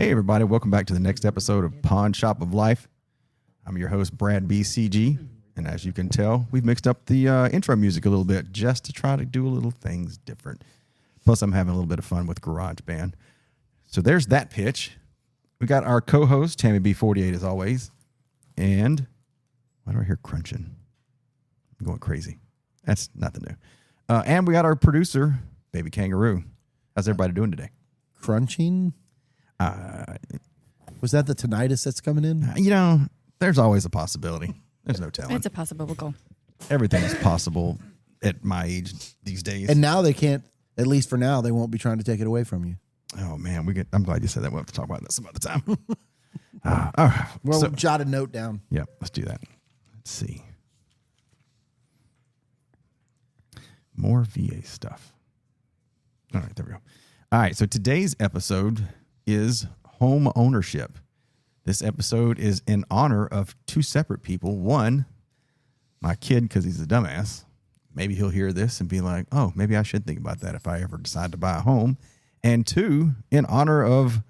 Hey, everybody. Welcome back to the next episode of Pawn Shop of Life. I'm your host, Brad BCG. And as you can tell, we've mixed up the intro music a little bit just to try to do a little things different. Plus, I'm having a little bit of fun with GarageBand. So there's that pitch. We got our co-host, Tammy B48, as always. And why do I hear crunching? I'm going crazy. That's nothing new. And we got our producer, Baby Kangaroo. How's everybody doing today? Crunching? Was that the tinnitus that's coming in? You know, there's always a possibility. There's no telling. It's a possible goal. Everything is possible at my age these days. And now they can't, at least for now, they won't be trying to take it away from you. Oh, man. I'm glad you said that. We'll have to talk about that some other time. Well, jot a note down. Yeah, let's do that. Let's see. More VA stuff. All right, there we go. All right, so today's episode is home ownership. This episode is in honor of two separate people. One, my kid, because he's a dumbass. Maybe he'll hear this and be like, oh, maybe I should think about that if I ever decide to buy a home. And two, in honor of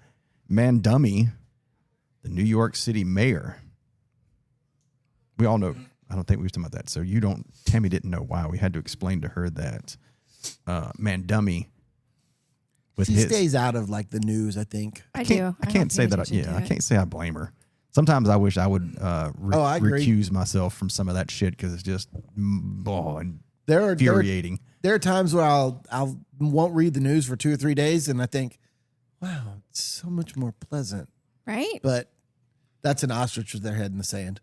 Mandummy, the New York City mayor. We all know. I don't think we were talking about that. So Tammy didn't know why. We had to explain to her that Mandummy She stays out of like the news, I think. I do. I can't say that. I can't say I blame her. Sometimes I wish I would recuse myself from some of that shit because it's just infuriating. There are times where I won't read the news for 2 or 3 days, and I think, wow, it's so much more pleasant. Right? But that's an ostrich with their head in the sand.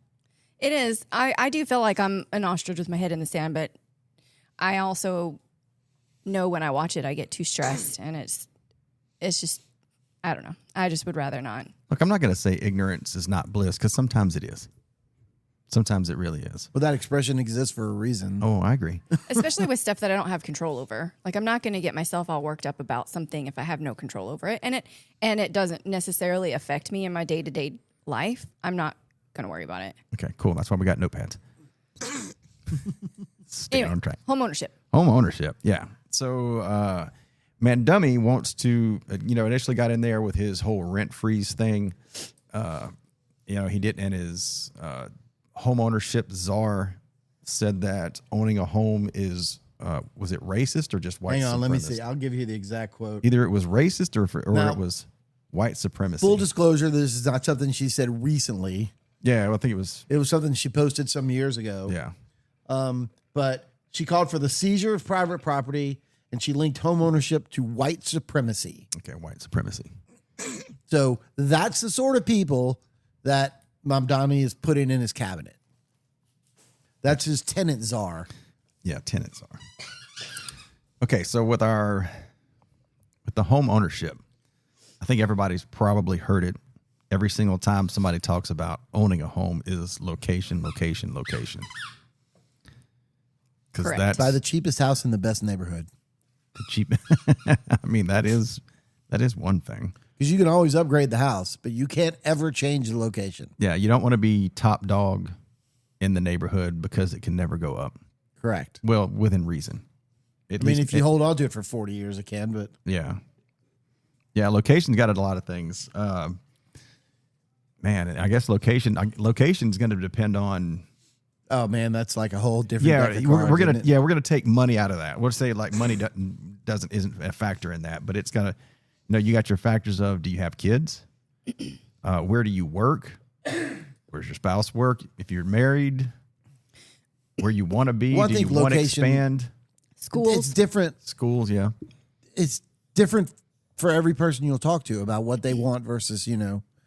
It is. I do feel like I'm an ostrich with my head in the sand, but I also know when I watch it, I get too stressed, and it's just, I don't know. I just would rather not. Look, I'm not going to say ignorance is not bliss because sometimes it is. Sometimes it really is. Well, that expression exists for a reason. Oh, I agree. Especially with stuff that I don't have control over. Like, I'm not going to get myself all worked up about something if I have no control over it, and it doesn't necessarily affect me in my day-to-day life. I'm not going to worry about it. Okay, cool. That's why we got notepads. Stay on track. Home ownership. Home ownership, yeah. So, Mandummy wants to, initially got in there with his whole rent freeze thing. He didn't, and his home ownership czar said that owning a home is, was it racist or just white supremacist? Hang on, let me see. I'll give you the exact quote. Either it was racist or it was white supremacy. Full disclosure, this is not something she said recently. Yeah, I think it was. It was something she posted some years ago. Yeah. But she called for the seizure of private property, and she linked home ownership to white supremacy. Okay, white supremacy. So that's the sort of people that Mamdani is putting in his cabinet. That's his tenant czar. Yeah, tenant czar. Okay, so with the home ownership, I think everybody's probably heard it. Every single time somebody talks about owning a home is location, location, location. Correct. That's buy the cheapest house in the best neighborhood. the cheap. I mean, that is one thing. Because you can always upgrade the house, but you can't ever change the location. Yeah, you don't want to be top dog in the neighborhood because it can never go up. Correct. Well, within reason. If you hold on to it for 40 years, it can, but... Yeah. Yeah, location's got a lot of things. Man, I guess location's going to depend on... Oh man, that's like a whole different. Yeah, we're gonna take money out of that. We'll say like money isn't a factor in that, but it's gotta, you got your factors of do you have kids, where do you work, where's your spouse work, if you're married, where you want to be, do you want to expand, schools, it's different. Schools, yeah, it's different for every person you'll talk to about what they want versus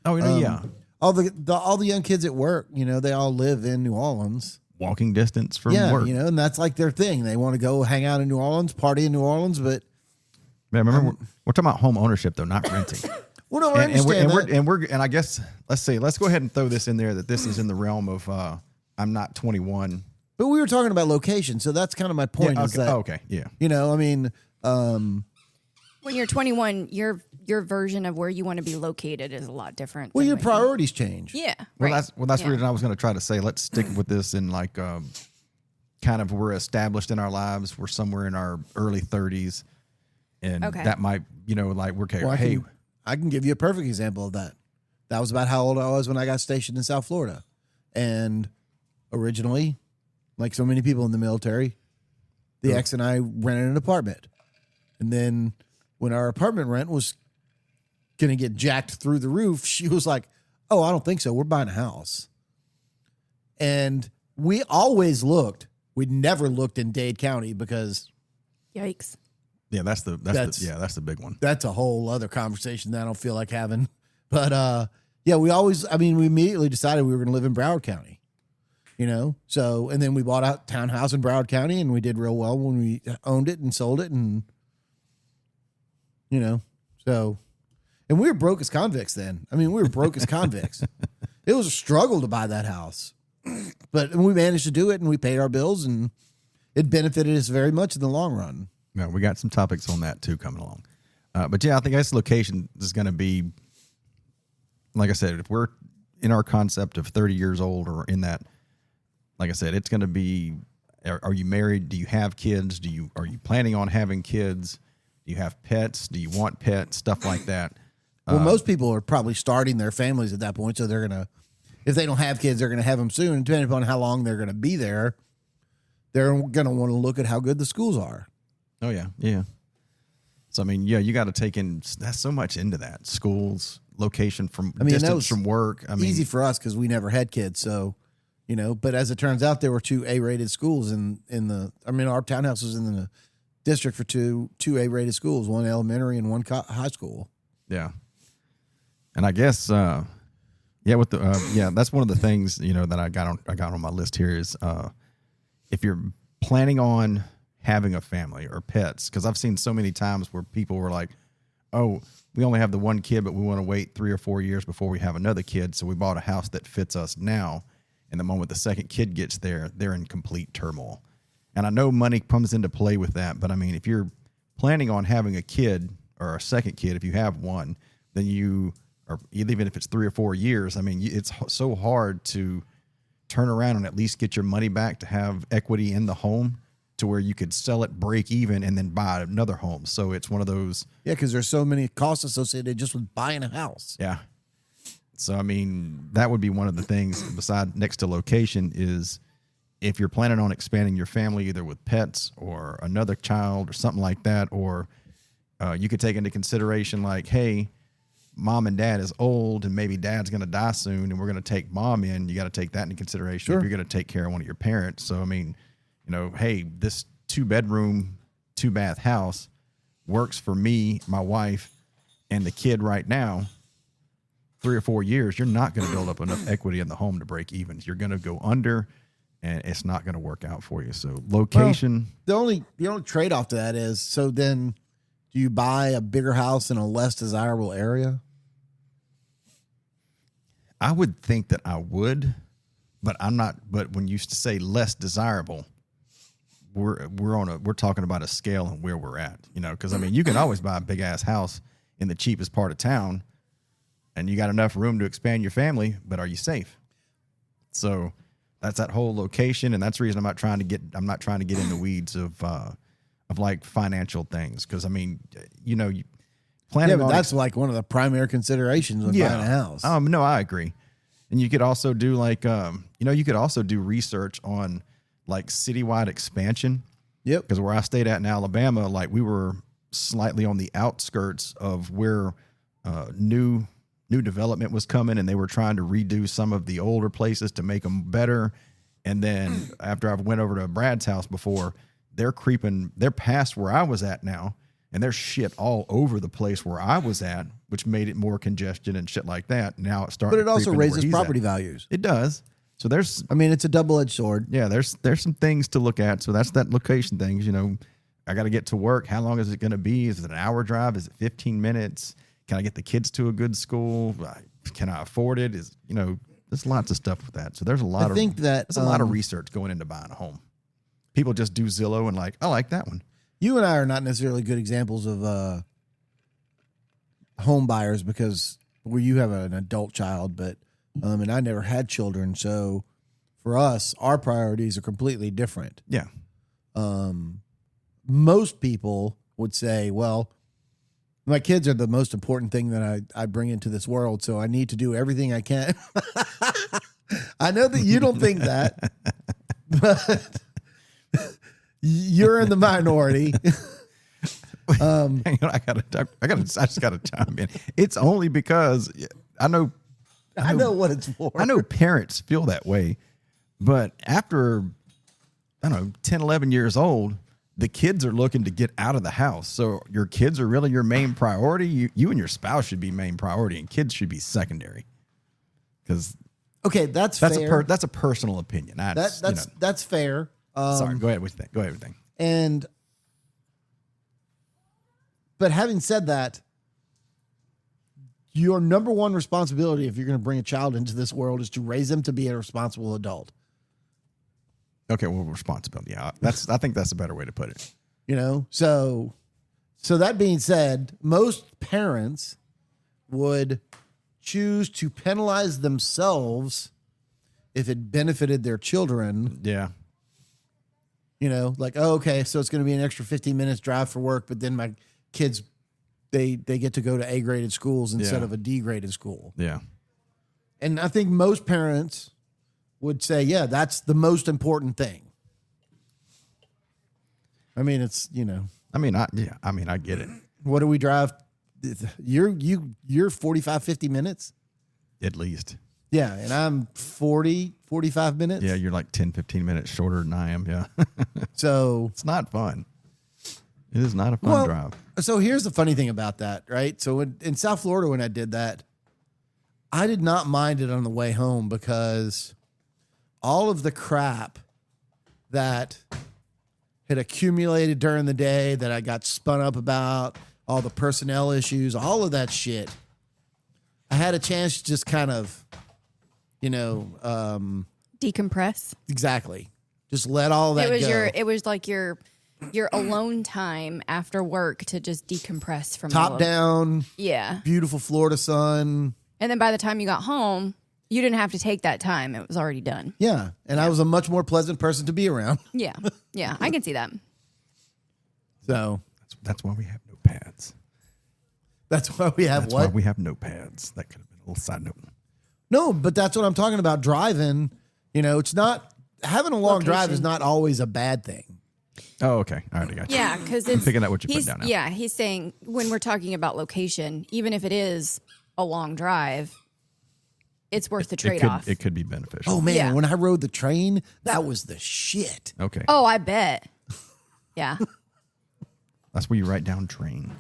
Oh yeah. All the young kids at work, they all live in New Orleans. Walking distance from work. And that's like their thing. They want to go hang out in New Orleans, party in New Orleans, but... Man, remember, we're talking about home ownership, though, not renting. Well, no, I understand that. And I guess, let's go ahead and throw this in there that this is in the realm of I'm not 21. But we were talking about location, so that's kind of my point. Yeah, okay. Is that, okay, yeah. When you're 21, your version of where you want to be located is a lot different. Well, your priorities change. Yeah. Well, right. that's the reason I was going to try to say, let's stick with this in like kind of we're established in our lives. We're somewhere in our early 30s. And that might, like we're okay. Well, I can give you a perfect example of that. That was about how old I was when I got stationed in South Florida. And originally, like so many people in the military, the ex and I rented an apartment. And then when our apartment rent was going to get jacked through the roof, she was like, oh, I don't think so. We're buying a house. And we always looked. We never looked in Dade County because Yikes. Yeah, that's the big one. that's a whole other conversation that I don't feel like having. But yeah, we immediately decided we were going to live in Broward County, So, and then we bought a townhouse in Broward County, and we did real well when we owned it and sold it, and so, and we were broke as convicts then. I mean, we were broke as convicts. It was a struggle to buy that house, but we managed to do it, and we paid our bills, and it benefited us very much in the long run. Yeah, we got some topics on that too coming along. But yeah, I think this location is going to be, like I said, if we're in our concept of 30 years old or in that, like I said, it's going to be, are you married? Do you have kids? Are you planning on having kids? Do you have pets? Do you want pets? Stuff like that. Well, most people are probably starting their families at that point. So they're going to, if they don't have kids, they're going to have them soon. And depending upon how long they're going to be there, they're going to want to look at how good the schools are. Oh, yeah. Yeah. So, I mean, yeah, you got to take in, that's so much into that. Schools, location from distance from work. I mean, easy for us because we never had kids. So, but as it turns out, there were 2 A-rated schools our townhouse was in the district for two A-rated schools, one elementary and one high school. Yeah. And I guess, with the, that's one of the things, that I got on my list here is, if you're planning on having a family or pets, because I've seen so many times where people were like, oh, we only have the one kid, but we want to wait 3 or 4 years before we have another kid. So we bought a house that fits us now. And the moment the second kid gets there, they're in complete turmoil. And I know money comes into play with that. But I mean, if you're planning on having a kid or a second kid, if you have one, then or even if it's 3 or 4 years, I mean, it's so hard to turn around and at least get your money back to have equity in the home to where you could sell it, break even, and then buy another home. So it's one of those. Yeah, because there's so many costs associated just with buying a house. Yeah. So, I mean, that would be one of the things beside next to location is if you're planning on expanding your family either with pets or another child or something like that, or you could take into consideration like, hey, mom and dad is old and maybe dad's going to die soon and we're going to take mom in. You got to take that into consideration if you're going to take care of one of your parents. So, I mean, hey, this 2-bedroom, 2-bath house works for me, my wife, and the kid right now. 3 or 4 years, you're not going to build up enough equity in the home to break even. You're going to go under, and it's not going to work out for you. So location. Well, the only trade off to that is, so then do you buy a bigger house in a less desirable area? I would think that I would, but I'm not. But when you used to say less desirable, we're talking about a scale and where we're at. Because I mean, you can always buy a big ass house in the cheapest part of town. And you got enough room to expand your family, but are you safe? So that's that whole location, and that's the reason I'm not trying to get in the weeds of like financial things, because I mean, planning. Yeah, but that's like one of the primary considerations when buying a house. No, I agree. And you could also do like you could also do research on like citywide expansion. Yep. Because where I stayed at in Alabama, like we were slightly on the outskirts of where new development was coming, and they were trying to redo some of the older places to make them better. And then after I went over to Brad's house before, they're past where I was at now, and there's shit all over the place where I was at, which made it more congestion and shit like that. Now it's starting. But it also raises property values. It does. So it's a double-edged sword. Yeah, there's some things to look at. So that's that location things. I got to get to work. How long is it going to be? Is it an hour drive? Is it 15 minutes? Can I get the kids to a good school? Can I afford it? There's lots of stuff with that. So there's a lot of research going into buying a home. People just do Zillow and like, I like that one. You and I are not necessarily good examples of home buyers because you have an adult child, but and I never had children. So for us, our priorities are completely different. Yeah. Most people would say, well, My kids are the most important thing that I bring into this world, so I need to do everything I can. I know that you don't think that, but you're in the minority. Hang on, I just gotta chime in. It's only because I know what it's for. I know parents feel that way, but after, I don't know, 10, 11 years old, the kids are looking to get out of the house. So your kids are really your main priority. You and your spouse should be main priority, and kids should be secondary. Because okay, that's fair. That's a personal opinion. That's fair. Sorry, go ahead. What you think? Go ahead. What you think? But having said that, your number one responsibility if you're going to bring a child into this world is to raise them to be a responsible adult. Okay, well, responsibility. Yeah, I think that's a better way to put it. You know, so that being said, most parents would choose to penalize themselves if it benefited their children. Yeah. You know, like, oh, okay, so it's going to be an extra 15 minutes drive for work, but then my kids, they get to go to A-graded schools instead of a D-graded school. Yeah. And I think most parents would say, yeah, that's the most important thing. I mean, it's, you know. I get it. What do we drive? You're 45, 50 minutes? At least. Yeah, and I'm 40, 45 minutes. Yeah, you're like 10, 15 minutes shorter than I am, yeah. So it's not fun. It is not a fun drive. So here's the funny thing about that, right? So in South Florida, when I did that, I did not mind it on the way home because all of the crap that had accumulated during the day that I got spun up about, all the personnel issues, all of that shit, I had a chance to just kind of, you know, decompress. Exactly. Just let all that go. It was like your alone time after work to just decompress from top down. Yeah. Beautiful Florida sun. And then by the time you got home, you didn't have to take that time. It was already done. Yeah. And I was a much more pleasant person to be around. Yeah. Yeah. I can see that. So that's why we have notepads. That's why we have what? Why we have notepads. That could have been a little side note. No, but that's what I'm talking about. Driving, you know, it's not, having a long drive is not always a bad thing. Oh, okay. All right, I got you. Yeah, because it's picking up what you put down now. Yeah, he's saying when we're talking about location, even if it is a long drive, it's worth the trade-off. It could be beneficial. Oh, man, when I rode the train, that was the shit. Okay. Oh, I bet. Yeah. That's where you write down train.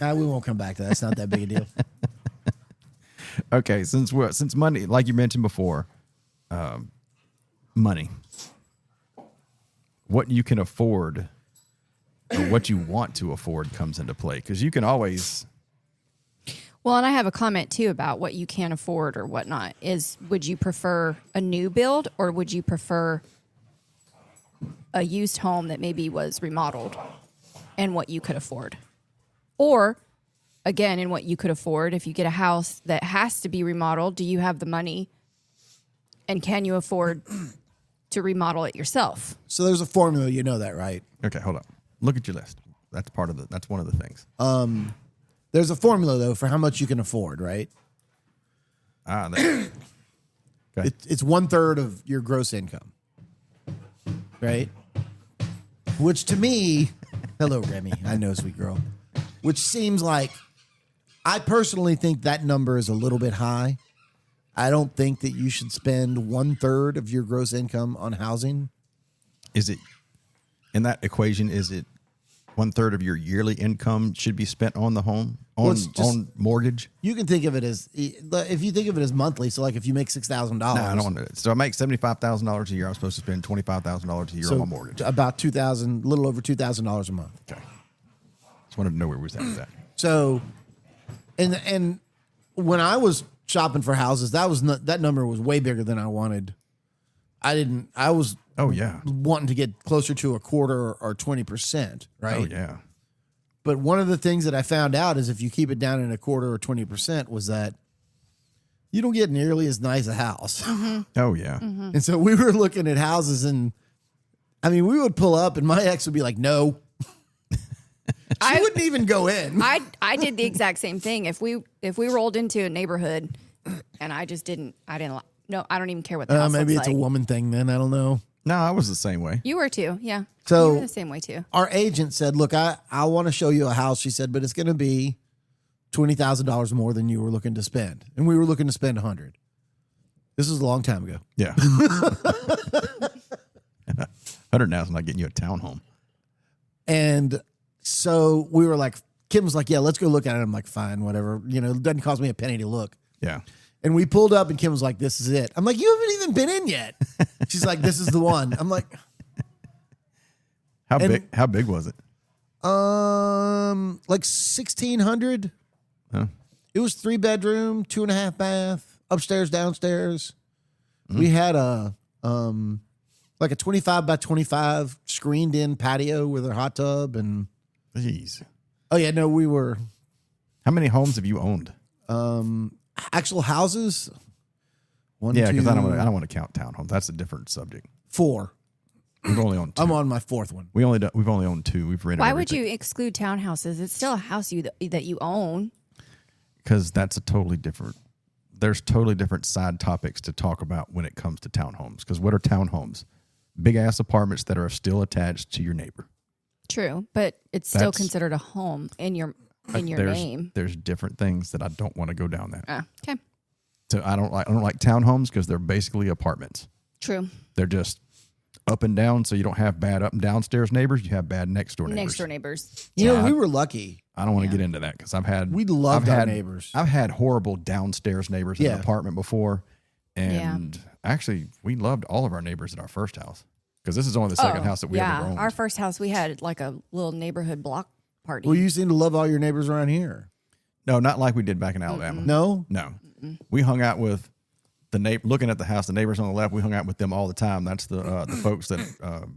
We won't come back to that. It's not that big a deal. Okay, since money, like you mentioned before, money, what you can afford or what you want to afford comes into play, because you can always. Well, and I have a comment too about what you can afford or whatnot. Would you prefer a new build or would you prefer a used home that maybe was remodeled and what you could afford? Or, again, in what you could afford, if you get a house that has to be remodeled, do you have the money and can you afford to remodel it yourself? So there's a formula, you know that, right? Okay, hold up. Look at your list. That's that's one of the things. There's a formula though for how much you can afford, right? Okay. It's 1/3 of your gross income, right? Which to me, hello Remy, I know, sweet girl. Which seems like, I personally think that number is a little bit high. I don't think that you should spend 1/3 of your gross income on housing. Is it, in that equation, is it 1/3 of your yearly income should be spent on the home, on mortgage? You can think of it as, if you think of it as monthly, so like if you make $6,000. No, I don't want to. So I make $75,000 a year. I'm supposed to spend $25,000 a year on my mortgage. About $2,000, a little over $2,000 a month. Okay. Just wanted to know where we was at with that. So, and when I was shopping for houses, that number was way bigger than I wanted. I was wanting to get closer to 1/4 or 20%, right? Oh yeah. But one of the things that I found out is if you keep it down in 1/4 or 20% was that you don't get nearly as nice a house. Mm-hmm. Oh yeah. Mm-hmm. And so we were looking at houses, and I mean, we would pull up and my ex would be like, no. She wouldn't even go in. I did the exact same thing. If we rolled into a neighborhood and I don't even care what the house Maybe looks it's like. a woman thing then. I don't know. No, I was the same way. You were too, yeah. So you were the same way too. Our agent said, look, I want to show you a house. She said, but it's going to be $20,000 more than you were looking to spend. And we were looking to spend $100,000. This was a long time ago. Yeah. 100 now is not getting you a townhome. And so we were like, Kim was like, yeah, let's go look at it. I'm like, fine, whatever. You know, it doesn't cost me a penny to look. Yeah. And we pulled up and Kim was like, this is it. I'm like, you haven't even been in yet. She's like, this is the one. I'm like, How big was it? like 1,600. Huh? It was 3-bedroom, 2.5 bath, upstairs, downstairs. We had a like a 25 by 25 screened in patio with a hot tub and Jeez. oh yeah, no, we were How many homes have you owned? actual houses. One, Yeah, because I don't two, want to count townhomes. That's a different subject. 4. We've only owned 2. I'm on my 4th one. We've only owned 2. We've rented. Why would you exclude townhouses? It's still a house that you own. Because that's a totally different. There's totally different side topics to talk about when it comes to townhomes. Because what are townhomes? Big ass apartments that are still attached to your neighbor. True, but it's still considered a home in your name. There's different things that I don't want to go down that. Okay. So I don't like townhomes because they're basically apartments. True. They're just up and down, so you don't have bad up and downstairs neighbors. You have bad next door neighbors. Next door neighbors. You know, we were lucky. I don't want to get into that because We loved our neighbors. I've had horrible downstairs neighbors in an apartment before, and actually, we loved all of our neighbors at our first house because this is only the second house that we ever owned. Our first house, we had like a little neighborhood block party. Well, you seem to love all your neighbors around here. No, not like we did back in Alabama. No? No. We hung out with looking at the house, the neighbors on the left, we hung out with them all the time. That's the folks that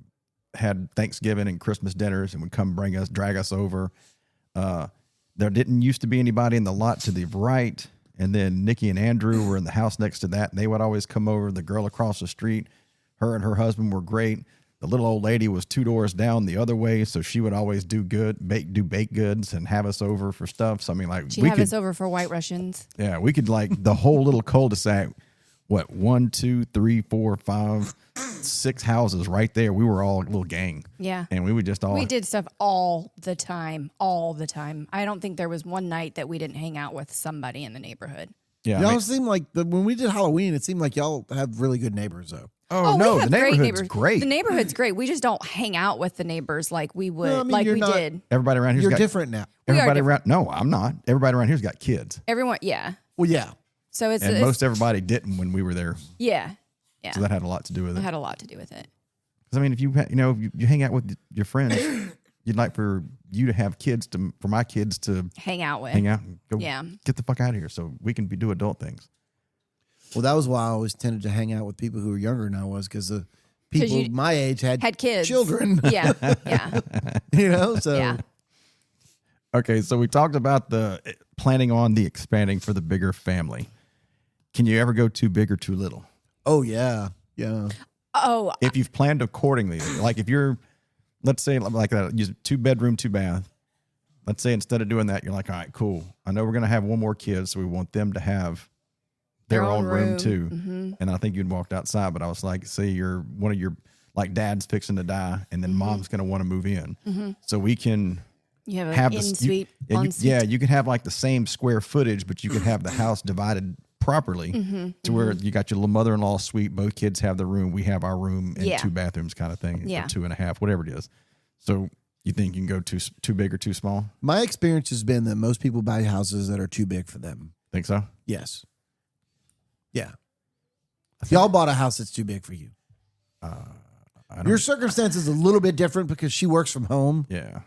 had Thanksgiving and Christmas dinners and would come drag us over. There didn't used to be anybody in the lot to the right. And then Nikki and Andrew were in the house next to that. And they would always come over. The girl across the street, her and her husband were great. The little old lady was 2 doors down the other way. So she would always do baked goods and have us over for stuff. So I mean, like She'd have us over for White Russians. Yeah, we could like the whole little cul-de-sac. What, 1, 2, 3, 4, 5, 6 houses right there. We were all a little gang. Yeah. And we would just all. We did stuff all the time. I don't think there was one night that we didn't hang out with somebody in the neighborhood. Yeah. Y'all seem like, when we did Halloween, it seemed like y'all have really good neighbors, though. Oh, no, we the have great neighborhood's neighbors. great. The neighborhood's great. We just don't hang out with the neighbors like we would, No, I mean, like you're we not- did. Everybody around here's You're got different now. Everybody around. No, I'm not. Everybody around here's got kids. Everyone, yeah. Well, yeah. So it's And most everybody didn't when we were there. yeah. So that had a lot to do with It it. had a lot to do with it. Because I mean, if you hang out with your friends, you'd like for you to have kids for my kids to Hang out with. hang out and go Yeah. get the fuck out of here so we can do adult things. Well, that was why I always tended to hang out with people who were younger than I was because the people you my age had kids. children. Yeah. Yeah. You know, so Yeah. Okay, so we talked about the planning on the expanding for the bigger family. Can you ever go too big or too little? oh yeah, yeah. Oh, If you've planned accordingly, like if you're, let's say like that, use 2-bedroom, 2-bath. Let's say instead of doing that, you're like, all right, cool. I know we're going to have one more kid, so we want them to have their own room too. Mm-hmm. And I think you'd walked outside, but I was like, say one of your like dad's fixing to die, and then mom's going to want to move in, so we can you have have an the in-suite, you, en-suite. yeah, you can have like the same square footage, but you can have the house divided properly to where you got your mother-in-law suite, both kids have the room, we have our room, and Yeah. 2 bathrooms kind of thing, Yeah. or 2.5, whatever it is. So you think you can go too big or too small? My experience has been that most people buy houses that are too big for them. Think so? Yes. Yeah. Y'all bought a house that's too big for you. Your circumstance is a little bit different because she works from home, Yeah.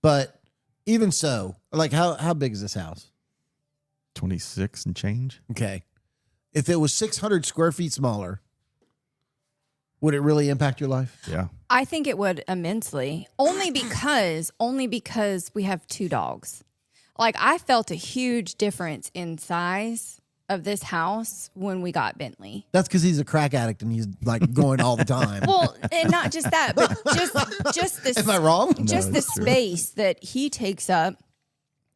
but even so, like how big is this house? 26 and change. Okay. If it was 600 square feet smaller, would it really impact your life? Yeah. I think it would immensely. Only because we have 2 dogs. Like I felt a huge difference in size of this house when we got Bentley. That's because he's a crack addict and he's like going all the time. Well, and not just that, but just this. Am I wrong? Just the space that he takes up,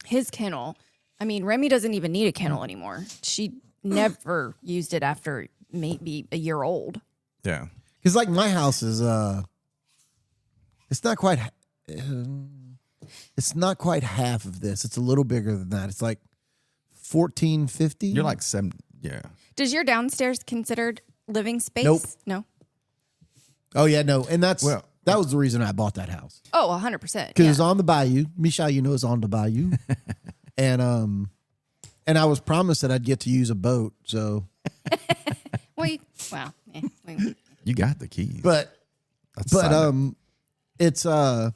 his kennel. I mean, Remy doesn't even need a kennel anymore. She never used it after maybe a year old. Yeah. Because like my house is, it's not quite half of this. It's a little bigger than that. It's like 1450. You're like 7. Yeah. Does your downstairs considered living space? Nope. No. Oh yeah, no, and that was the reason I bought that house. Oh, 100%. Because it's on the bayou. Michelle, you know, it's on the bayou, and I was promised that I'd get to use a boat. So, You got the keys. but That's a side note. it's that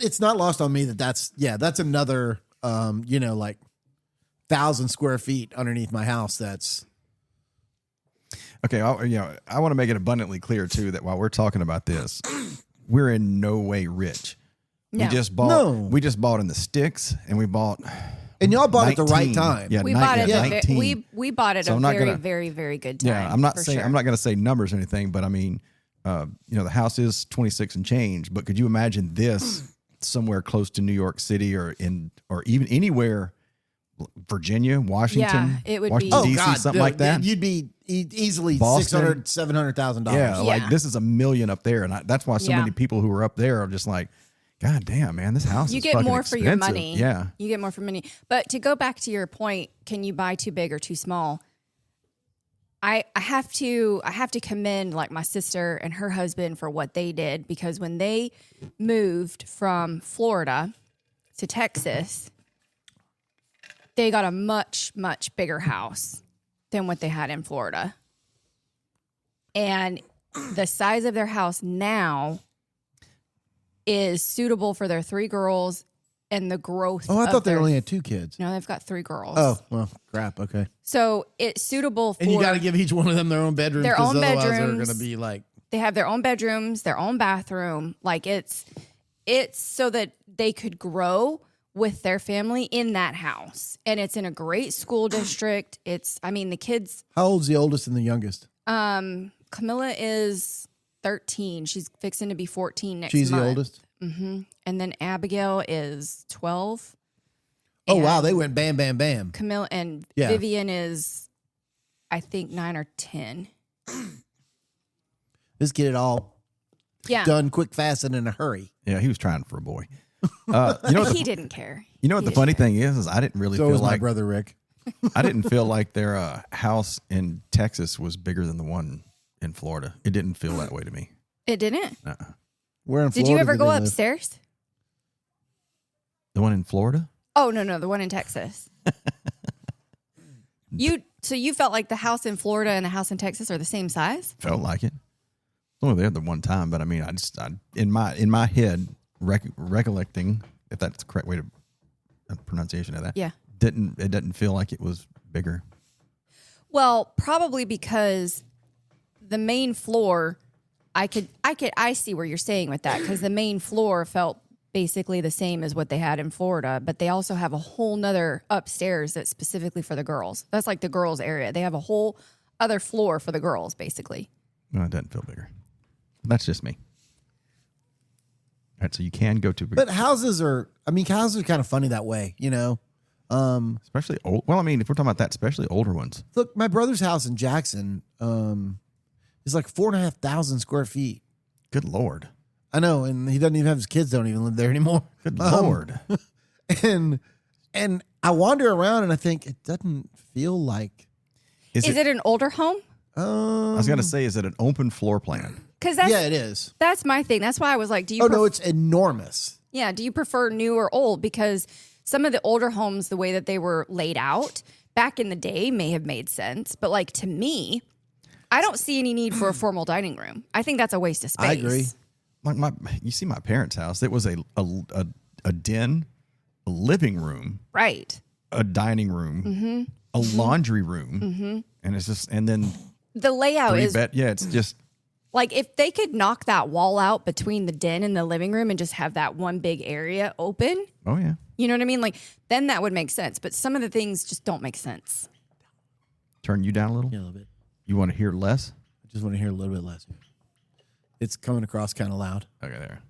it's not lost on me that's another like 1,000 square feet underneath my house. That's Okay, I want to make it abundantly clear too that while we're talking about this, we're in no way rich. No. We just bought in the sticks, and we bought. and y'all bought 19. at the right time. Yeah, We bought it. 19. We bought it So a I'm not very, gonna- very, very good time. Yeah, I'm not for saying sure. I'm not going to say numbers or anything, but I mean, the house is 26 and change. But could you imagine this somewhere close to New York City or even anywhere, Virginia, Washington, Yeah, it would Washington, be- D.C., God, something like that? You'd be easily Boston. $600,000-$700,000. Yeah, like Yeah. this is $1 million up there, and that's why so Yeah. many people who are up there are just like, God damn, man, this house You is get fucking more for your expensive." money. Yeah, You get more for money. But to go back to your point, can you buy too big or too small? I have to commend like my sister and her husband for what they did, because when they moved from Florida to Texas, they got a much, much bigger house than what they had in Florida. And the size of their house now is suitable for their 3 girls and the growth. Oh, I thought they their, only had 2 kids. No, they've got 3 girls. Oh, well, crap. Okay. So it's suitable for. And you got to give each one of them their own bedroom. Their own otherwise they're bedrooms. going to be like. They have their own bedrooms, their own bathroom. Like it's so that they could grow with their family in that house. And it's in a great school district. The kids, How old's the oldest and the youngest? Camilla is 13. She's fixing to be 14 next She's month. the oldest. And then Abigail is 12. Oh, wow. And They went bam, bam, bam. Camilla and Yeah. Vivian is, I think, 9 or 10. Let's get it all Yeah. done quick, fast, and in a hurry. yeah, he was trying for a boy. You know what He didn't care. the funny thing is I didn't really So feel was my like brother Rick. I didn't feel like their house in Texas was bigger than the one in Florida. It didn't feel that way to me. It didn't. Where in Did Florida you ever did go they live? upstairs? The one in Florida? Oh, no, the one in Texas. So you felt like the house in Florida and the house in Texas are the same size? Felt like it. Only there the one time, but I mean, I in my head recollecting, if that's the correct way to pronunciation of that. Yeah. It didn't feel like it was bigger. Well, probably because the main floor, I see where you're saying with that, because the main floor felt basically the same as what they had in Florida, but they also have a whole nother upstairs that's specifically for the girls. That's like the girls area. They have a whole other floor for the girls, basically. No, it doesn't feel bigger. That's just me. All right, so you can go to, But houses are kind of funny that way, you know? especially old. Well, I mean, if we're talking about that, especially older ones. Look, my brother's house in Jackson is like 4,500 square feet. Good Lord. I know, and he doesn't even have his kids don't even live there anymore. Good Lord. And I wander around and I think it doesn't feel like. Is it an older home? I was going to say, is it an open floor plan? Because Yeah, it is. that's my thing. That's why I was like, do you? Oh no, it's enormous. Yeah. Do you prefer new or old? Because some of the older homes, the way that they were laid out back in the day may have made sense. But like to me, I don't see any need for a formal dining room. I think that's a waste of space. I agree. Like you see my parents' house. It was a den, a living room, Right. a dining room, a laundry room, and it's just, and then The layout is yeah, it's just, like if they could knock that wall out between the den and the living room and just have that one big area open, oh yeah. you know what I mean? Like then that would make sense. But some of the things just don't make sense. Turn you down a little? Yeah, a little bit. You want to hear less? I just want to hear a little bit less. It's coming across kind of loud. Okay, there.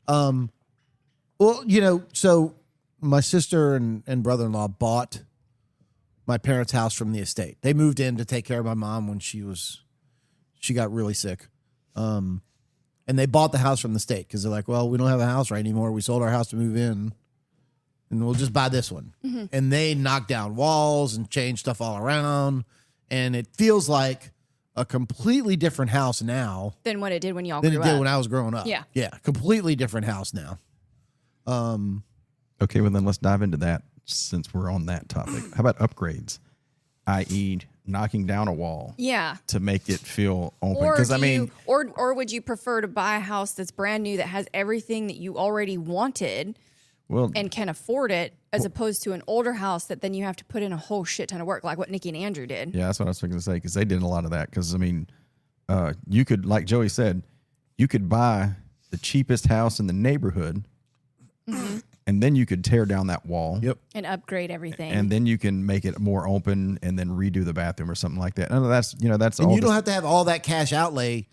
Well, you know, so my sister and brother-in-law bought my parents' house from the estate. They moved in to take care of my mom when she got really sick. And they bought the house from the state because they're like, well, we don't have a house right anymore. We sold our house to move in, and we'll just buy this one. Mm-hmm. And they knocked down walls and changed stuff all around. And it feels like a completely different house now than what it did when y'all grew up. Than it did when I was growing up. Yeah. Yeah. Completely different house now. Okay, well then let's dive into that since we're on that topic. How about upgrades, i.e., knocking down a wall? Yeah. To make it feel open. Or Because I mean, or would you prefer to buy a house that's brand new that has everything that you already wanted? Well, and can afford it, as opposed to an older house that then you have to put in a whole shit ton of work, like what Nikki and Andrew did. yeah, that's what I was going to say, because they did a lot of that. Because I mean, you could, like Joey said, you could buy the cheapest house in the neighborhood, and then you could tear down that wall. Yep. And upgrade everything. And then you can make it more open, and then redo the bathroom or something like that. And that's that's And all. you don't have to have all that cash outlay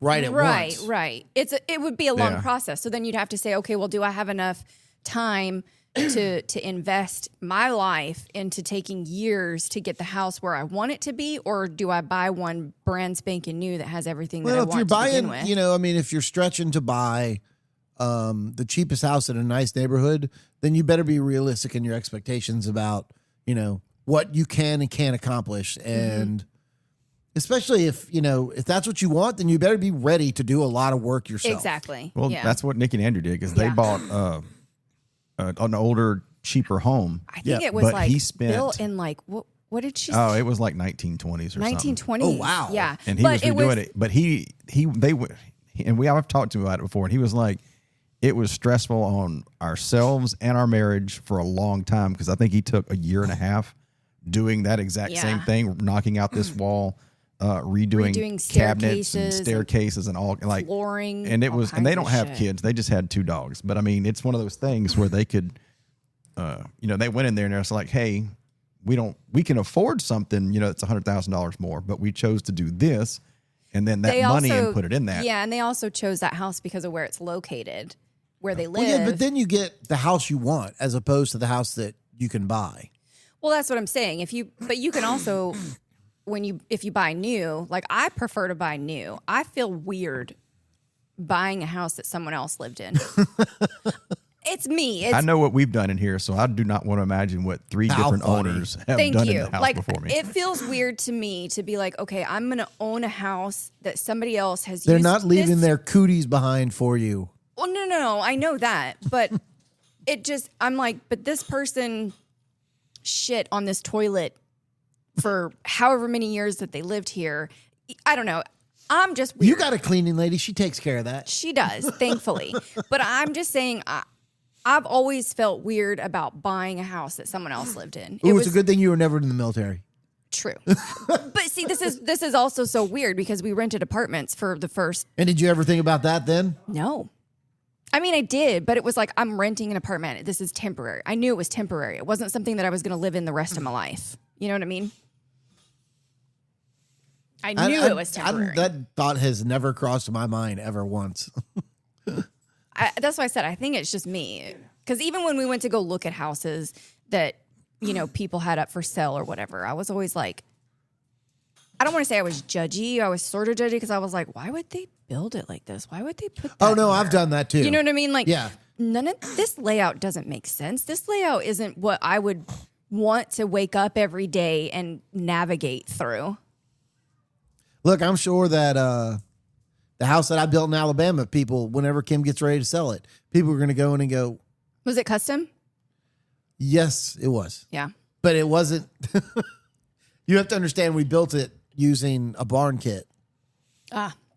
right at once. Right. It would be a long process. So then you'd have to say, okay, well, do I have enough time to invest my life into taking years to get the house where I want it to be, or do I buy one brand spanking new that has everything that I want to begin with? I mean, if you're stretching to buy the cheapest house in a nice neighborhood, then you better be realistic in your expectations about, what you can and can't accomplish. And especially if that's what you want, then you better be ready to do a lot of work yourself. Exactly. Well, that's what Nick and Andrew did, because they bought an older, cheaper home. I think it was but like he spent, built in like what did she? Oh, it was like 1920s or 1920s. something. Oh wow! Yeah, And he was redoing it, but I've talked to him about it before, and he was like, it was stressful on ourselves and our marriage for a long time, because I think he took a year and a half doing that exact same thing, knocking out this wall, redoing cabinets and staircases and all, like flooring, and it was, and they don't have kids, they just had 2 dogs. But I mean, it's one of those things where they could, they went in there and they're like, hey, we can afford something, it's $100,000 more, but we chose to do this, and then that money and put it in that. Yeah, and they also chose that house because of where it's located, where they live. Well, yeah, but then you get the house you want as opposed to the house that you can buy. Well, that's what I'm saying. But you can also, if you buy new, like I prefer to buy new. I feel weird buying a house that someone else lived in. It's me. I know what we've done in here, so I do not want to imagine what 3 different owners have done in the house before me. It feels weird to me to be like, okay, I'm going to own a house that somebody else has used. They're not leaving their cooties behind for you. Well, no, I know that, but I'm like, but this person shit on this toilet for however many years that they lived here. I don't know. I'm just weird. You got a cleaning lady. She takes care of that. She does, thankfully. But I'm just saying, I've always felt weird about buying a house that someone else lived in. It's a good thing you were never in the military. True. But see, this is also so weird because we rented apartments for the first. And did you ever think about that then? No. I mean, I did, but it was like, I'm renting an apartment. This is temporary. I knew it was temporary. It wasn't something that I was going to live in the rest of my life. You know what I mean? I knew it was temporary. That thought has never crossed my mind ever once. That's why I said I think it's just me. Because even when we went to go look at houses that, people had up for sale or whatever, I was always like, I don't want to say I was judgy. I was sort of judgy because I was like, why would they build it like this? Why would they put that Oh, no, here? I've done that too. You know what I mean? Like, yeah. None of this layout doesn't make sense. This layout isn't what I would want to wake up every day and navigate through. Look, I'm sure that the house that I built in Alabama, people, whenever Kim gets ready to sell it, people are going to go in and go, Was it custom? yes, it was. Yeah. But it wasn't. You have to understand, we built it using a barn kit.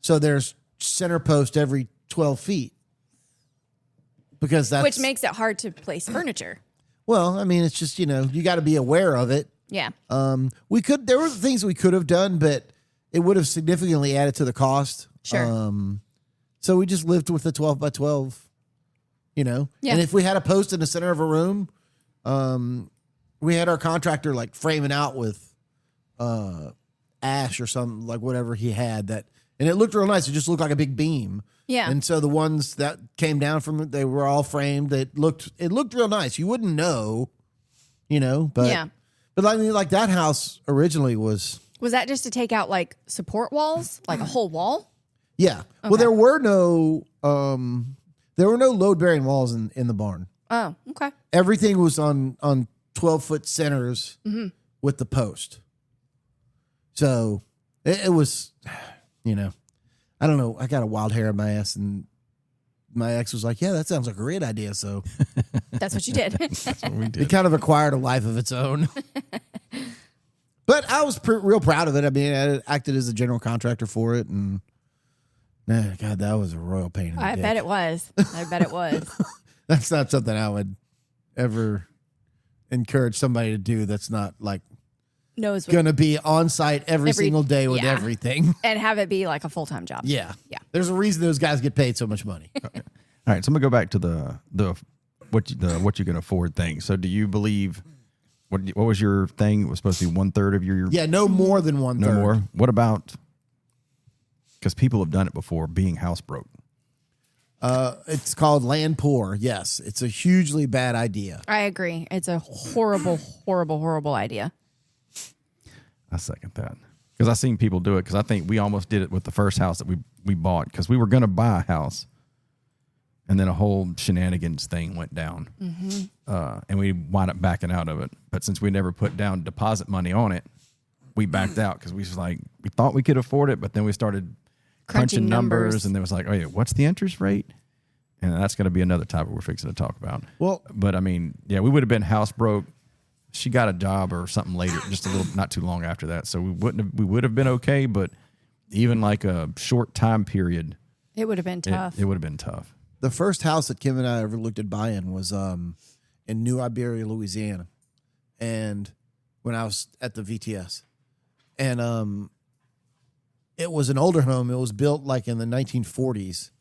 So there's center post every 12 feet. Because that's. Which makes it hard to place furniture. Well, I mean, it's just, you got to be aware of it. Yeah. There were things we could have done, but it would have significantly added to the cost. Sure. So we just lived with the 12 by 12, Yeah. And if we had a post in the center of a room, we had our contractor like framing out with ash or something, like whatever he had that, and it looked real nice. It just looked like a big beam. Yeah. And so the ones that came down from it, they were all framed. It looked real nice. You wouldn't know, but Yeah. But I mean, like that house originally was. Was that just to take out like support walls, like a whole wall? Yeah. Okay. Well, there were no load bearing walls in the barn. Oh, okay. Everything was on 12-foot centers with the post. So it was, I don't know. I got a wild hair in my ass, and my ex was like, "Yeah, that sounds like a great idea." So That's what you did. That's what we it did. kind of acquired a life of its own. But I was real proud of it. I mean, I acted as a general contractor for it, and man, God, that was a royal pain in the I dick. bet it was. I bet it was. That's not something I would ever encourage somebody to do. That's not like Knows what, going to be on site every single day with yeah. everything. and have it be like a full-time job. Yeah. Yeah. There's a reason those guys get paid so much money. All right, so I'm gonna go back to the what you can afford thing. So, do you believe what was your thing? It was supposed to be 1/3 of your Yeah, no more than 1/3. no more. What about because people have done it before, being house broke? It's called land poor. Yes, it's a hugely bad idea. I agree. It's a horrible, horrible, horrible idea. I second that because I've seen people do it. Because I think we almost did it with the first house that we bought because we were going to buy a house, and then a whole shenanigans thing went down, and we wound up backing out of it. But since we never put down deposit money on it, we backed out because we was like we thought we could afford it, but then we started crunching numbers, and then it was like, oh yeah, what's the interest rate? And that's going to be another topic we're fixing to talk about. Well, But I mean, yeah, we would have been house broke. She got a job or something later, just a little, not too long after that. So we would have been okay. But even like a short time period, It would have been tough. it would have been tough. the first house that Kim and I ever looked at buying was in New Iberia, Louisiana. And when I was at the VTS. And it was an older home. It was built like in the 1940s.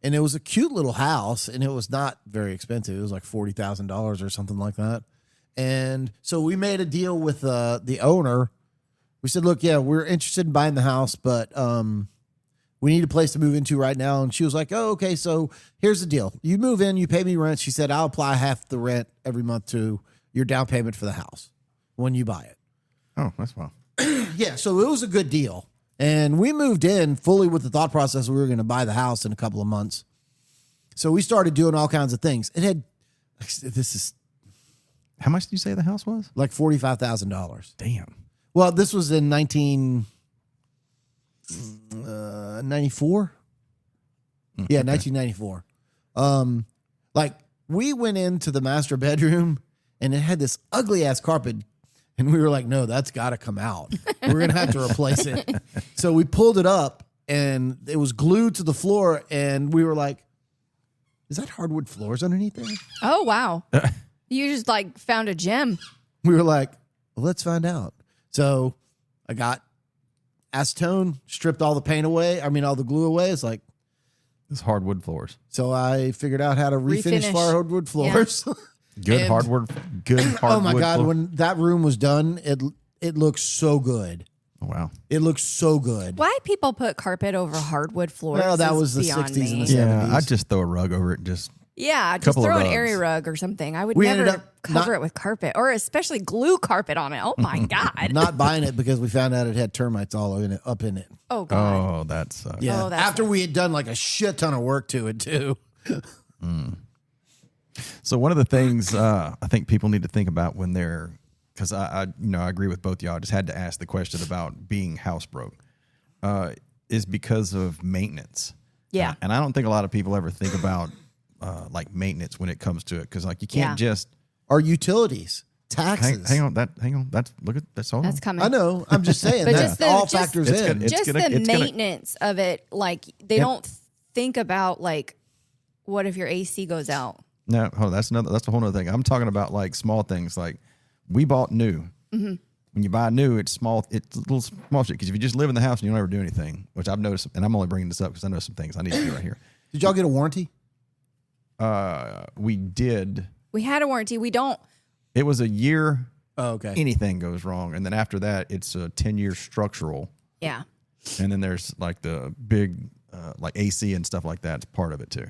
And it was a cute little house, and it was not very expensive. It was like $40,000 or something like that. And so we made a deal with the owner. We said, look, yeah, we're interested in buying the house, but we need a place to move into right now. And she was like, oh, okay, so here's the deal. You move in, you pay me rent. She said, I'll apply half the rent every month to your down payment for the house when you buy it. Oh, that's well. Yeah, so it was a good deal. And we moved in fully with the thought process we were going to buy the house in a couple of months. So we started doing all kinds of things. It had, this is How much did you say the house was? like $45,000. Damn. Well, this was in 1994. Yeah, 1994. Like we went into the master bedroom and it had this ugly ass carpet. And we were like, no, that's got to come out. We're going to have to replace it. So we pulled it up and it was glued to the floor. And we were like, is that hardwood floors underneath there? Oh, wow. You just like found a gem. We were like, well, let's find out. So I got acetone, stripped all the paint away. I mean, all the glue away. It's like, It's hardwood floors. so I figured out how to refinish Refinish. hardwood floors. Good And- hardwood. Oh my God. floor. When that room was done, it looks so good. Oh, wow. It looks so good. Why people put carpet over hardwood floors? Well, that is was the beyond 60s me. and the Yeah, 70s. I'd just throw a rug over it and just Yeah, just Couple of throw an rugs. airy rug or something. I would We never ended up cover not- it with carpet, or especially glue carpet on it. Oh my God. Not buying it because we found out it had termites all in it, up in it. Oh God. oh, that sucks. Yeah. Oh, that's After we had done like a shit ton of work to it too. So one of the things I think people need to think about when they're, because I agree with both y'all. I just had to ask the question about being house broke, is because of maintenance. Yeah. And I don't think a lot of people ever think about like maintenance when it comes to it, because like you can't Yeah. just Our utilities, taxes. hang on. That's all. That's coming. I know. I'm just saying But that just the- all just- factors It's in. good. It's Just gonna- the it's gonna- maintenance of it. Like they don't think about like, what if your AC goes out? No, that's a whole other thing. I'm talking about like small things. Like we bought new. Mm-hmm. When you buy new, it's small. It's a little small shit. Because if you just live in the house and you don't ever do anything, which I've noticed, and I'm only bringing this up because I know some things I need to do right here. Did y'all get a warranty? We did. We had a warranty. We don't. It was a year. Oh, okay. anything goes wrong. And then after that, it's a 10-year structural. Yeah. And then there's like the big, like AC and stuff like that's part of it too.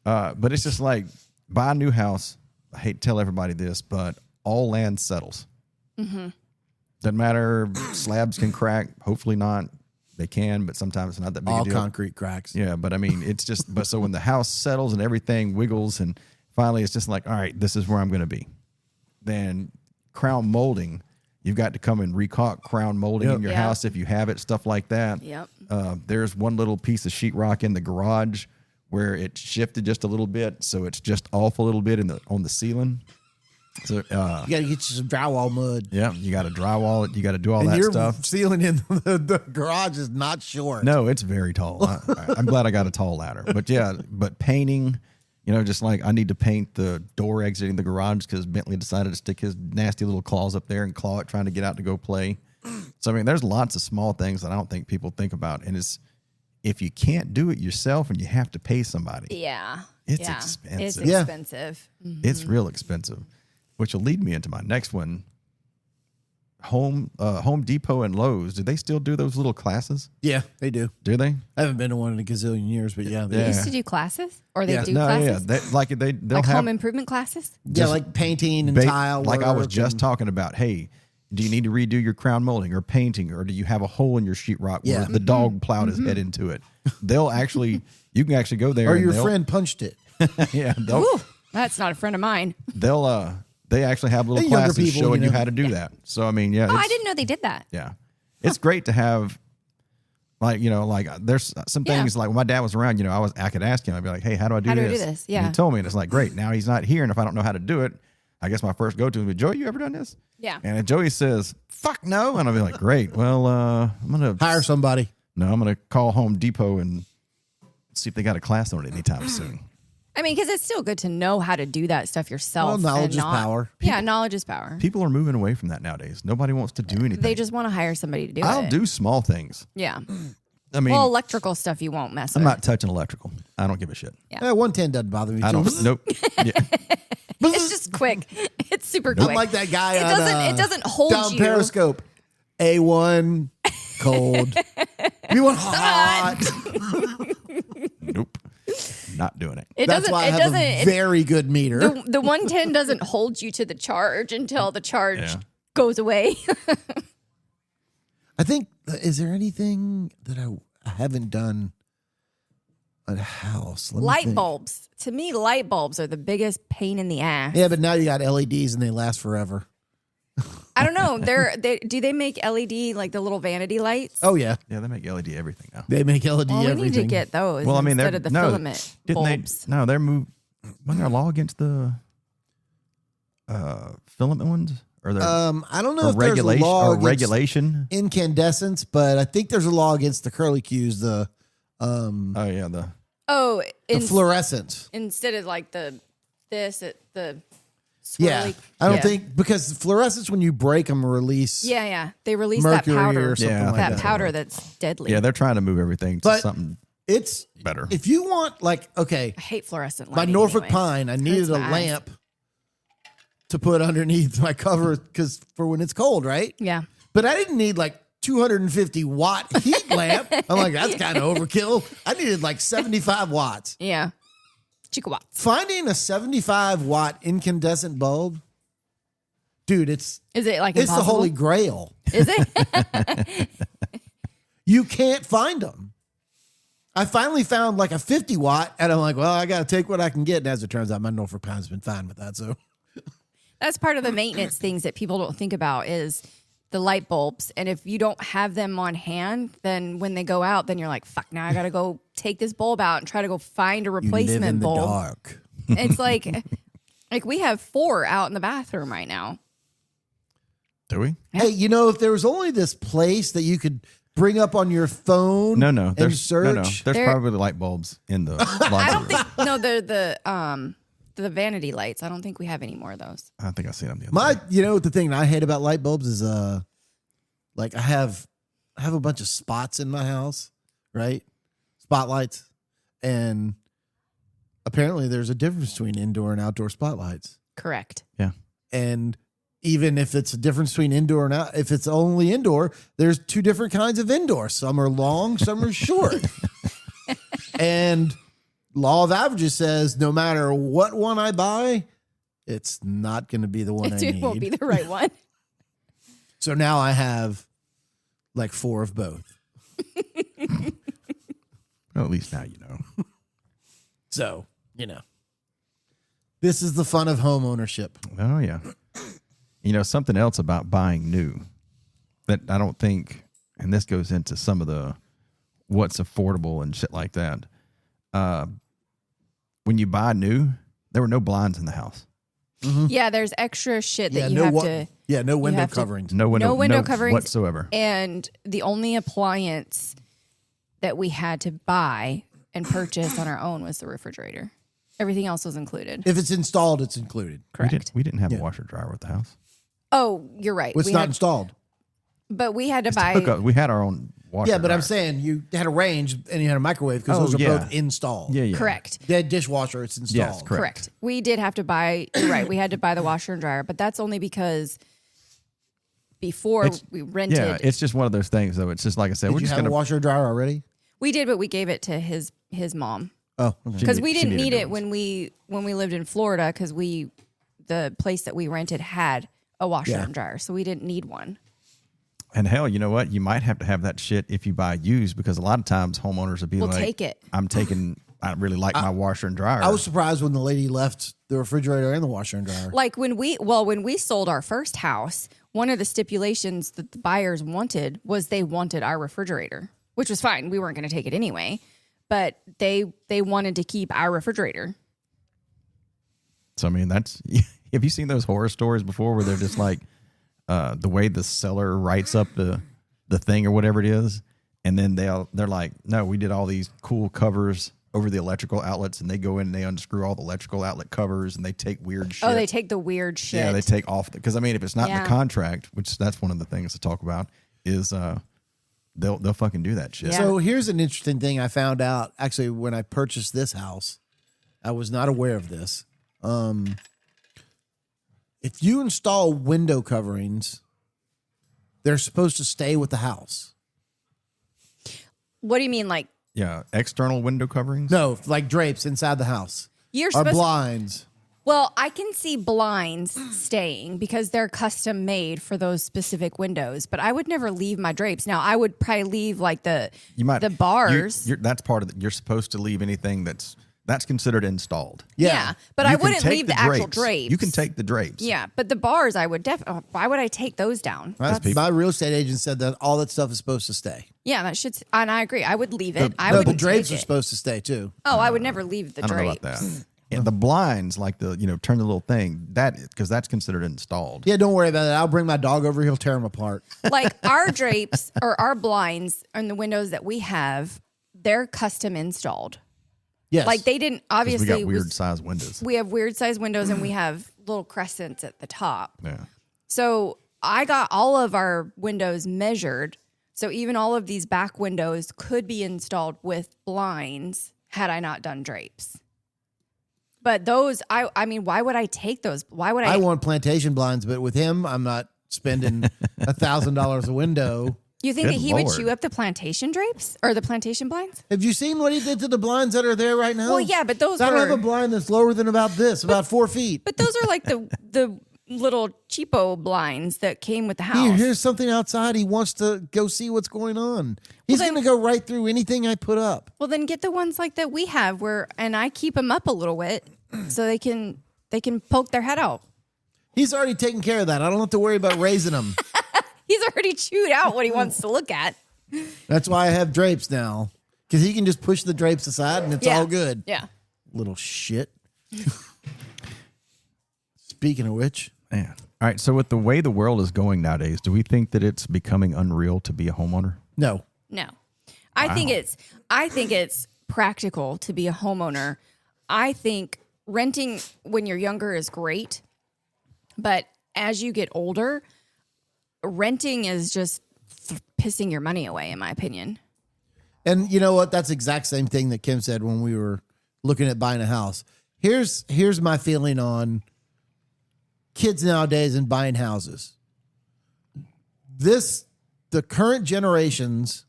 But it's just like buy a new house. I hate to tell everybody this, but all land settles. Mm-hmm. Doesn't matter. Slabs can crack. Hopefully not. They can, but sometimes it's not that big All a deal. concrete cracks. Yeah, but I mean, it's just, but so when the house settles and everything wiggles and finally it's just like, all right, this is where I'm going to be. Then crown molding, you've got to come and recaulk crown molding in your house if you have it, stuff like that. Yep. There's one little piece of sheetrock in the garage where it shifted just a little bit, so it's just off a little bit on the ceiling. So You got to get you some drywall mud. yeah, you got to drywall it. You got to do all And that your stuff. ceiling in the garage is not short. No, it's very tall. I'm glad I got a tall ladder. But yeah, but painting, just like I need to paint the door exiting the garage because Bentley decided to stick his nasty little claws up there and claw it trying to get out to go play. So, I mean, there's lots of small things that I don't think people think about. And if you can't do it yourself and you have to pay somebody, Yeah. It's yeah. expensive. It's Yeah. expensive. Mhm. it's real expensive, which will lead me into my next one. Home Depot and Lowe's, do they still do those little classes? Yeah, they do. Do they? I haven't been to one in a gazillion years, but yeah. They They Yeah. used to do classes? Or they Yeah. do No, classes? yeah. They'll Like have home improvement classes? Yeah, like painting and tile like I was work just and- talking about. Hey, do you need to redo your crown molding or painting, or do you have a hole in your sheetrock where Yeah. the dog plowed his head into it? They'll actually, you can actually go there. Or and your they'll- friend punched it. yeah, Ooh, that's not a friend of mine. they actually have little And younger classes people, showing you you know. how to do that. So I mean, yeah, Oh, I it's- didn't know they did that. Yeah, it's great to have. Like, there's some Yeah. things like when my dad was around, I could ask him, I'd be like, hey, how do I do How do I this? do this? And Yeah. he told me, and it's like, great. Now he's not here. And if I don't know how to do it, I guess my first go-to would be, Joey, you ever done this? Yeah. And if Joey says, fuck no, and I'll be like, great. Well, I'm going to Hire somebody. No, I'm going to call Home Depot and see if they got a class on it anytime soon. I mean, because it's still good to know how to do that stuff yourself. Well, knowledge and is power. Yeah, knowledge is power. People are moving away from that nowadays. Nobody wants to do anything. They just want to hire somebody to do it. I'll do small things. Yeah. I mean, Well, electrical stuff you won't mess I'm with. not touching electrical. I don't give a shit. Yeah. 110 doesn't bother me. I don't. too. Nope. Yeah. It's just quick. It's super I'm quick. like that guy It on, doesn't. It doesn't hold down you. Periscope. A1 cold. You want hot. Nope. Not doing it. It That's doesn't. why I It have doesn't. a very good meter. The 110 doesn't hold you to the charge until the charge Yeah. goes away. I think, is there anything that I haven't done at a house? Let me Light think. bulbs. To me, light bulbs are the biggest pain in the ass. Yeah, but now you got LEDs and they last forever. I don't know. Do they make LED like the little vanity lights? Oh, yeah. Yeah, they make LED everything now. They make LED well, we everything. need to get those Well, I mean, instead of the filament bulbs. They're moved. Wasn't there a law against the filament ones, or the I don't know or if there's a regulation law or against regulation? incandescents, but I think there's a law against the curly cues, the Oh yeah, Oh, fluorescent. instead of like the Yeah, swirly. I don't Yeah. think because fluorescents when you break them release. Yeah. They release Mercury that powder. or something Yeah, I like that that. powder that's deadly. yeah. They're trying to move everything to But something it's better. if you want okay, I hate fluorescent my lighting. Norfolk anyway. Pine, I needed Hurts a my eyes. lamp to put underneath my cover because for when it's cold, right? Yeah. But I didn't need like 250 watt heat lamp. I'm like, that's kind of overkill. I needed like 75 watts. Yeah. Chicawats. Finding a 75 watt incandescent bulb, dude, it's Is it like the impossible? holy grail. Is it? You can't find them. I finally found like a 50 watt, and I'm like, well, I got to take what I can get. And as it turns out, my Norfolk Pine's been fine with that. So That's part of the maintenance things that people don't think about is the light bulbs. And if you don't have them on hand, then when they go out, then you're like, fuck, now I got to go take this bulb out and try to go find a you live replacement in the bulb. dark. It's like we have 4 out in the bathroom right now. Do we? Hey, if there was only this place that you could bring up on your phone, No. and There's search. There's There- probably light bulbs in the I laundry don't room. think, no, they're the vanity lights. I don't think we have any more of those. I think I seen them the other My, day. the thing I hate about light bulbs is like I have a bunch of spots in my house, right? Spotlights, and apparently there's a difference between indoor and outdoor spotlights. Correct. Yeah. And even if it's a difference between indoor and out, if it's only indoor, there's two different kinds of indoor. Some are long, some are short. And law of averages says no matter what one I buy, it's not going to be the one I need. It won't be the right one. So now I have like 4 of both. Well, at least now you know. So, this is the fun of home ownership. Oh, yeah. Something else about buying new that I don't think, and this goes into some of the what's affordable and shit like that. When you buy new, there were no blinds in the house. Mm-hmm. Yeah, there's extra shit that you have to. Yeah, no window have to- coverings. No window coverings whatsoever. And the only appliance that we had to buy and purchase on our own was the refrigerator. Everything else was included. If it's installed, it's included. Correct. We didn't have a washer dryer at the house. Oh, you're right. It's not installed. But we had to buy. We had our own washer Yeah, but dryer. I'm saying you had a range and you had a microwave because those are both installed. Yeah. Correct. Dead dishwasher, it's installed. Yes, correct. We did have to buy. You're right. We had to buy the washer and dryer, but that's only because before we rented. Yeah, it's just one of those things, though. It's just like I said, Did we're you just have going a washer dryer already? We did, but we gave it to his mom. Oh, okay. Because we She didn't needed need new it ones. when we lived in Florida because the place that we rented had a washer Yeah. and dryer, so we didn't need one. And hell, you know what? You might have to have that shit if you buy used because a lot of times homeowners will be We'll like, take it. I really like my washer and dryer. I was surprised when the lady left the refrigerator and the washer and dryer. Like when we sold our first house, one of the stipulations that the buyers wanted was they wanted our refrigerator, which was fine. We weren't going to take it anyway, but they wanted to keep our refrigerator. So, I mean, have you seen those horror stories before where they're just like, the way the seller writes up the thing or whatever it is, and then they're like, no, we did all these cool covers over the electrical outlets, and they go in and they unscrew all the electrical outlet covers, and they take weird shit. Oh, they take the weird shit. Yeah, they take off because I mean, if it's not in Yeah. the contract, which that's one of the things to talk about, is they'll fucking do that shit. Yeah. So here's an interesting thing I found out actually when I purchased this house. I was not aware of this. If you install window coverings, they're supposed to stay with the house. What do you mean, like Yeah, external window coverings. No, like drapes inside the house. you're Or supposed? blinds. Well, I can see blinds staying because they're custom made for those specific windows. But I would never leave my drapes. Now I would probably leave like the bars. That's part of it. You're supposed to leave anything that's considered installed. Yeah, but You I can wouldn't take leave the actual drapes. You can take the drapes. Yeah, but the bars I would definitely. Why would I take those down? My real estate agent said that all that stuff is supposed to stay. Yeah, that should. And I agree. I would leave it. I No, would. the drapes take are it. supposed to stay too. Oh, I would never leave the I don't know drapes. about that. And the blinds, like turn the little thing, because that's considered installed. Yeah, don't worry about it. I'll bring my dog over. He'll tear them apart. Like our drapes or our blinds and the windows that we have, they're custom installed. Yes. Like they didn't 'Cause obviously. we got weird size windows. We have weird size windows and we have little crescents at the top. Yeah. So I got all of our windows measured. So even all of these back windows could be installed with blinds had I not done drapes. But those, I mean, why would I take those? Why would I? I want plantation blinds, but with him, I'm not spending $1,000 a window. You think Good that he would Lord. chew up the plantation drapes or the plantation blinds? Have you seen what he did to the blinds that are there right now? Well, yeah, but those I don't have were- a blind that's lower than about 4 feet. But those are like the little cheapo blinds that came with the house. He hears something outside. He wants to go see what's going on. He's then- going to go right through anything I put up. Well, then get the ones like that we have and I keep them up a little bit so they can poke their head out. He's already taken care of that. I don't have to worry about raising them. He's already chewed out what he wants to look at. That's why I have drapes now. Because he can just push the drapes aside and it's Yeah. all good. Yeah. Little shit. Speaking of which, Man. All right. So with the way the world is going nowadays, do we think that it's becoming unreal to be a homeowner? no. No. I think it's practical to be a homeowner. I think renting when you're younger is great, but as you get older, renting is just pissing your money away, in my opinion. And you know what? That's the exact same thing that Kim said when we were looking at buying a house. Here's my feeling on kids nowadays in buying houses. The current generations,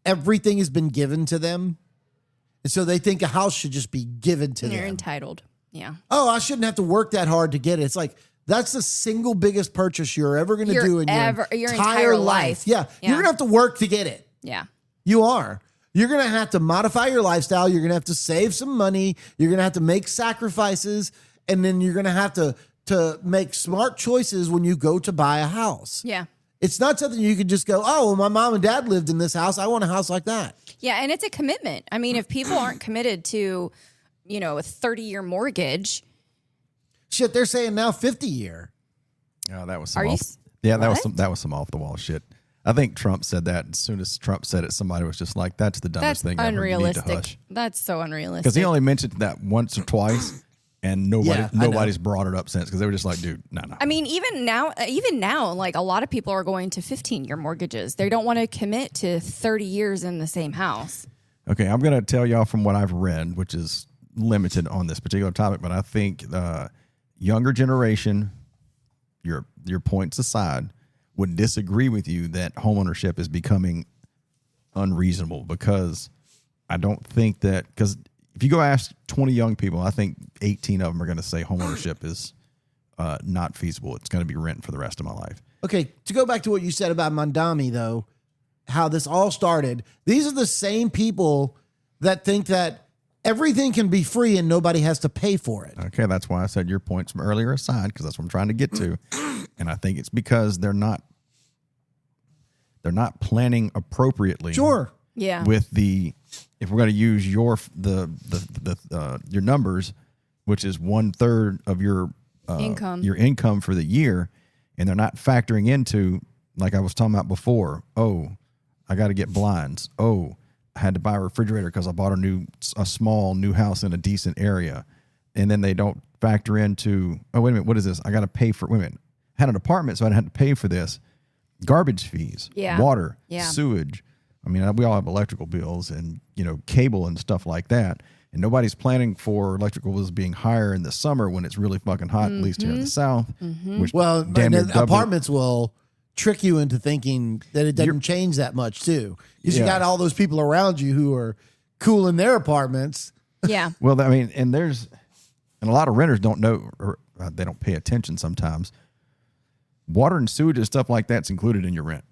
everything has been given to them. And so they think a house should just be given to You're them. entitled. Yeah. Oh, I shouldn't have to work that hard to get it. It's like, that's the single biggest purchase you're ever going to do in your entire life. Yeah. You're going to have to work to get it. Yeah. You are. You're going to have to modify your lifestyle. You're going to have to save some money. You're going to have to make sacrifices. And then you're going to have to make smart choices when you go to buy a house. Yeah. It's not something you could just go, oh, well, my mom and dad lived in this house. I want a house like that. Yeah. And it's a commitment. I mean, if people aren't committed to, a 30-year mortgage. Shit, they're saying now 50-year. Oh, that was Are some you off, s- yeah, that what? was some off the wall shit. I think Trump said that. As soon as Trump said it, somebody was just like, "That's the dumbest That's thing ever. You need to unrealistic. hush." That's so unrealistic. Because he only mentioned that once or twice, and Yeah, I know. nobody's brought it up since. Because they were just like, "Dude, no." I mean, even now, like a lot of people are going to 15-year mortgages. They don't want to commit to 30 years in the same house. Okay, I'm gonna tell y'all from what I've read, which is limited on this particular topic, but I think the younger generation, your points aside, would disagree with you that homeownership is becoming unreasonable, because I don't think that, because if you go ask 20 young people, I think 18 of them are going to say homeownership is not feasible. It's going to be rent for the rest of my life. Okay, to go back to what you said about Mandami, though, how this all started, these are the same people that think that everything can be free and nobody has to pay for it. Okay, that's why I said your points from earlier aside, because that's what I'm trying to get to. And I think it's because they're not planning appropriately. Sure. Yeah. With if we're going to use your numbers, which is 1/3 of your income for the year, and they're not factoring into, like I was talking about before. Oh, I got to get blinds. Oh, I had to buy a refrigerator because I bought a small new house in a decent area. And then they don't factor into, oh, wait a minute, what is this? I got to pay for, wait a minute. I had an apartment, so I didn't have to pay for this. Garbage fees, water, sewage. I mean, we all have electrical bills and, cable and stuff like that. And nobody's planning for electrical bills being higher in the summer when it's really fucking hot, at least here in the South. Which Well, damn near double- apartments will trick you into thinking that it doesn't change that much, too. Because you got all those people around you who are cool in their apartments. Yeah. Well, I mean, and a lot of renters don't know, or they don't pay attention sometimes. Water and sewage and stuff like that's included in your rent.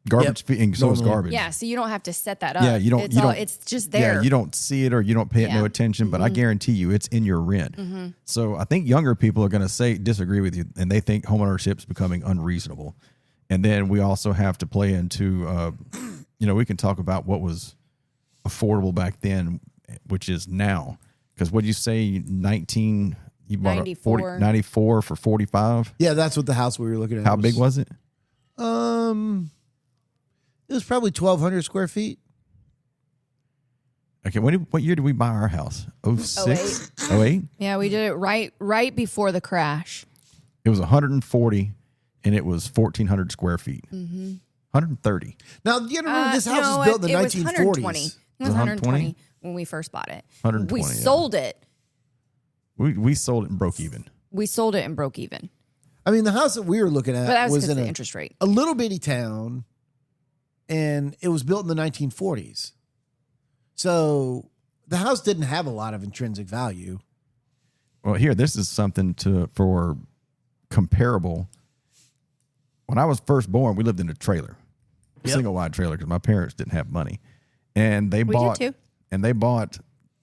Garbage fee, and so is garbage. Yeah. So you don't have to set that up. Yeah, you don't. It's just there. Yeah, you don't see it or you don't pay it no attention, but I guarantee you it's in your rent. So I think younger people are going to disagree with you, and they think homeownership is becoming unreasonable. And then we also have to play into, we can talk about what was affordable back then, which is now. Because what did you say, you bought 94. 94 for 45? Yeah, that's what the house we were looking at. How big was it? It was probably 1,200 square feet. Okay, what year did we buy our house? 06? 08? Yeah, we did it right before the crash. It was 140, and it was 1,400 square feet. 130. Now, you remember this house was built in the 1940s. It was 120. It was 120 when we first bought it. 120, We sold it. We sold it and broke even. We sold it and broke even. I mean, the house that we were looking at But that was was because in of the interest rate. a little bitty town, and it was built in the 1940s. So the house didn't have a lot of intrinsic value. Well, here, this is something for comparable. When I was first born, we lived in a trailer, single wide trailer, because my parents didn't have money, and they bought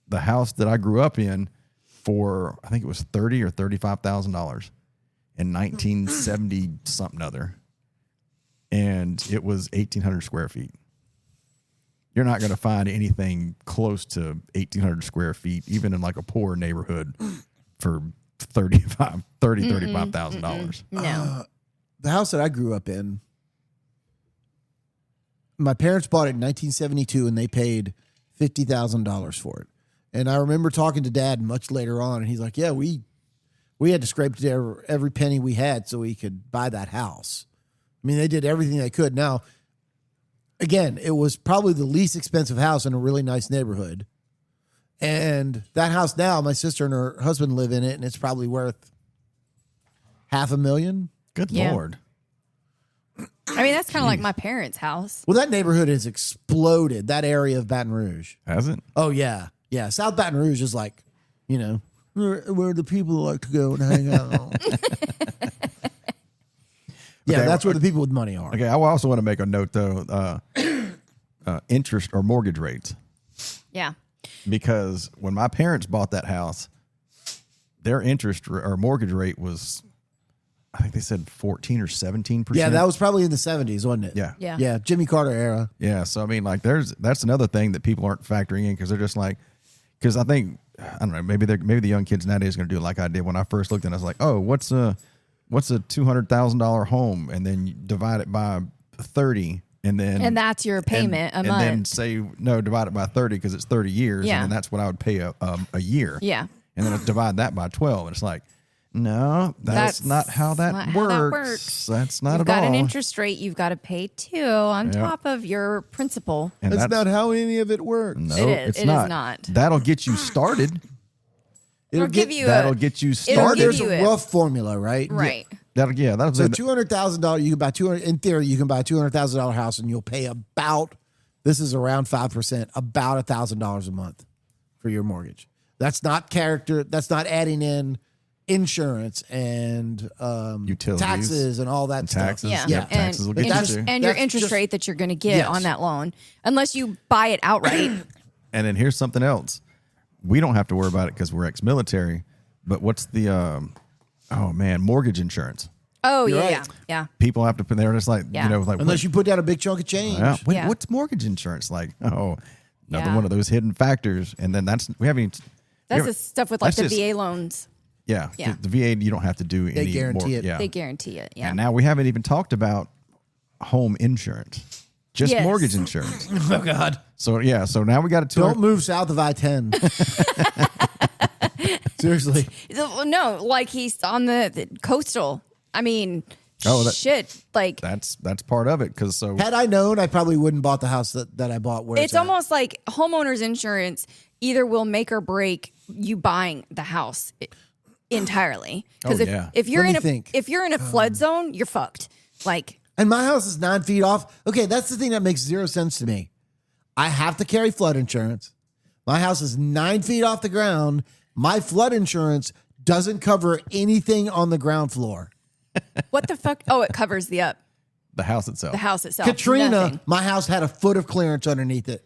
the house that I grew up in for, I think it was $30,000 or $35,000 in 1970 something other, and it was 1,800 square feet. You're not going to find anything close to 1,800 square feet, even in like a poor neighborhood, for $35,000. No. The house that I grew up in, my parents bought it in 1972, and they paid $50,000 for it. And I remember talking to Dad much later on, and he's like, "Yeah, we had to scrape together every penny we had so we could buy that house." I mean, they did everything they could. Now, again, it was probably the least expensive house in a really nice neighborhood. And that house now, my sister and her husband live in it, and it's probably worth $500,000. Good Yeah. Lord. I mean, that's kind of like my parents' house. Well, that neighborhood has exploded. That area of Baton Rouge. Has it? Oh yeah, yeah. South Baton Rouge is like, where the people like to go and hang out. Yeah, Okay, that's where the people with money are. Okay, I also want to make a note, though, interest or mortgage rates. Yeah. Because when my parents bought that house, their interest or mortgage rate was, I think they said 14 or 17%. Yeah, that was probably in the 70s, wasn't it? Yeah. Yeah. Yeah, Jimmy Carter era. Yeah. So, I mean, like, that's another thing that people aren't factoring in because they're just like, because I think, I don't know, maybe the young kids nowadays are going to do it like I did when I first looked at it. I was like, oh, what's a $200,000 home? And then you divide it by 30. And that's your payment a and month. then say, no, divide it by 30 because it's 30 years. Yeah. And then that's what I would pay a year. Yeah. And then divide that by 12. And it's like, no, that's not how that not works. how that works. That's not You've at got all. an interest rate you've got to pay too on top of your principal. And That's not how any of it works. No, It is. it's It is not. not. That'll get you started. It'll give you That'll get you started. There's you a it. rough formula, right? right. That'll So $200,000, you can buy in theory, you can buy a $200,000 house and you'll pay about, this is around 5%, about $1,000 a month for your mortgage. That's not that's not adding in insurance and Utilities. taxes and all that taxes. stuff. Yeah. Yep, taxes will get you interest, too. and your That's interest just- rate that you're going to get Yes. on that loan, unless you buy it outright. And then here's something else. We don't have to worry about it because we're ex-military. But what's the mortgage insurance? Oh, You're yeah, right. yeah. People have to put. They're just like Yeah. like Unless you put down a big chunk of change. Yeah. what's mortgage insurance like? Oh, another Yeah. one of those hidden factors. And then we haven't. That's the stuff with like the that's just- VA loans. Yeah, Yeah. The VA you don't have to do any guarantee more. it. Yeah, They guarantee it. Yeah. And now we haven't even talked about home insurance, just Yes. mortgage insurance. Oh, God. So yeah, so now we got to Don't move south of I-10. Seriously. No, like he's on the coastal. I mean, shit. Like That's part of it because Had I known, I probably wouldn't bought the house that I bought where it's at. almost like homeowners insurance either will make or break you buying the house entirely. Because Oh, yeah. if you're Let in me a think. if you're in a flood zone, you're fucked. Like And my house is 9 feet off. Okay, that's the thing that makes zero sense to me. I have to carry flood insurance. My house is 9 feet off the ground. My flood insurance doesn't cover anything on the ground floor. what the fuck? Oh, it covers the house itself. house itself. Katrina, Nothing. my house had a foot of clearance underneath it.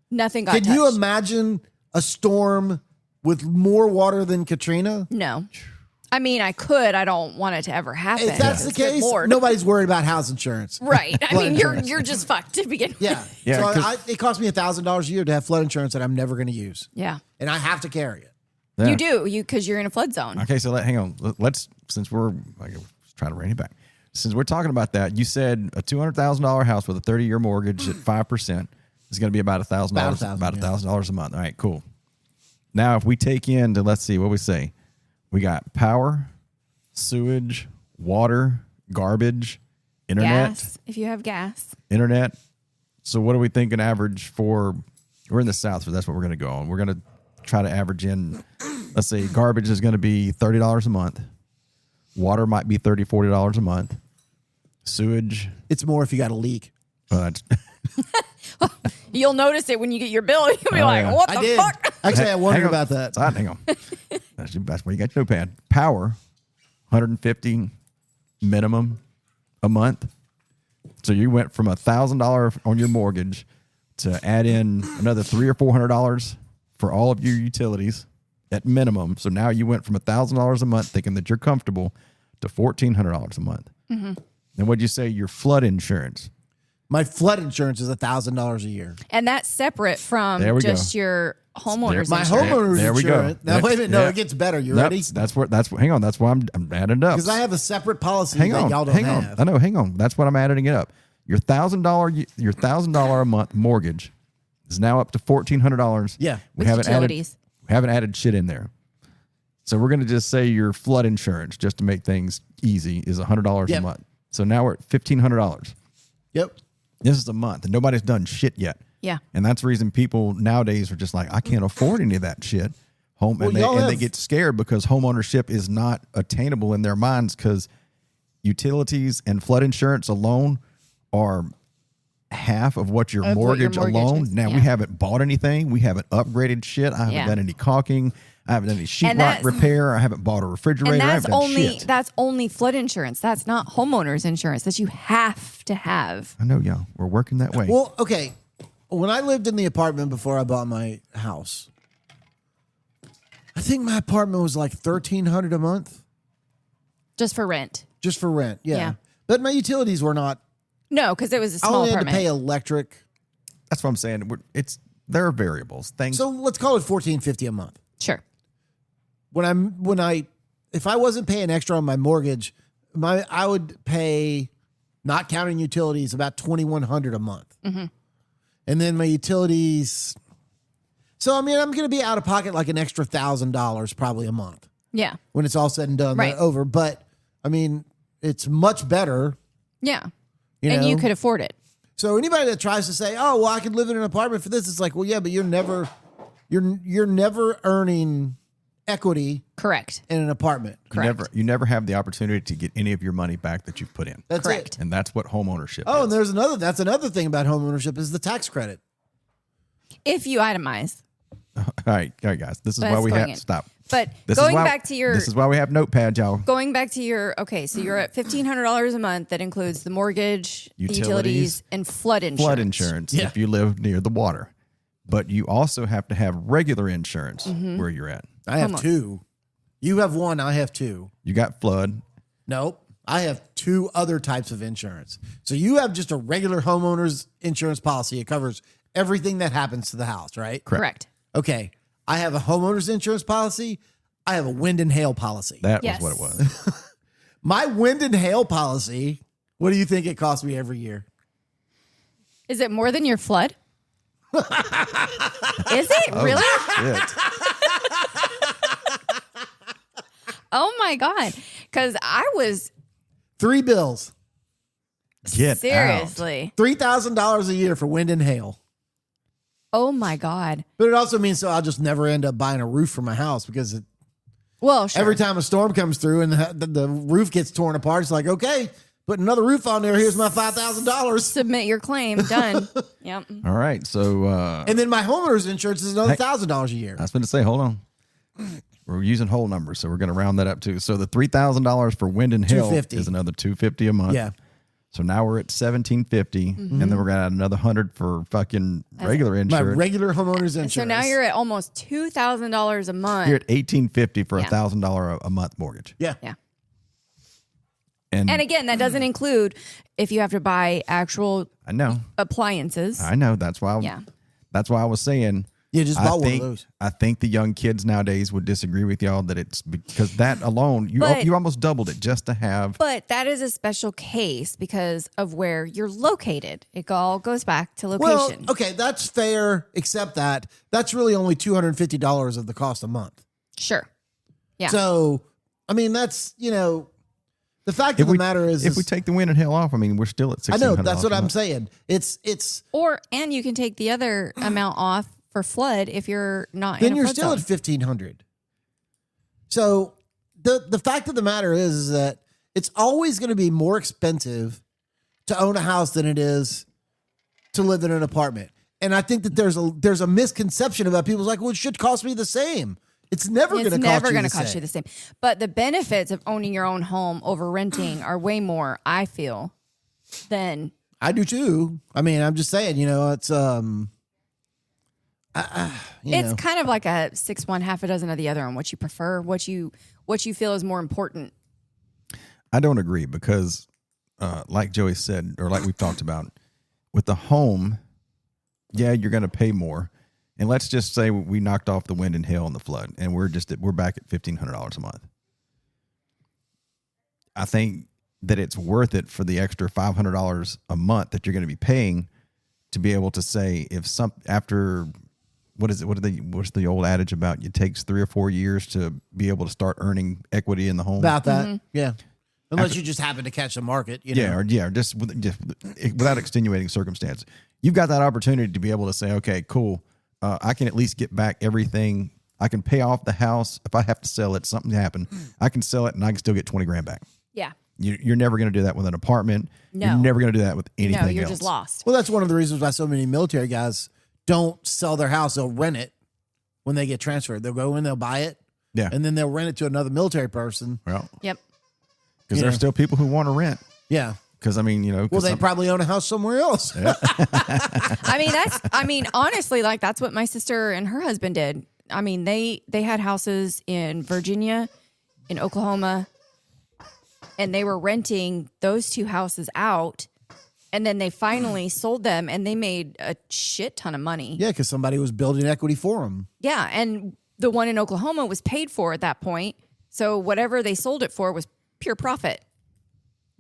Nothing got Can touched. you imagine a storm with more water than Katrina? No. I mean, I could. I don't want it to ever happen. If that's the because, good case, Lord. nobody's worried about house insurance. Right. I Flood mean, insurance. you're just fucked to begin with. Yeah. Yeah, So 'cause- it cost me $1,000 a year to have flood insurance that I'm never going to use. Yeah. And I have to carry it. Yeah. You do. Because you're in a flood zone. Okay, so hang on. Let's since we're trying to rein it back. Since we're talking about that, you said a $200,000 house with a 30-year mortgage at 5% is going to be about $1,000. About $1,000 a month. All right, cool. Now, if we take into let's see what we say, we got power, sewage, water, garbage, internet. Gas. If you have gas. Internet. So what are we thinking average for? We're in the South, so that's what we're going to go on. We're going to try to average in, let's say garbage is going to be $30 a month. Water might be $30, $40 a month. Sewage. It's more if you got a leak. That's, You'll notice it when you get your bill. You'll be like, yeah. what I the did. fuck? Actually, I wondered hang on. about that. Hang on. That's where you got your notepad. Power, $150 minimum a month. So you went from $1,000 on your mortgage to add in another $300 or $400 for all of your utilities at minimum. So now you went from $1,000 a month thinking that you're comfortable to $1,400 a month. Mm-hmm. And what'd you say? Your flood insurance. My flood insurance is $1,000 a year. And that's separate from There we just go. your homeowner's My insurance. homeowner's There we go. insurance. Now, wait a minute. No, Yeah. it gets better. You Nope, ready? That's hang on. That's why I'm adding it up. Because I have a separate policy Hang that on, y'all don't hang have. on. I know, hang on. That's what I'm adding it up. Your $1,000 a month mortgage is now up to $1,400. Yeah. we With haven't utilities. we haven't added shit in there. So we're going to just say your flood insurance, just to make things easy, is $100 Yep. a month. So now we're at $1,500. Yep. This is a month, and nobody's done shit yet. Yeah. And that's the reason people nowadays are just like, I can't afford any of that shit. and they get scared because home ownership is not attainable in their minds because utilities and flood insurance alone are half of what your mortgage alone. Is. Now we haven't bought anything. We haven't upgraded shit. I haven't done any caulking. I haven't done any sheetrock repair. I haven't bought a refrigerator. And I haven't done shit. That's only flood insurance. That's not homeowners insurance that you have to have. I know, y'all. We're working that way. Well, okay. When I lived in the apartment before I bought my house, I think my apartment was like $1,300 a month. Just for rent. Just for rent, Yeah. But my utilities were not. No, because it was a I small only apartment. had to pay electric. That's what I'm saying. There are variables. So let's call it $1,450 a month. Sure. If I wasn't paying extra on my mortgage, I would pay, not counting utilities, about $2,100 a month. Mm-hmm. And then my utilities. So I'm going to be out of pocket like an extra $1,000 probably a month. Yeah. When it's all said and done, Right. over. But it's much better. Yeah. You and know? you could afford it. So anybody that tries to say, "Oh, well, I could live in an apartment for this," it's like, well, yeah, but you're never earning equity. Correct. In an apartment. Correct. You never have the opportunity to get any of your money back that you've put in. That's Correct. it. And that's what home ownership Oh, is. and that's another thing about home ownership is the tax credit. If you itemize. All right, guys. This is But why it's we going have in. stop. But This going is why, back to your This is why we have notepads, y'all. going back to your so you're at $1,500 a month. That includes the mortgage, the utilities, and flood insurance. Flood insurance Yeah. if you live near the water. But you also have to have regular insurance where you're at. I have two. You have one. I have two. You got flood. Nope. I have two other types of insurance. So you have just a regular homeowner's insurance policy. It covers everything that happens to the house, right? Correct. Okay. I have a homeowner's insurance policy. I have a wind and hail policy. That Yes. was what it was. My wind and hail policy, what do you think it costs me every year? Is it more than your flood? Is it really? Shit. Oh my God. Because I was 3 bills. Get out. seriously. $3,000 a year for wind and hail. Oh my God. But it also means so I'll just never end up buying a roof for my house because Well, sure. every time a storm comes through and the roof gets torn apart, it's like, okay, put another roof on there. Here's my $5,000. Submit your claim. Done. Yep. All right. So And then my homeowner's insurance is another $1,000 a year. I was going to say, hold on. We're using whole numbers, so we're going to round that up too. So the $3,000 for wind and hail $250. is another $250 a month. Yeah. So now we're at $1,750, and then we're going to add another $100 for fucking regular My insurance. regular homeowner's insurance. So now you're at almost $2,000 a month. You're at $1,850 for a Yeah. $1,000 a month mortgage. Yeah. Yeah. And And again, that doesn't include if you have to buy actual I know. appliances. I know. That's why. Yeah. That's why I was saying. You just bought one of think, those. I think the young kids nowadays would disagree with y'all that it's because that alone, you But- almost doubled it just to have. But that is a special case because of where you're located. It all goes back to Well, location. okay, that's fair, except that that's really only $250 of the cost a month. Sure. Yeah. So, I mean, that's, the fact of the matter is, if we take the wind and hail off, I mean, we're still at I $1,600. know, that's what a I'm month. saying. It's and you can take the other amount off for flood if you're not then in a you're flood still zone. at $1,500. So the fact of the matter is that it's always going to be more expensive to own a house than it is to live in an apartment. And I think that there's a misconception about people's like, well, it should cost me the same. It's never going to It's cost never you going the to cost same. you the same. But the benefits of owning your own home over renting are way more, I feel, than I do too. I mean, I'm just saying, it's it's kind of like a 6-1, half a dozen of the other on what you prefer, what you feel is more important. I don't agree because, like Joey said, or like we've talked about, with the home, yeah, you're going to pay more. And let's just say we knocked off the wind and hail and the flood, and we're back at $1,500 a month. I think that it's worth it for the extra $500 a month that you're going to be paying to be able to say after what's the old adage about it takes 3 or 4 years to be able to start earning equity in the home. about that. Yeah. Unless you just happen to catch the market. Or just without extenuating circumstance, you've got that opportunity to be able to say, okay, cool. I can at least get back everything I can pay off the house. If I have to sell it, something happened, I can sell it and I can still get 20 grand back. Yeah. You're never going to do that with an apartment. No. You're never going to do that with anything No, you're else. just lost. Well, that's one of the reasons why so many military guys don't sell their house. They'll rent it when they get transferred. They'll go in, they'll buy it, Yeah. and then they'll rent it to another military person. Well, Yep. because there's still people who want to rent. Yeah. Because, I mean, you know. Well, they probably own a house somewhere else. I mean, honestly, like that's what my sister and her husband did. I mean, they had houses in Virginia, in Oklahoma, and they were renting those two houses out. And then they finally sold them and they made a shit ton of money. Yeah, because somebody was building equity for them. Yeah. And the one in Oklahoma was paid for at that point. So whatever they sold it for was pure profit.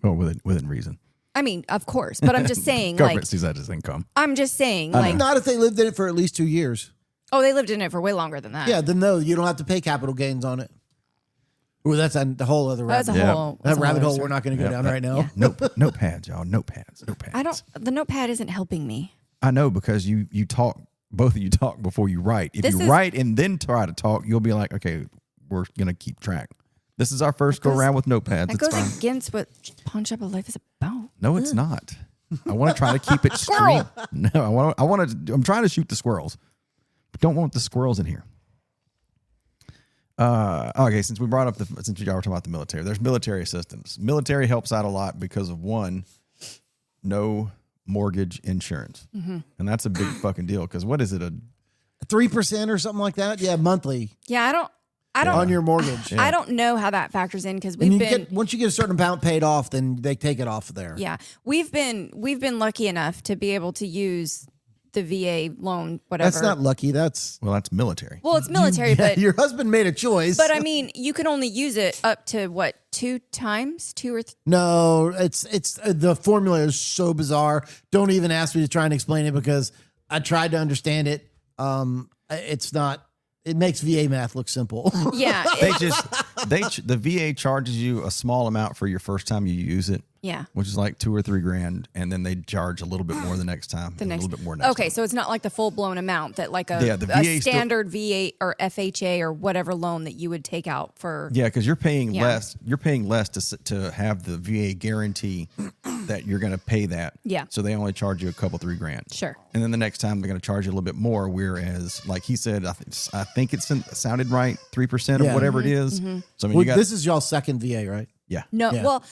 Well, within reason. I mean, of course. But I'm just saying, Government like, sees that as income. I'm just saying, like, Not if they lived in it for at least 2 years. oh, they lived in it for way longer than that. Yeah, then no, you don't have to pay capital gains on it. Well, that's the whole other That's rabbit a Yeah. whole That that's a rabbit whole hole other we're not going to go Yeah, down that- right now. Notepads, y'all. Notepads. I don't. The notepad isn't helping me. I know because you talk, both of you talk before you write. If This you is- write and then try to talk, you'll be like, okay, we're going to keep track. This is our first go goes- around with notepads. That It's goes fine. against what Pawn Shop of Life is about. No, it's not. I want to try to keep it stream. No, I'm trying to shoot the squirrels, but don't want the squirrels in here. Okay, since we brought up since y'all were talking about the military, there's military assistance. Military helps out a lot because of one, no mortgage insurance, and that's a big fucking deal. Because what is it? 3% or something like that? Yeah, monthly Yeah, I don't. on your mortgage. I don't know how that factors in because And we've you been. once you get a certain amount paid off, then they take it off of there. Yeah, we've been lucky enough to be able to use the VA loan, whatever. That's not lucky. That's Well, that's military. well, it's military, but your husband made a choice. but I mean, you can only use it up to what 2 times, 2 or 3. No, it's the formula is so bizarre. Don't even ask me to try and explain it because I tried to understand it. It's not. It makes VA math look simple. Yeah, The VA charges you a small amount for your first time you use it. yeah. Which is like $2,000 or $3,000, and then they charge a little bit more the next time. The next, a little bit more next okay, time. so it's not like the full blown amount that like a, Yeah, the a VA still- standard VA or FHA or whatever loan that you would take out for. Yeah, because you're paying Yeah. less. You're paying less to have the VA guarantee that you're going to pay that. Yeah. So they only charge you a couple $3,000. Sure. And then the next time they're going to charge you a little bit more. Whereas, like he said, I think it sounded right, 3% Yeah. of whatever it is. Mm-hmm. So I mean, Well, you got this is y'all's second VA, right? yeah. No, Yeah. well,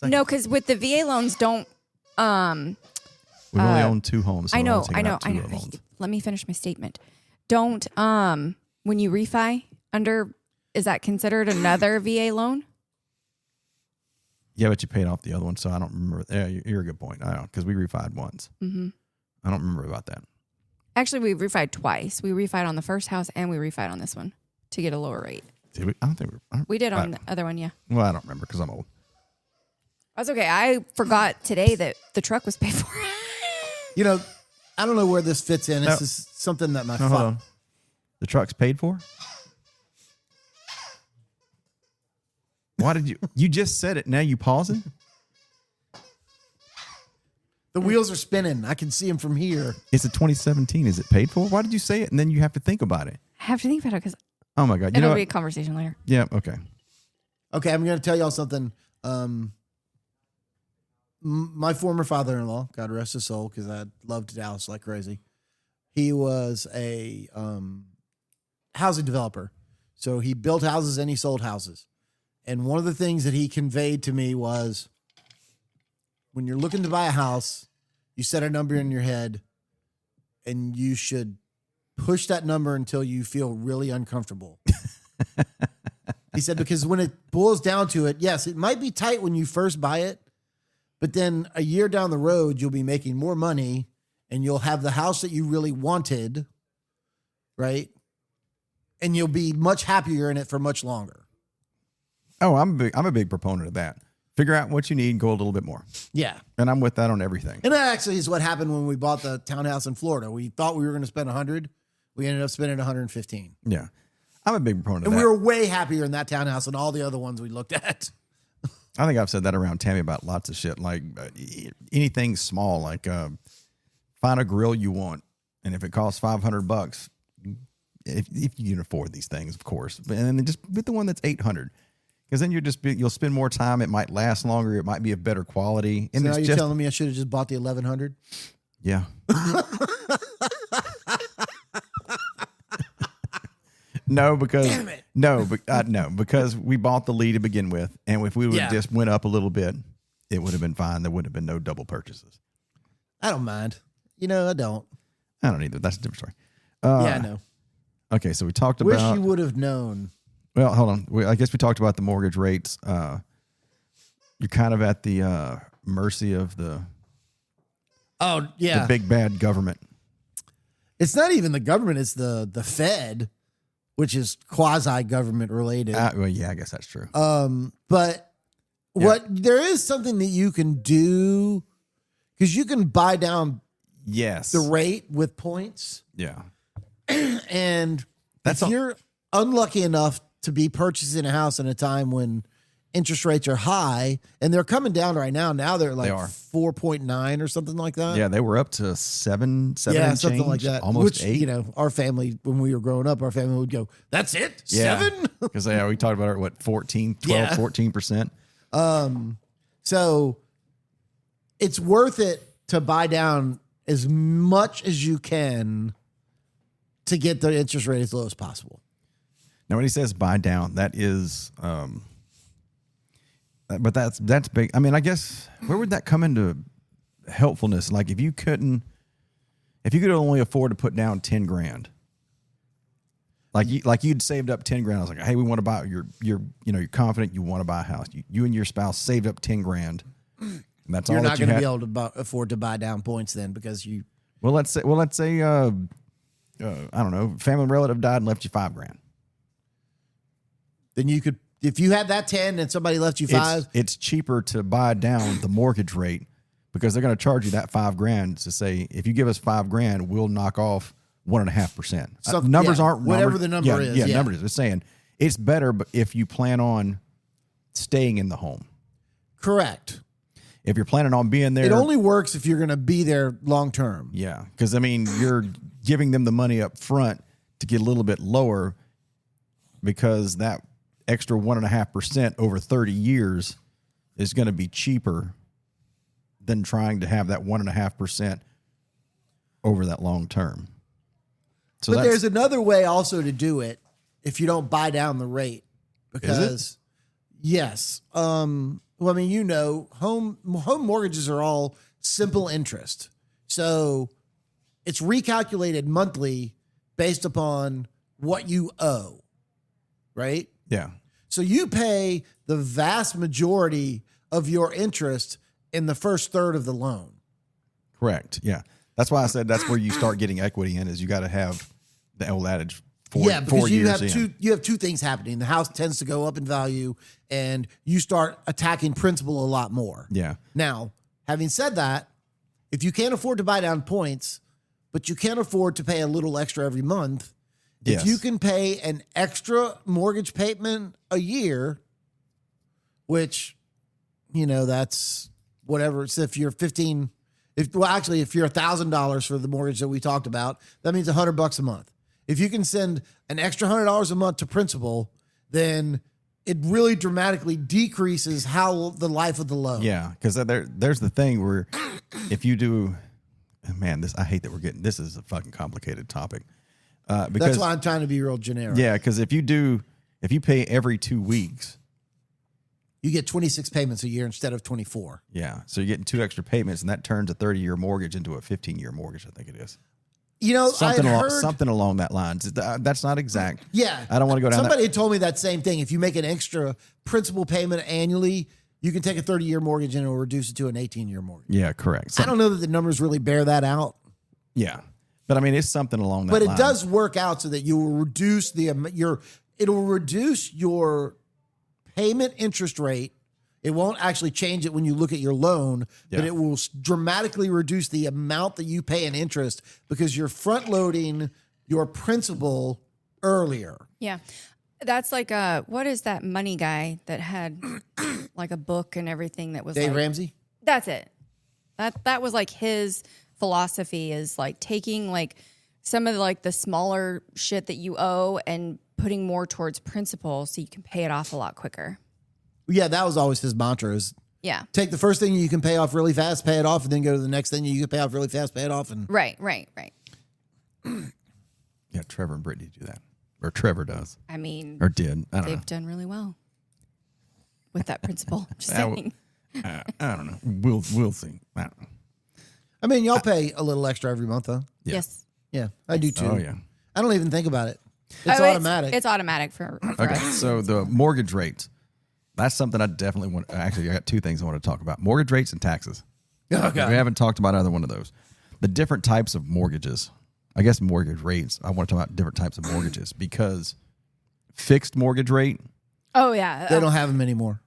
no, because with the VA loans, don't. We've only owned 2 homes. So I we're know, only taking out 2 loans. Let me finish my statement. Don't when you refi under, is that considered another VA loan? Yeah, but you paid off the other one, so I don't remember. Yeah, you're a good point. I don't because we refied once. Mm-hmm. I don't remember about that. Actually, we refied twice. We refied on the first house and we refied on this one to get a lower rate. Did we? I don't think We did on the other one, yeah. Well, I don't remember because I'm old. That's okay. I forgot today that the truck was paid for. You know, I don't know where this fits in. This No. is something that my No, hold on. The truck's paid for? Why did you just said it? Now you pausing? the wheels are spinning. I can see them from here. It's a 2017. Is it paid for? Why did you say it? And then you have to think about it. I have to think about it because Oh my God. You know it'll what? be a conversation later. Yeah. Okay. Okay, I'm going to tell y'all something. My former father-in-law, God rest his soul, because I loved Dallas like crazy. He was a housing developer. So he built houses and he sold houses. And one of the things that he conveyed to me was when you're looking to buy a house, you set a number in your head and you should push that number until you feel really uncomfortable. He said, because when it boils down to it, yes, it might be tight when you first buy it, but then a year down the road, you'll be making more money and you'll have the house that you really wanted, right? And you'll be much happier in it for much longer. Oh, I'm a big proponent of that. Figure out what you need, go a little bit more. Yeah. And I'm with that on everything. And that actually is what happened when we bought the townhouse in Florida. We thought we were going to spend 100. We ended up spending 115. Yeah. I'm a big proponent of And that. we were way happier in that townhouse than all the other ones we looked at. I think I've said that around Tammy about lots of shit. Like anything small, like find a grill you want. And if it costs $500, if you can afford these things, of course. And then just get the one that's $800, because then you'll spend more time. It might last longer. It might be of better quality. And So now it's you're telling me I should have just bought the 1100? Yeah. No, because Damn it. no, because we bought the Lee to begin with, and if we would have just went up a little bit, it would have been fine. There would have been no double purchases. I don't mind. I don't. I don't either. That's a different story. Yeah, I know. Okay, so we talked Wish about. you would have known. Well, hold on. I guess we talked about the mortgage rates. You're kind of at the mercy of the big bad government. It's not even the government. It's the Fed, which is quasi-government related. Well, yeah, I guess that's true. But there is something that you can do, because you can buy down the rate with points. Yeah. And if you're unlucky enough to be purchasing a house in a time when interest rates are high, and they're coming down right now. Now they're like 4.9 or something like that. Yeah, they were up to 7 yeah, something change, like that. Almost Which, 8. Our family, when we were growing up, our family would go, "That's it, 7?" Because we talked about it, 14%. So it's worth it to buy down as much as you can to get the interest rate as low as possible. Now, when he says buy down, that is, but that's big. I mean, I guess where would that come into helpfulness? Like if you could only afford to put down 10 grand, like you'd saved up 10 grand. I was like, hey, we want to buy you're confident you want to buy a house. You and your spouse saved up 10 grand. And that's You're all not that going to be able to afford to buy down points then, because you. Well, let's say, I don't know, family relative died and left you 5 grand. Then you could, if you had that 10 and somebody left you 5. It's cheaper to buy down the mortgage rate, because they're going to charge you that 5 grand to say, if you give us 5 grand, we'll knock off 1.5%. Numbers aren't whatever the number is. Yeah, numbers. It's saying it's better, but if you plan on staying in the home. Correct. If you're planning on being there, it only works if you're going to be there long term. Yeah, because I mean, you're giving them the money up front to get a little bit lower, because that extra 1.5% over 30 years is going to be cheaper than trying to have that 1.5% over that long term. So but there's another way also to do it if you don't buy down the rate, because yes, well, I mean, home mortgages are all simple interest. So it's recalculated monthly based upon what you owe, right? Yeah. So you pay the vast majority of your interest in the first third of the loan. Correct. Yeah. That's why I said that's where you start getting equity in, is you got to have the old adage. 4 because you years have two things happening. The house tends to go up in value, and you start attacking principal a lot more. Yeah. Now, having said that, if you can't afford to buy down points, but you can afford to pay a little extra every month, if you can pay an extra mortgage payment a year, which, that's whatever. So if you're if you're $1,000 for the mortgage that we talked about, that means $100 a month. If you can send an extra $100 a month to principal, then it really dramatically decreases the life of the loan. Yeah, because there's the thing where if you do, man, I hate that this is a fucking complicated topic. Because that's why I'm trying to be real generic. Yeah, because if you pay every 2 weeks, you get 26 payments a year instead of 24. Yeah, so you're getting 2 extra payments, and that turns a 30-year mortgage into a 15-year mortgage, I think it is. Something along that lines. That's not exact. Yeah. I don't want to go down Somebody told me that same thing. If you make an extra principal payment annually, you can take a 30-year mortgage and it will reduce it to an 18-year mortgage. Yeah, correct. I don't know that the numbers really bear that out. Yeah. But I mean, it's something along that line. But it does work out so that you will reduce it'll reduce your payment interest rate. It won't actually change it when you look at your loan, but it will dramatically reduce the amount that you pay in interest, because you're front loading your principal earlier. Yeah. That's like what is that money guy that had like a book and everything that was Dave Ramsey? That's it. That was like his philosophy, is like taking like some of like the smaller shit that you owe and putting more towards principal so you can pay it off a lot quicker. Yeah, that was always his mantra is Yeah. take the first thing you can pay off really fast, pay it off, and then go to the next thing you can pay off really fast, pay it off. And Right. Yeah, Trevor and Brittany do that. Or Trevor does. I mean, Or did. I don't they've know. done really well with that principal. Just That w- saying. I don't know. We'll see. I don't know. I mean, y'all pay a little extra every month, though. Yeah. Yes. Yeah, I do too. Oh, yeah. I don't even think about it. It's Oh, automatic. It's automatic for Okay, us. so the mortgage rates. That's something I definitely want. Actually, I got two things I want to talk about: mortgage rates and taxes. Okay. We haven't talked about either one of those. The different types of mortgages. I guess mortgage rates. I want to talk about different types of mortgages because fixed mortgage rate. Oh, yeah. They don't have them anymore.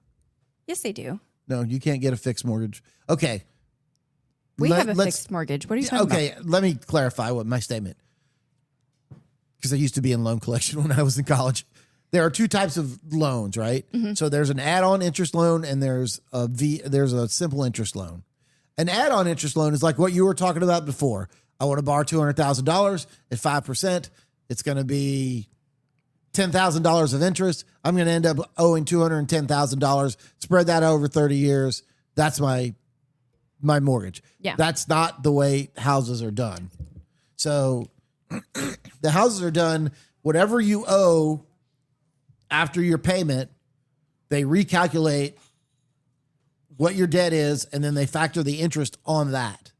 Yes, they do. No, you can't get a fixed mortgage. Okay. We have a let's- fixed mortgage. What are you talking about? Okay, let me clarify what my statement. Because I used to be in loan collection when I was in college. There are two types of loans, right? So there's an add-on interest loan and there's a simple interest loan. An add-on interest loan is like what you were talking about before. I want to borrow $200,000 at 5%. It's going to be $10,000 of interest. I'm going to end up owing $210,000. Spread that over 30 years. That's my mortgage. Yeah. That's not the way houses are done. So the houses are done, whatever you owe after your payment, they recalculate what your debt is, and then they factor the interest on that.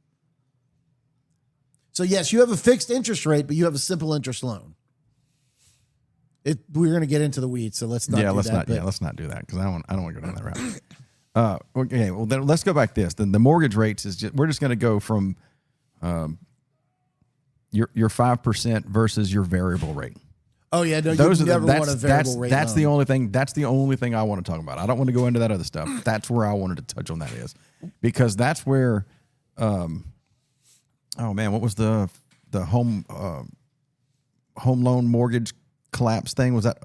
So yes, you have a fixed interest rate, but you have a simple interest loan. We're going to get into the weeds, so let's not. Let's not do that because I don't want to go down that route. Okay, well then let's go back this. Then the mortgage rates is we're just going to go from your 5% versus your variable rate. Oh yeah, no, Those you are never want a variable rate. That's loan. the only thing. That's the only thing I want to talk about. I don't want to go into that other stuff. That's where I wanted to touch on that is because that's where. Oh man, what was the home loan mortgage collapse thing? Was that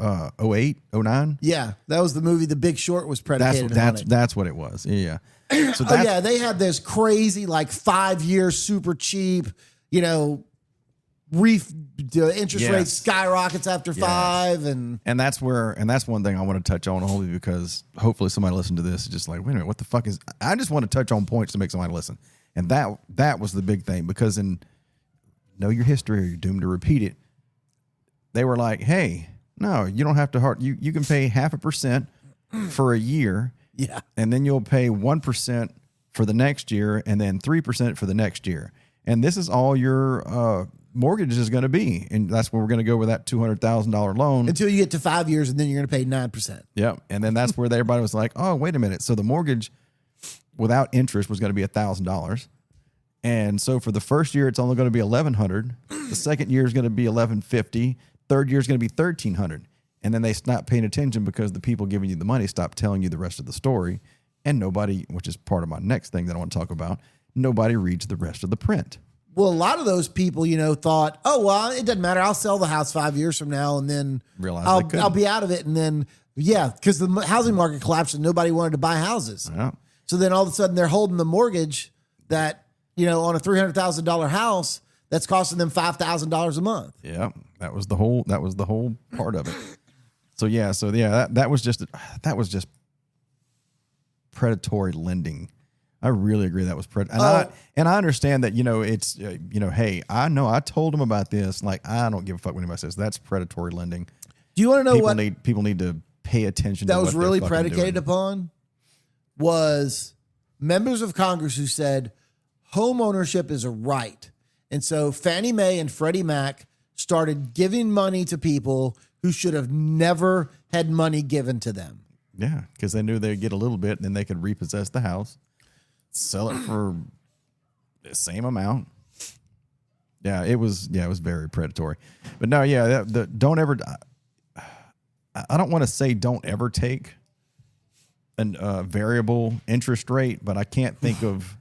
08, 09? Yeah, that was the movie The Big Short was predicated on it. That's what it was. Yeah. So Oh yeah, they had this crazy 5 year super cheap, the interest rate Yes. skyrockets after 5 and that's one thing I want to touch on only because hopefully somebody listened to this is just like, wait a minute, what the fuck is? I just want to touch on points to make somebody listen, and that was the big thing because in Know Your History or You're Doomed to Repeat It, they were like, hey, no, you don't have to you can pay 0.5% for a year, yeah. and then you'll pay 1% for the next year, and then 3% for the next year, and this is all your mortgage is going to be, and that's where we're going to go with that $200,000 loan Until you get to 5 years, and then you're going to pay 9%. Yep, and then that's where everybody was like, "Oh, wait a minute." So the mortgage without interest was going to be $1,000, and so for the first year, it's only going to be $1,100. The second year is going to be $1,150. Third year is going to be $1,300, and then they stop paying attention because the people giving you the money stop telling you the rest of the story, and nobody, which is part of my next thing that I want to talk about, nobody reads the rest of the print. Well, a lot of those people, thought, oh, well, it doesn't matter. I'll sell the house 5 years from now, and then Realize they couldn't. I'll be out of it. And then, because the housing market collapsed and nobody wanted to buy houses. Yeah. So then all of a sudden they're holding the mortgage that, on a $300,000 house that's costing them $5,000 a month. Yeah, that was the whole part of it. So that was just predatory lending. I really agree that was predatory. And I understand that, it's hey, I know I told them about this. Like, I don't give a fuck what anybody says. That's predatory lending. Do you want to know people need to pay attention to that what was they're really fucking predicated doing. upon? Was members of Congress who said home ownership is a right. And so Fannie Mae and Freddie Mac started giving money to people who should have never had money given to them. Yeah, because they knew they'd get a little bit and then they could repossess the house, sell it for the same amount. Yeah, it was very predatory. But no, don't ever. I don't want to say don't ever take a variable interest rate, but I can't think of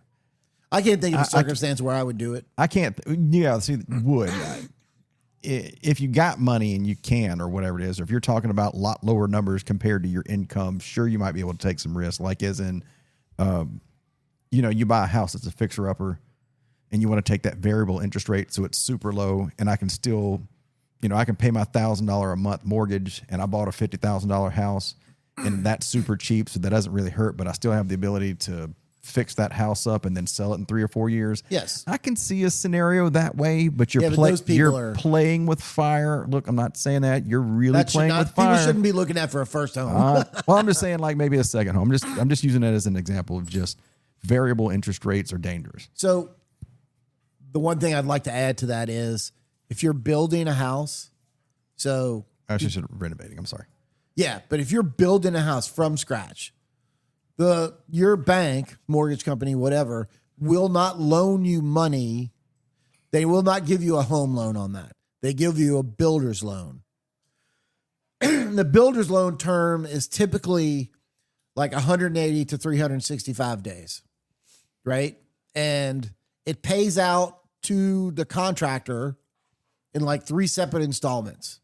a circumstance where I would do it. I can't. Would. If you got money and you can, or whatever it is, or if you're talking about a lot lower numbers compared to your income, sure, you might be able to take some risk. Like as in, you buy a house that's a fixer upper and you want to take that variable interest rate so it's super low, and I can still, I can pay my $1,000 a month mortgage, and I bought a $50,000 house, and that's super cheap, so that doesn't really hurt, but I still have the ability to fix that house up and then sell it in 3 or 4 years. Yes. I can see a scenario that way, but you're those people playing with fire. Look, I'm not saying that. You're really playing with fire. People shouldn't be looking at for a first home. Well, I'm just saying like maybe a second home. I'm just using it as an example of just variable interest rates are dangerous. So the one thing I'd like to add to that is if you're building a house, I should renovating. I'm sorry. Yeah, but if you're building a house from scratch, your bank, mortgage company, whatever, will not loan you money. They will not give you a home loan on that. They give you a builder's loan. The builder's loan term is typically like 180 to 365 days, right? And it pays out to the contractor in like 3 separate installments.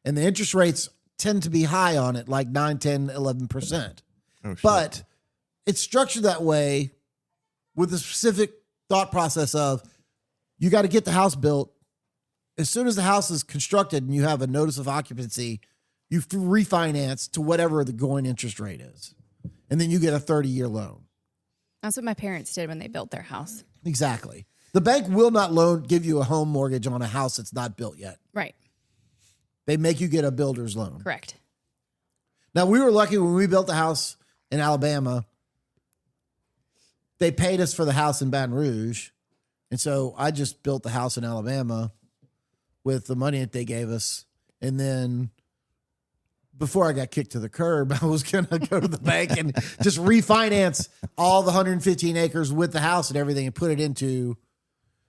And the interest rates tend to be high on it, like 9, 10, 11%. Oh, shit. But it's structured that way with a specific thought process of you got to get the house built. As soon as the house is constructed and you have a notice of occupancy, you refinance to whatever the going interest rate is. And then you get a 30-year loan. That's what my parents did when they built their house. Exactly. The bank will not give you a home mortgage on a house that's not built yet. Right. They make you get a builder's loan. Correct. Now, we were lucky when we built the house in Alabama. They paid us for the house in Baton Rouge. And so I just built the house in Alabama with the money that they gave us. And then before I got kicked to the curb, I was going to go to the bank and just refinance all the 115 acres with the house and everything and put it into,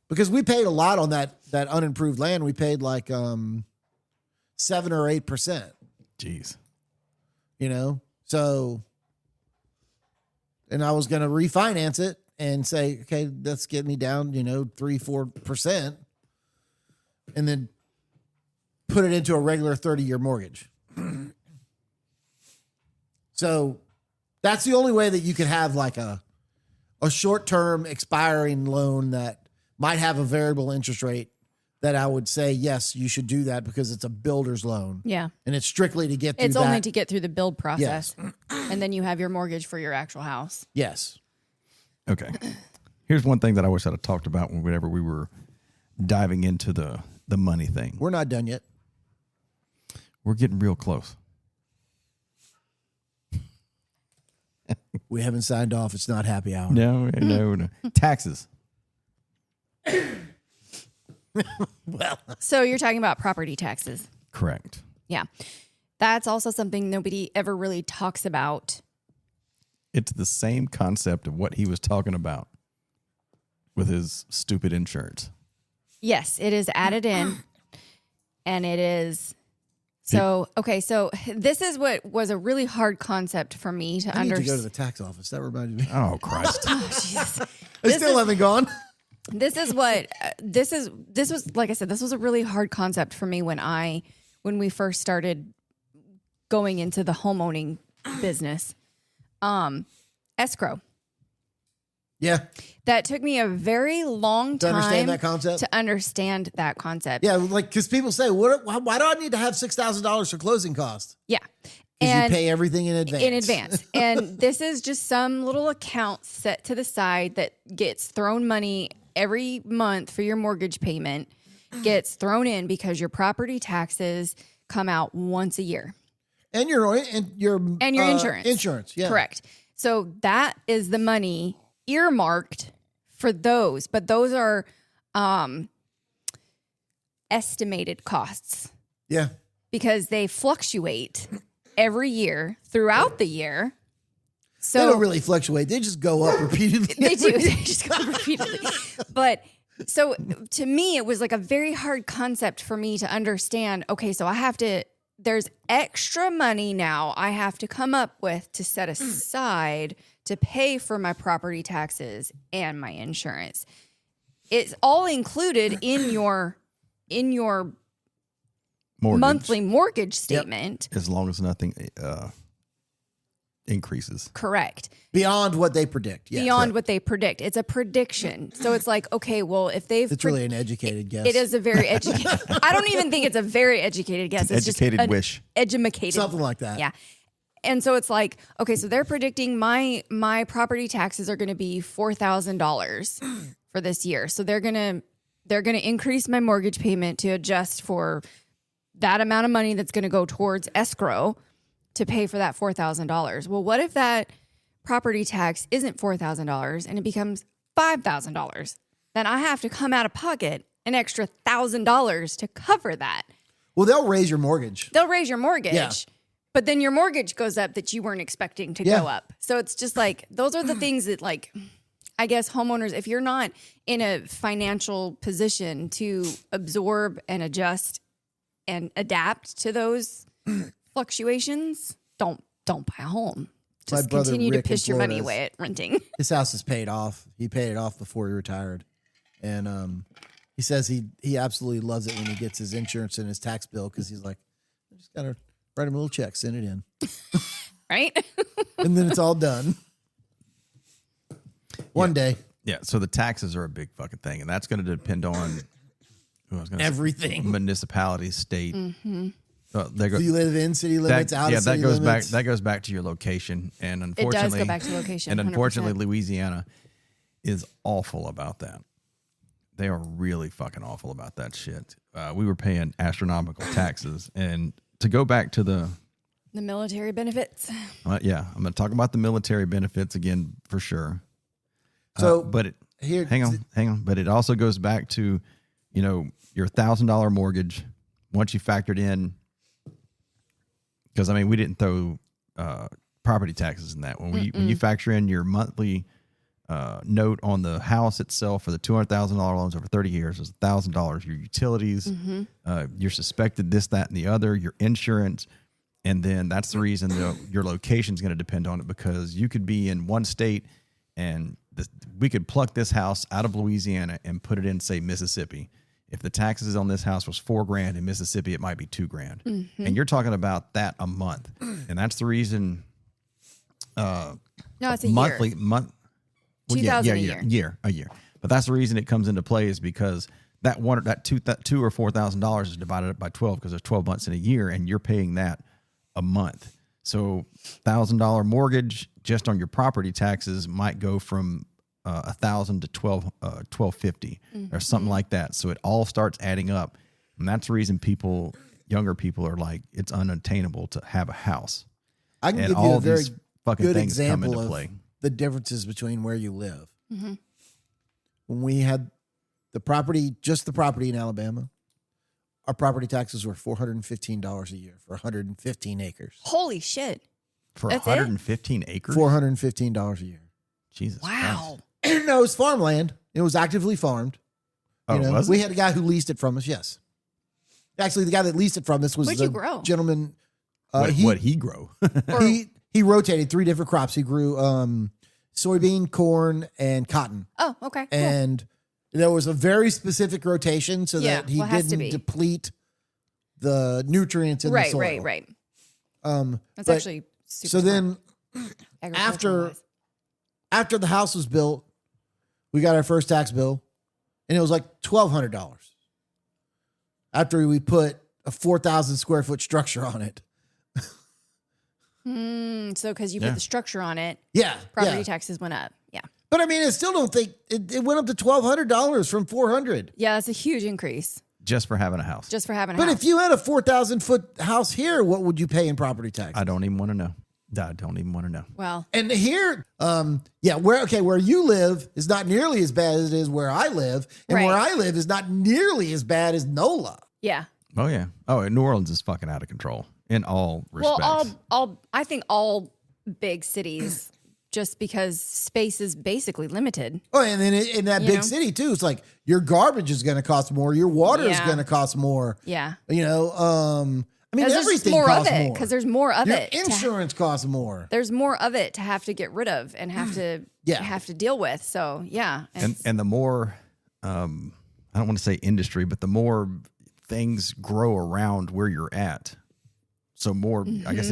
because we paid a lot on that unimproved land. We paid like 7 or 8%. Jeez. So, and I was going to refinance it and say, okay, let's get me down, 3-4%, and then put it into a regular 30-year mortgage. So that's the only way that you could have like a short-term expiring loan that might have a variable interest rate that I would say, yes, you should do that because it's a builder's loan. Yeah. And it's strictly to get through It's only to get through the build process. Yes. And then you have your mortgage for your actual house. Yes. Okay. Here's one thing that I wish I'd have talked about whenever we were diving into the money thing. We're not done yet. We're getting real close. We haven't signed off. It's not happy hour. No. Taxes. Well, So you're talking about property taxes. Correct. Yeah. That's also something nobody ever really talks about. It's the same concept of what he was talking about with his stupid insurance. Yes, it is added in. And it is. So, okay. So this is what was a really hard concept for me to I need to go to understand. the tax office. That reminded me. Oh, Christ. Oh, Jesus. They still haven't gone. This is what this was, like I said, this was a really hard concept for me when we first started going into the homeowning business. Escrow. Yeah. That took me a very long To time understand that concept? to understand that concept. Yeah, like because people say, why do I need to have $6,000 for closing costs? Yeah. Because you pay everything in advance. And this is just some little account set to the side that gets thrown money every month for your mortgage payment, gets thrown in because your property taxes come out once a year. And your insurance. Insurance, yeah. Correct. So that is the money earmarked for those, but those are estimated costs. Yeah. Because they fluctuate every year throughout the year. So They don't really fluctuate. They just go up repeatedly. They do. They just go repeatedly. But so to me, it was like a very hard concept for me to understand. Okay, so there's extra money now I have to come up with to set aside to pay for my property taxes and my insurance. It's all included in your Mortgage. monthly mortgage statement. As long as nothing increases. Correct. Beyond what they predict. Yeah. Beyond what they predict. It's a prediction. So it's like, okay, well, if they've... It's really an educated guess. It is a very educated... I don't even think it's a very educated guess. It's educated just wish. Educated. Something like that. Yeah. And so it's like, okay, so they're predicting my property taxes are going to be $4,000 for this year. So they're going to increase my mortgage payment to adjust for that amount of money that's going to go towards escrow to pay for that $4,000. Well, what if that property tax isn't $4,000 and it becomes $5,000? Then I have to come out of pocket an extra $1,000 to cover that. Well, they'll raise your mortgage. They'll raise your mortgage. Yeah. But then your mortgage goes up that you weren't expecting to go up. So it's just like, those are the things that, like, I guess homeowners, if you're not in a financial position to absorb and adjust and adapt to those fluctuations, don't buy a home. Just brother continue Rick to in piss your money Florida away at renting. His house is paid off. He paid it off before he retired. And he says he absolutely loves it when he gets his insurance and his tax bill because he's like, I just got to write him a little check, send it in. Right? And then it's all done. One day. Yeah, so the taxes are a big fucking thing, and that's going to depend on Everything. municipality, state. Mm-hmm. They go, Do you live in city limits, out of city limits? That goes back to your location, and It unfortunately, does go back to location. and unfortunately, 100%. Louisiana is awful about that. They are really fucking awful about that shit. We were paying astronomical taxes, and to go back to the military benefits. yeah, I'm going to talk about the military benefits again for sure. So, but it, here, hang on. But it also goes back to, your $1,000 mortgage once you factored in. Because I mean, we didn't throw property taxes in that when you factor in your monthly note on the house itself for the $200,000 loans over 30 years is $1,000. Your utilities, your suspected this, that, and the other, your insurance. And then that's the reason your location is going to depend on it, because you could be in one state and we could pluck this house out of Louisiana and put it in, say, Mississippi. If the taxes on this house was $4,000 in Mississippi, it might be $2,000. And you're talking about that a month. And that's the reason. No, it's a monthly year. month. Well, 2,000 a year. But that's the reason it comes into play is because that $2,000 or $4,000 is divided up by 12 because there's 12 months in a year, and you're paying that a month. So $1,000 mortgage just on your property taxes might go from $1,000 to $1,250 or something like that. So it all starts adding up, and that's the reason younger people are like, it's unattainable to have a house. I can And give you all a very these fucking good things come example into of play. the differences between where you live. When we had just the property in Alabama, our property taxes were $415 a year for 115 acres. Holy shit. For That's it? 115 acres? $415 a year. Jesus Wow. Christ. No, it was farmland. It was actively farmed. Oh, was we it? had a guy who leased it from us. Yes, actually, the guy that leased it from us was What'd the you grow? gentleman. What'd he grow? He rotated 3 different crops. He grew soybean, corn, and cotton. Oh, okay. Cool. And there was a very specific rotation so Yeah, that he well, it has to didn't be. deplete the nutrients in the soil. Right. That's That's actually super so. Then agricultural-wise. after the house was built, we got our first tax bill, and it was like $1,200. After we put a 4,000 square foot structure on it. So because you put the structure on it, Yeah, property yeah. taxes went up. Yeah. But I mean, I still don't think it went up to $1,200 from $400. Yeah, that's a huge increase Just for having a house. just for having a But house. if you had a 4,000 foot house here, what would you pay in property tax? I don't even want to know. I don't even want to know. well, And here, where you live is not nearly as bad as it is where I live, and Right. where I live is not nearly as bad as NOLA. yeah. Oh, yeah. Oh, New Orleans is fucking out of control in all respects. Well, I think all big cities, just because space is basically limited. Oh, and then in that You big know? city too, it's like your garbage is going to cost more, your water is Yeah. going to cost more. Yeah. I mean, 'Cause there's just everything more of costs it. more. Because there's more of Your it. insurance costs more. There's more of it to have to get rid of and have to have to deal with. So yeah. and the more, I don't want to say industry, but the more things grow around where you're at. So more, I guess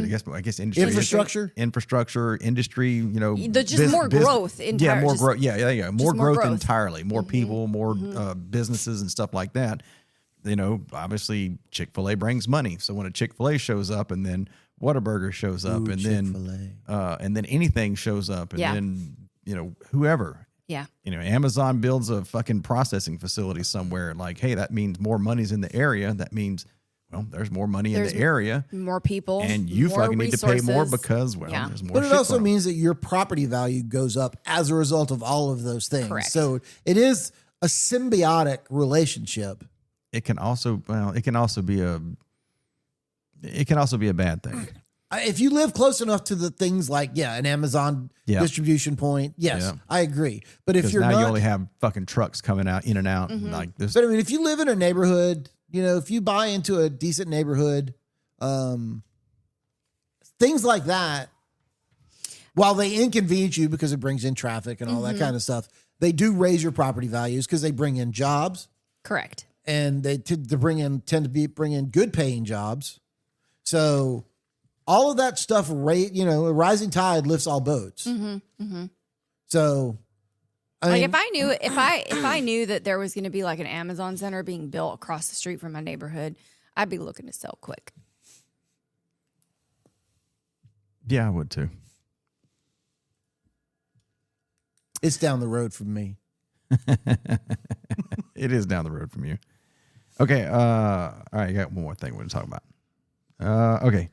industry, infrastructure, industry. You know, more growth. Yeah, more growth. Yeah. More growth growth. entirely. More people, more businesses and stuff like that. You know, obviously Chick-fil-A brings money. So when a Chick-fil-A shows up, and then Whataburger shows up, and then anything shows up, and then you know whoever. Yeah. You know, Amazon builds a fucking processing facility somewhere. Like, hey, that means more money's in the area. That means, well, there's more money in the area. More people. And you fucking need to pay more because, there's more. But it also means that your property value goes up as a result of all of those things. Correct. So it is a symbiotic relationship. It can also be a bad thing. If you live close enough to the things like, an Amazon distribution point, yes, I agree. But if you're now not, you only have fucking trucks coming out in and out like this. But I mean, if you live in a neighborhood, you know, if you buy into a decent neighborhood, things like that, while they inconvenience you because it brings in traffic and all that kind of stuff, they do raise your property values because they bring in jobs. Correct. And they tend to bring in good paying jobs. So all of that stuff, a rising tide lifts all boats. So, if I knew that there was going to be like an Amazon center being built across the street from my neighborhood, I'd be looking to sell quick. Yeah, I would too. It's down the road from me. It is down the road from you. Okay. All right. I got one more thing we're going to talk about. Okay.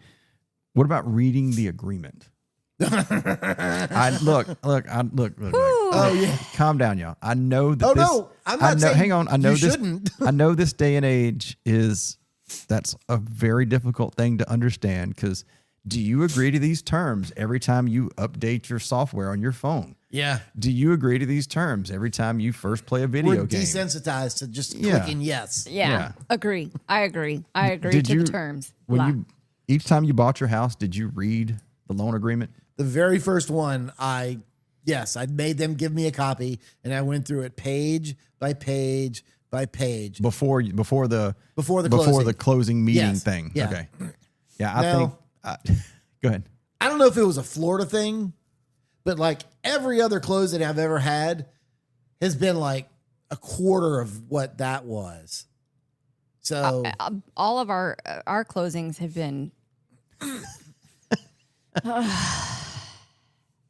What about reading the agreement? Look. Oh yeah. Calm down, y'all. I know that. No, I'm not saying. Hang on. I know you this. Shouldn't. I know this day and age that's a very difficult thing to understand. Because do you agree to these terms every time you update your software on your phone? Yeah. Do you agree to these terms every time you first play a video We're game? Desensitized to just clicking yes. Yeah. Agree. I agree. I agree to the terms. Each time you bought your house, did you read the loan agreement? The very first one, I made them give me a copy, and I went through it page by page by page before the closing meeting thing. Yeah. Okay. Yeah, go ahead. I don't know if it was a Florida thing, but like every other close that I've ever had has been like a quarter of what that was. So all of our closings have been.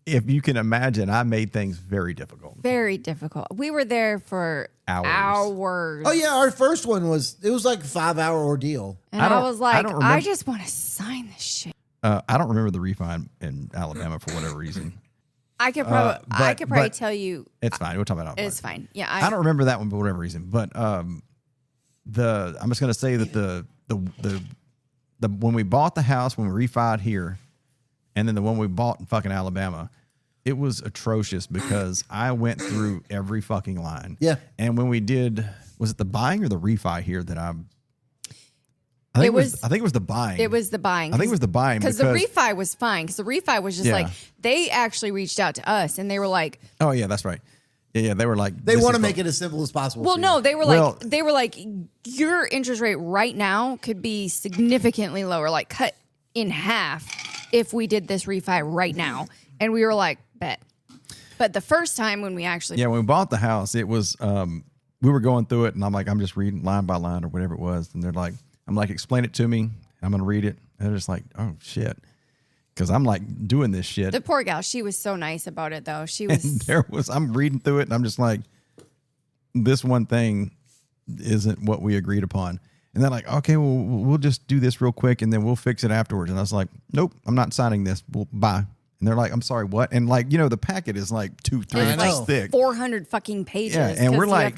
If you can imagine, I made things very difficult. Very difficult. We were there for hours. Oh yeah, our first one was like a 5-hour ordeal. And I was like, I just want to sign this shit. I don't remember the refi in Alabama for whatever reason. I could probably tell you. It's fine. We'll talk about it. It's fine. Yeah, I don't remember that one for whatever reason. But I'm just going to say that the when we bought the house, when we refied here, and then the one we bought in fucking Alabama, it was atrocious because I went through every fucking line. Yeah. And when we did, was it the buying or the refi here that I think it was the buying. It was the buying. I think it was the buying because the refi was fine. Because the refi was just like they actually reached out to us and they were like, "Oh yeah, that's right." Yeah, they were like, they want to make it as simple as possible. Well, no, they were like, your interest rate right now could be significantly lower, like cut in half if we did this refi right now. And we were like, bet. But the first time when we actually, when we bought the house, it was we were going through it, and I'm just reading line by line or whatever it was, and they're like, I'm like, explain it to me. I'm gonna read it, and they're just like, oh shit. Because I'm like doing this shit. The poor gal, she was so nice about it though. She was. I'm reading through it and I'm just like, this one thing isn't what we agreed upon. And they're like, okay, well, we'll just do this real quick and then we'll fix it afterwards. And I was like, nope, I'm not signing this. Well, bye. And they're like, I'm sorry, what? And like, the packet is like 2-3 inches thick. 400 fucking pages. Yeah, and we're like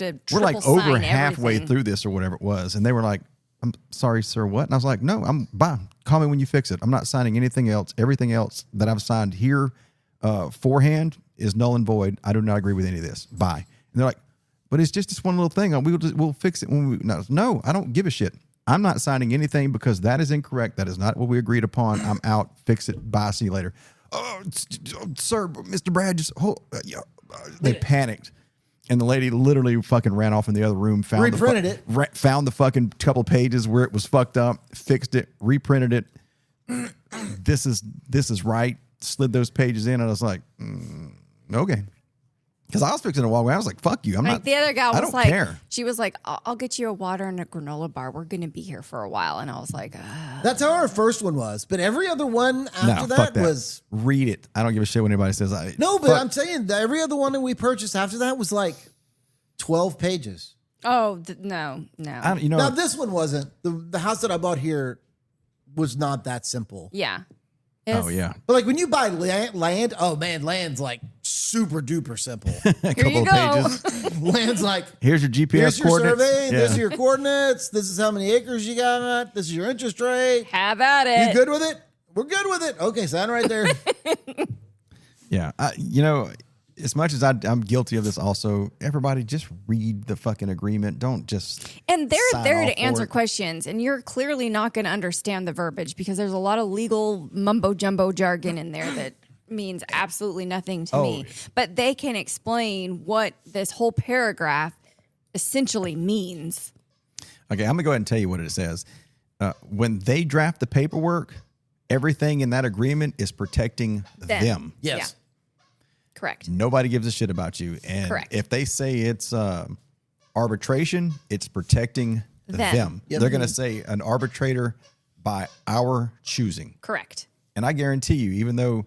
over halfway everything. through this or whatever it was. And they were like, I'm sorry, sir, what? And I was like, no, bye. Call me when you fix it. I'm not signing anything else. Everything else that I've signed here forehand is null and void. I do not agree with any of this. Bye. And they're like, but it's just this one little thing. We'll fix it when we. No, I don't give a shit. I'm not signing anything because that is incorrect. That is not what we agreed upon. I'm out. Fix it. Bye. See you later. Oh, sir, Mr. Brad, just hold. They panicked. And the lady literally fucking ran off in the other room, found the fucking couple pages where it was fucked up, fixed it, reprinted it, this is right. Slid those pages in, and I was like, okay. Because I was fixing to walk away. I was like, fuck you. I'm Like not. the other gal I was don't like, care. she was like, I'll get you a water and a granola bar. We're going to be here for a while. And I was like, That's how our first one was. But every other one after No, fuck that was. Read it. I don't give a shit what anybody says. No, but I'm saying that every other one that we purchased after that was like 12 pages. oh, no. Now, this one wasn't. The house that I bought here was not that simple. Yeah. Oh yeah. But like when you buy land, oh man, land's like super duper simple. A Here you couple go. of pages. Land's like, Here's your GPS here's your coordinates. survey, Yeah. this is your coordinates, this is how many acres you got, this is your interest rate. Have at it. You good with it? We're good with it. Okay, sign right there. Yeah. As much as I'm guilty of this also, everybody just read the fucking agreement. Don't just And they're sign there off to for answer it. questions, and you're clearly not going to understand the verbiage because there's a lot of legal mumbo jumbo jargon in there that means absolutely nothing to me. But they can explain what this whole paragraph essentially means. Okay, I'm gonna go ahead and tell you what it says. When they draft the paperwork, everything in that agreement is protecting them. Yes. Yeah. Correct. Nobody gives a shit about you. And Correct. if they say it's arbitration, it's protecting them. Yep. They're going to say an arbitrator by our choosing. Correct. And I guarantee you, even though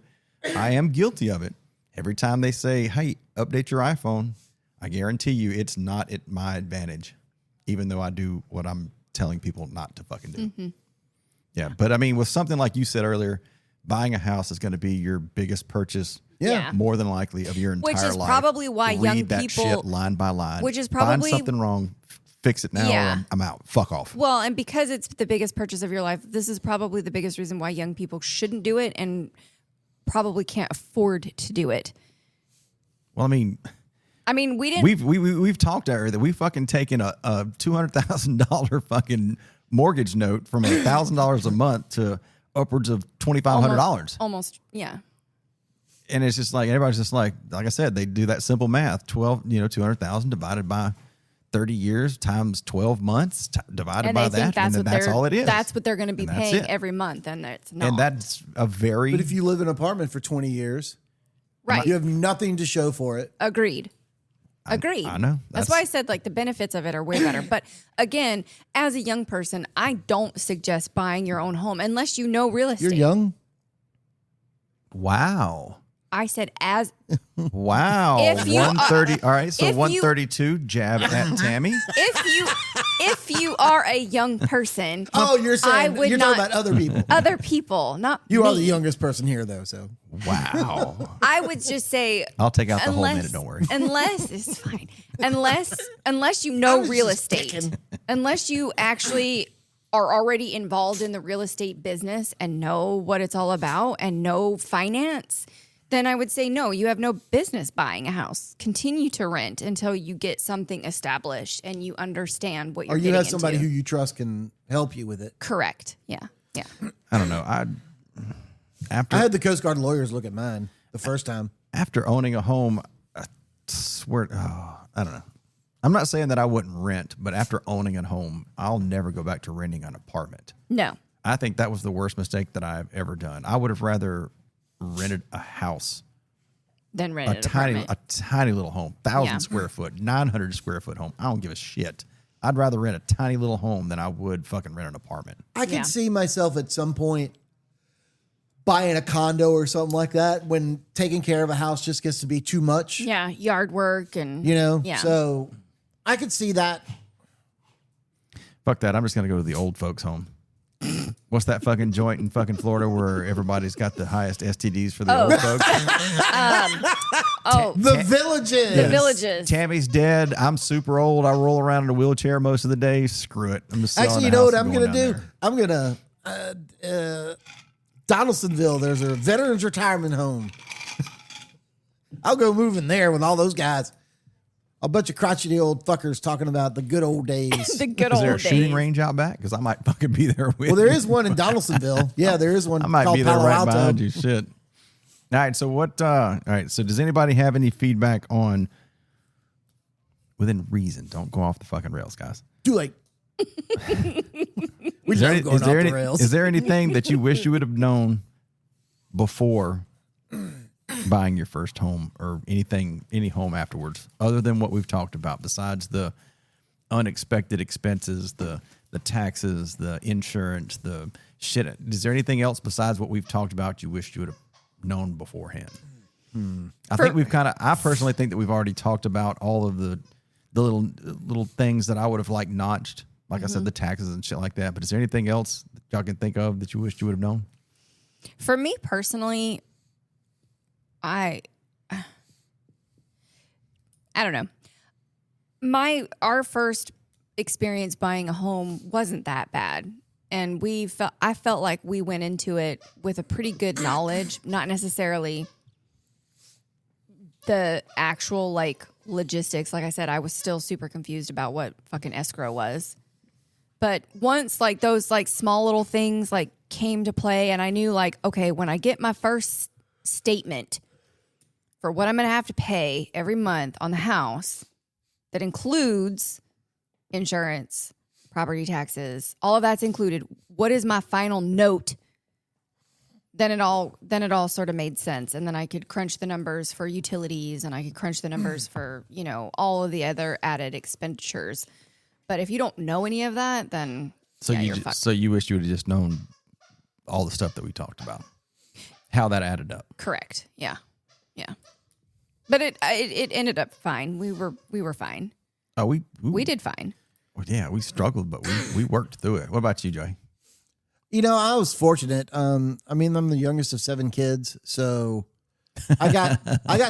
I am guilty of it, every time they say, hey, update your iPhone, I guarantee you it's not at my advantage, even though I do what I'm telling people not to fucking do. Mm-hmm. Yeah. But I mean, with something like you said earlier, buying a house is going to be your biggest purchase. Yeah. More than likely of your entire Which life. is probably why Read young that people- shit line by line. Which is Find probably- something wrong, fix it now, Yeah. or I'm out. Fuck off. Well, and because it's the biggest purchase of your life, this is probably the biggest reason why young people shouldn't do it and probably can't afford to do it. Well, I mean, we didn't. we've talked earlier that we've fucking taken a $200,000 fucking mortgage note from $1,000 a month to upwards of $2,500. Almost, yeah. And it's just like everybody's just like I said, they do that simple math: 200,000 divided by 30 years times 12 months divided And by they think that, and then that's all it is. That's what they're going to be And that's paying it. every month, and that's not. And that's a very But if you live in an apartment for 20 years, right. you have nothing to show for it. Agreed. I know. That's why I said like the benefits of it are way better. But again, as a young person, I don't suggest buying your own home unless you know real estate. You're young. wow. I said as Wow. If you 130. All right. So if you- 132 jab at Tammy. if you are a young person. Oh, you're I saying would you're not- talking about other people. Other people, not You me. are the youngest person here, though. So Wow. I would just say I'll take out the whole minute. Don't worry. Unless it's fine. Unless you know real estate. Unless you actually are already involved in the real estate business and know what it's all about and know finance, then I would say no, you have no business buying a house. Continue to rent until you get something established and you understand what you're or you getting have somebody into. who you trust can help you with it. Correct. Yeah. Yeah. I don't know. I had the Coast Guard lawyers look at mine the first time. After owning a home, I swear, I don't know. I'm not saying that I wouldn't rent, but after owning a home, I'll never go back to renting an apartment. No. I think that was the worst mistake that I've ever done. I would have rather rented a house, Then rent a an apartment. tiny little home, 1,000 Yeah. square foot, 900 square foot home. I don't give a shit. I'd rather rent a tiny little home than I would fucking rent an apartment. I can Yeah. see myself at some point buying a condo or something like that when taking care of a house just gets to be too much. Yeah. Yard work and You know? Yeah. So I could see that. Fuck that. I'm just going to go to the old folks home. What's that fucking joint in fucking Florida where everybody's got the highest STDs for the old folks? The Villages. the villages. Tammy's dead. I'm super old. I roll around in a wheelchair most of the day. Screw it. I'm just selling Actually, the you know house what and I'm going going to down do? there. I'm going to Donaldsonville. There's a veterans retirement home. I'll go move in there with all those guys. A bunch of crotchety old fuckers talking about the good old days. The good Is old there a days. shooting range out back? Because I might fucking be there with Well, there you. is one in Donaldsonville. Yeah, there is one I might called be there Palo right Alto. behind you. Shit. All right. So what? All right. So does anybody have any feedback on within reason? Don't go off the fucking rails, guys. Too late. We love going off the rails. Is there anything that you wish you would have known before buying your first home, or any home afterwards, other than what we've talked about, besides the unexpected expenses, the taxes, the insurance, the shit? Is there anything else besides what we've talked about you wish you would have known beforehand? I personally think that we've already talked about all of the little things that I would have notched. Like I said, the taxes and shit like that. But is there anything else that y'all can think of that you wish you would have known? For me personally, I don't know. Our first experience buying a home wasn't that bad. And I felt like we went into it with a pretty good knowledge, not necessarily the actual logistics. Like I said, I was still super confused about what fucking escrow was. But once those small little things came to play, and I knew okay, when I get my first statement for what I'm going to have to pay every month on the house, that includes insurance, property taxes, all of that's included. What is my final note? Then it all sort of made sense. And then I could crunch the numbers for utilities, and I could crunch the numbers for, all of the other added expenditures. But if you don't know any of that, then you're fucked. So you wish you would have just known all the stuff that we talked about, how that added up. Correct. Yeah. But it ended up fine. We were fine. Oh, we did fine. Well, yeah, we struggled, but we worked through it. What about you, Joey? I was fortunate. I'm the youngest of 7 kids, so I got.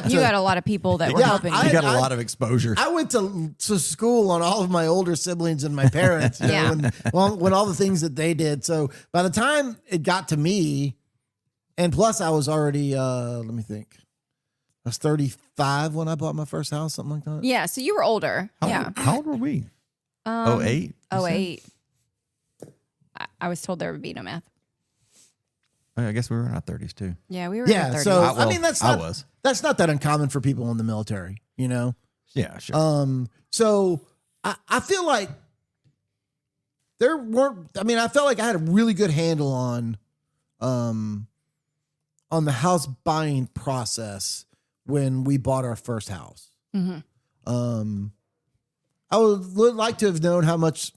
You got a lot of people that were helping you. You got a lot of exposure. I went to school on all of my older siblings and my parents. When all the things that they did. So by the time it got to me, and plus I was already. Let me think. I was 35 when I bought my first house, something like that. Yeah, so you were older. How old were we? 08? 08. I was told there would be no math. I guess we were in our 30s too. Yeah, we were in our 30s. So that's not that uncommon for people in the military, Yeah, sure. So I feel like there weren't. I felt like I had a really good handle on the house buying process when we bought our first house. Mm-hmm. I would like to have known how much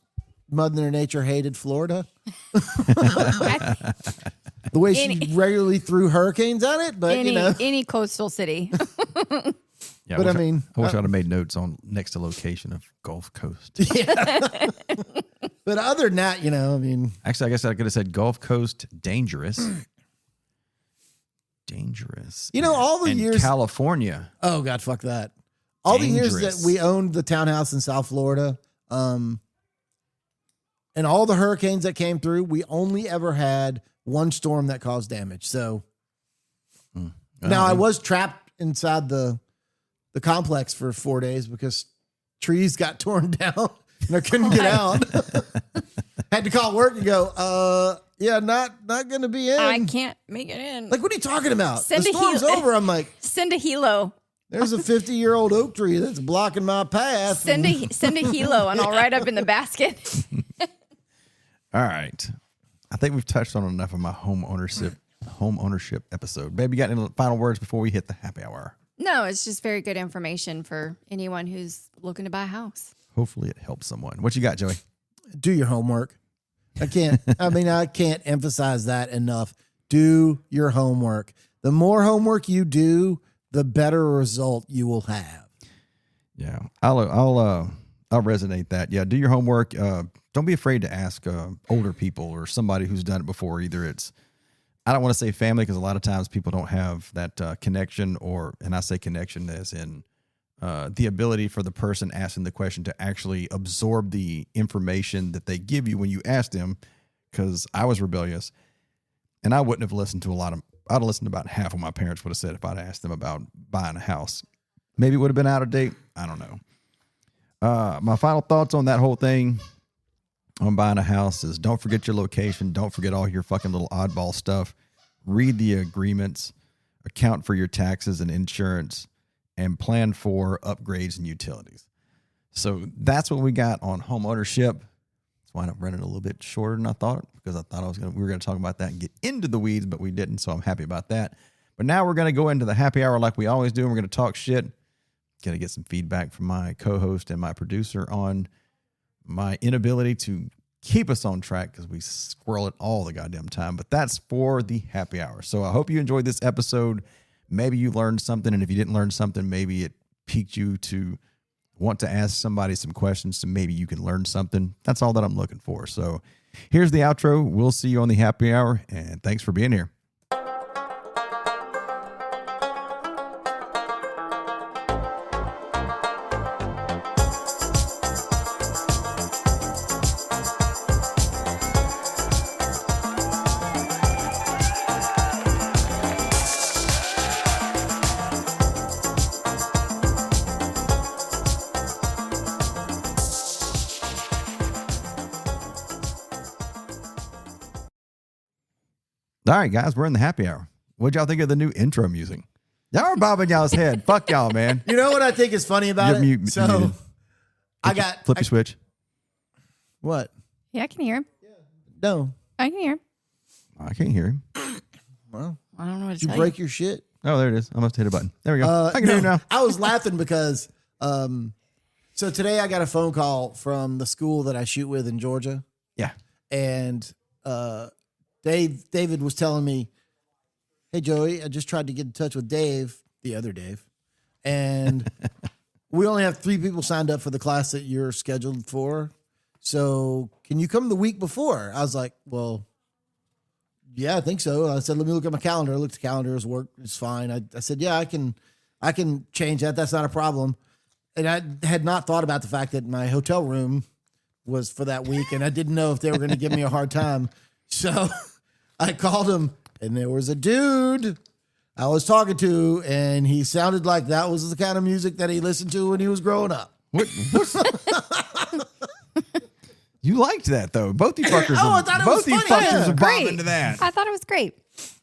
Mother Nature hated Florida. The way she regularly threw hurricanes at it, but any coastal city. Yeah, but I wish I'd have made notes on next to location of Gulf Coast. Yeah. But other than that, actually, I guess I could have said Gulf Coast dangerous. Dangerous. All the years California. Oh God, fuck that. All Dangerous. the years that we owned the townhouse in South Florida, and all the hurricanes that came through, we only ever had one storm that caused damage. So now I was trapped inside the complex for 4 days because trees got torn down and I couldn't get out. Had to call work and go, not going to be in. I can't make it in. What are you talking about? The storm's over. I'm like, send a helo. There's a 50-year-old oak tree that's blocking my path. Send a helo and I'll ride up in the basket. All right. I think we've touched on enough of my home ownership episode. Baby, you got any final words before we hit the happy hour? No, it's just very good information for anyone who's looking to buy a house. Hopefully it helps someone. What you got, Joey? Do your homework. I can't emphasize that enough. Do your homework. The more homework you do, the better result you will have. Yeah. I'll resonate that. Yeah. Do your homework. Don't be afraid to ask older people or somebody who's done it before. Either it's, I don't want to say family because a lot of times people don't have that connection, and I say connection as in the ability for the person asking the question to actually absorb the information that they give you when you ask them. Because I was rebellious and I wouldn't have listened to I'd have listened to about half of my parents would have said if I'd asked them about buying a house. Maybe it would have been out of date. I don't know. My final thoughts on that whole thing on buying a house is don't forget your location. Don't forget all your fucking little oddball stuff. Read the agreements, account for your taxes and insurance, and plan for upgrades and utilities. So that's what we got on home ownership. That's why I'm running a little bit shorter than I thought, because I thought we were gonna talk about that and get into the weeds, but we didn't. So I'm happy about that. But now we're gonna go into the happy hour like we always do, and we're gonna talk shit. Gonna get some feedback from my co-host and my producer on my inability to keep us on track because we squirrel it all the goddamn time. But that's for the happy hour. So I hope you enjoyed this episode. Maybe you learned something, and if you didn't learn something, maybe it piqued you to want to ask somebody some questions, so maybe you can learn something. That's all that I'm looking for. So here's the outro. We'll see you on the happy hour, and thanks for being here. All right, guys, we're in the happy hour. What'd y'all think of the new intro music? Y'all are bobbing y'all's head. Fuck y'all, man. You know what I think is funny about it? Muted. I got flip your switch. What? Yeah, I can hear him. No. I can hear him. I can't hear him. Well, I don't know what to did you tell break your shit? Oh, there it is. I must hit a button. There we go. I can hear you now. I was laughing because so today I got a phone call from the school that I shoot with in Georgia. Yeah. And David was telling me, hey, Joey, I just tried to get in touch with Dave, the other Dave, and we only have 3 people signed up for the class that you're scheduled for. So can you come the week before? I was like, well, yeah, I think so. I said, let me look at my calendar. I looked at the calendar. It's work. It's fine. I said, yeah, I can change that. That's not a problem. And I had not thought about the fact that my hotel room was for that week, and I didn't know if they were going to give me a hard time. So I called him, and there was a dude I was talking to, and he sounded like that was the kind of music that he listened to when he was growing up. What's You liked that, though. Both you fuckers I thought it was funny. fuckers are Great. bobbing to that. I thought it was great.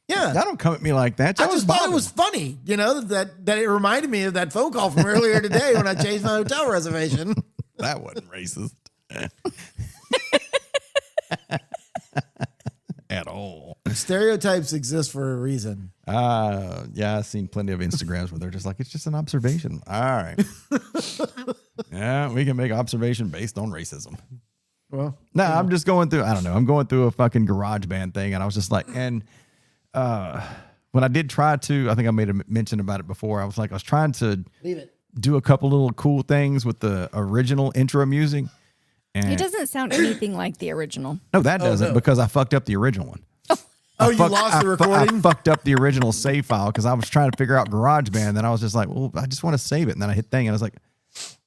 Yeah. Y'all don't come at me like that. I just thought it was funny, that it reminded me of that phone call from earlier today when I changed my hotel reservation. That wasn't racist. At all. Stereotypes exist for a reason. Yeah, I've seen plenty of Instagrams where they're just like, it's just an observation. All right. Yeah, we can make observation based on racism. Well, No, I'm just going through, I don't know. I'm going through a fucking garage band thing, and I was just like, and when I did try to, I think I made a mention about it before. I was trying to leave it. do a couple little cool things with the original intro music. And It doesn't sound anything like the original. No, that doesn't, because I fucked up the original one. You lost the recording? I fucked up the original save file because I was trying to figure out GarageBand. Then I was just like, well, I just want to save it. And then I hit thing, and I was like,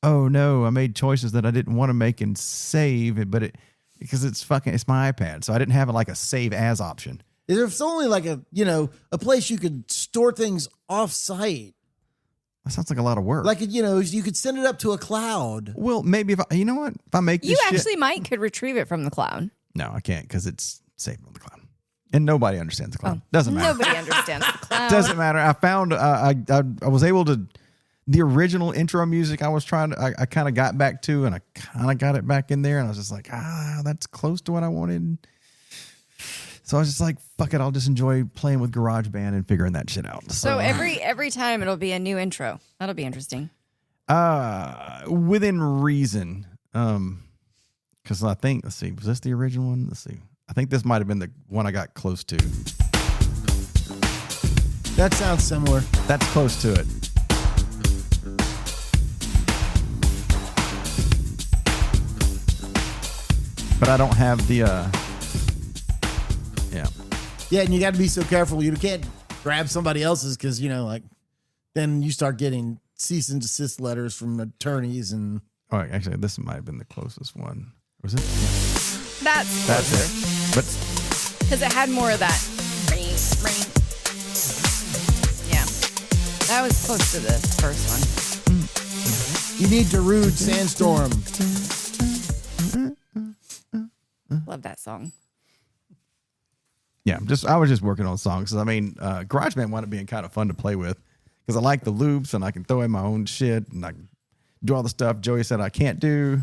oh no, I made choices that I didn't want to make and save it, but because it's my iPad, so I didn't have a save as option. There's only a place you could store things off site. That sounds like a lot of work. You could send it up to a cloud. Well, maybe if I make this You shit, actually could retrieve it from the cloud. no, I can't because it's saved on the cloud, and nobody understands the cloud. Doesn't matter. Nobody understands the cloud. Doesn't matter. I found I was able to the original intro music. I was trying to I kind of got back to, and I kind of got it back in there, and I was just like, that's close to what I wanted. So I was just like, fuck it, I'll just enjoy playing with GarageBand and figuring that shit out. So every time it'll be a new intro. That'll be interesting. Within reason. Because I think, let's see, was this the original one? Let's see. I think this might have been the one I got close to. That sounds similar. That's close to it. But I don't have the Yeah, and you got to be so careful. You can't grab somebody else's because, then you start getting cease and desist letters from attorneys. And oh, actually, this might have been the closest one. Was it? Yeah. That's it. But because it had more of that. Yeah, that was close to the first one. You need Darude Sandstorm. Love that song. yeah, I was just working on songs. I mean, GarageBand wound up being kind of fun to play with because I like the loops and I can throw in my own shit and I can do all the stuff Joey said I can't do,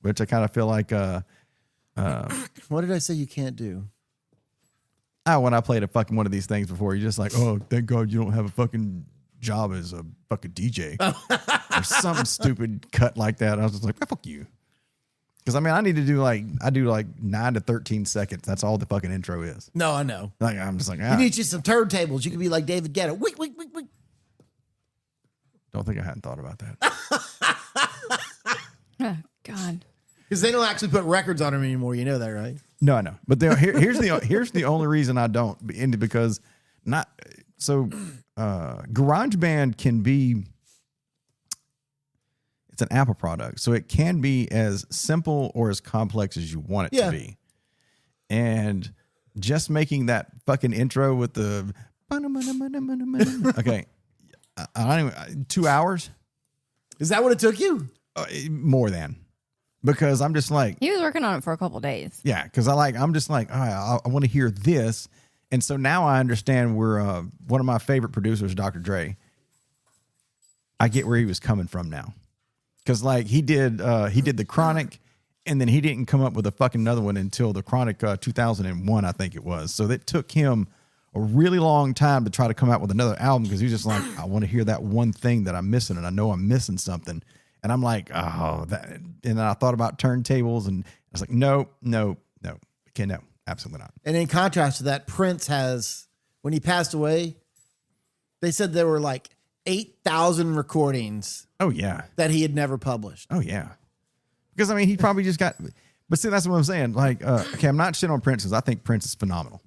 which I kind of feel like What did I say you can't do? When I played a fucking one of these things before, you're just like, oh, thank God you don't have a fucking job as a fucking DJ or some stupid cut like that. I was just like, fuck you. Because I mean, I do like 9 to 13 seconds. That's all the fucking intro is. No, I know. Like I'm just like, You need you some turntables. You could be like David Guetta. Wick, wick, wick, wick. Don't think I hadn't thought about that. Oh, God. Because they don't actually put records on them anymore. You know that, right? No, I know. But here's the only reason I don't, because GarageBand can be, it's an Apple product, so it can be as simple or as complex as you want it to be. And just making that fucking intro with the okay, I don't even, 2 hours. Is that what it took you? More than. Because I'm just like, He was working on it for a couple of days. yeah, because I'm just like, I want to hear this. And so now I understand where one of my favorite producers, Dr. Dre, I get where he was coming from now. Because like he did the Chronic, and then he didn't come up with a fucking another one until the Chronic 2001, I think it was. So it took him a really long time to try to come out with another album, because he was just like, I want to hear that one thing that I'm missing, and I know I'm missing something. And I'm like, oh, that. And then I thought about turntables, and I was like, no. Okay, no, absolutely not. And in contrast to that, Prince has, when he passed away, they said there were like 8,000 recordings. Oh, yeah. That he had never published. Oh, yeah. Because, I mean, he probably just got, but see, that's what I'm saying. Like, okay, I'm not shitting on Prince, because I think Prince is phenomenal.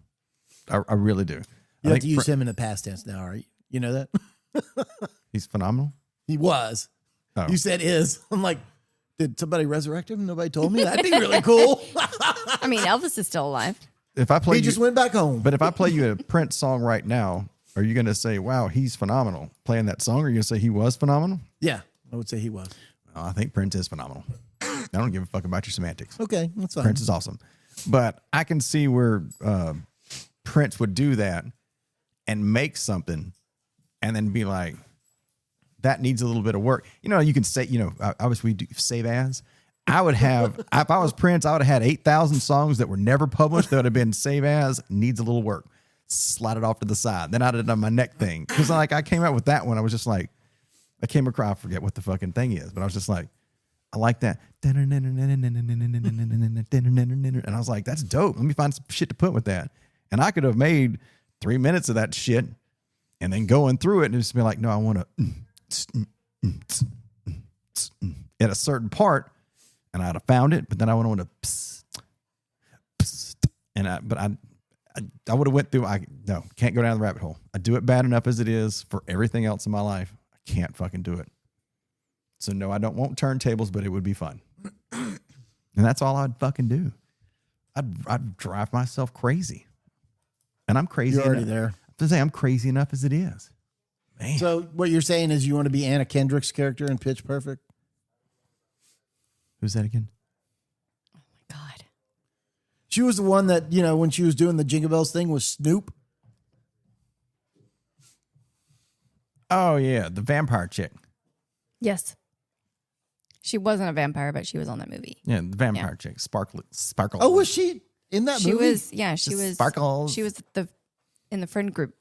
I really do. You have to use him in the past tense now, right? You know that? He's phenomenal? He was. Oh. You said is. I'm like, did somebody resurrect him? Nobody told me. That'd be really cool. I mean, Elvis is still alive. If I play He just went back home. But if I play you a Prince song right now, are you going to say, wow, he's phenomenal playing that song? Or are you going to say he was phenomenal? Yeah, I would say he was. Well, I think Prince is phenomenal. I don't give a fuck about your semantics. Okay, that's fine. Prince is awesome. But I can see where Prince would do that and make something and then be like, that needs a little bit of work. You know, you can say, you know, obviously we do save as. I would have, if I was Prince, I would have had 8,000 songs that were never published that would have been save as, needs a little work. Slide it off to the side. Then I'd have done my neck thing. Because like I came out with that one, I was just like, I came across, I forget what the fucking thing is, but I was just like, I like that. And I was like, that's dope. Let me find some shit to put with that. And I could have made 3 minutes of that shit and then going through it and just be like, no, I want to at a certain part, and I'd have found it, but then I would want to and I would have went through. No, can't go down the rabbit hole. I do it bad enough as it is for everything else in my life. I can't fucking do it. So no, I don't want turntables, but it would be fun. And that's all I'd fucking do. I'd drive myself crazy. And I'm crazy. You're already there. To say I'm crazy enough as it is. Man. So what you're saying is you want to be Anna Kendrick's character in Pitch Perfect? Who's that again? Oh my God. She was the one that, you know, when she was doing the Jingle Bells thing with Snoop. Oh yeah, the vampire chick. Yes. She wasn't a vampire, but she was on that movie. Yeah, the vampire chick. Sparkle. Oh, was she in that She movie? was, yeah, she was. Sparkles. She was in the friend group.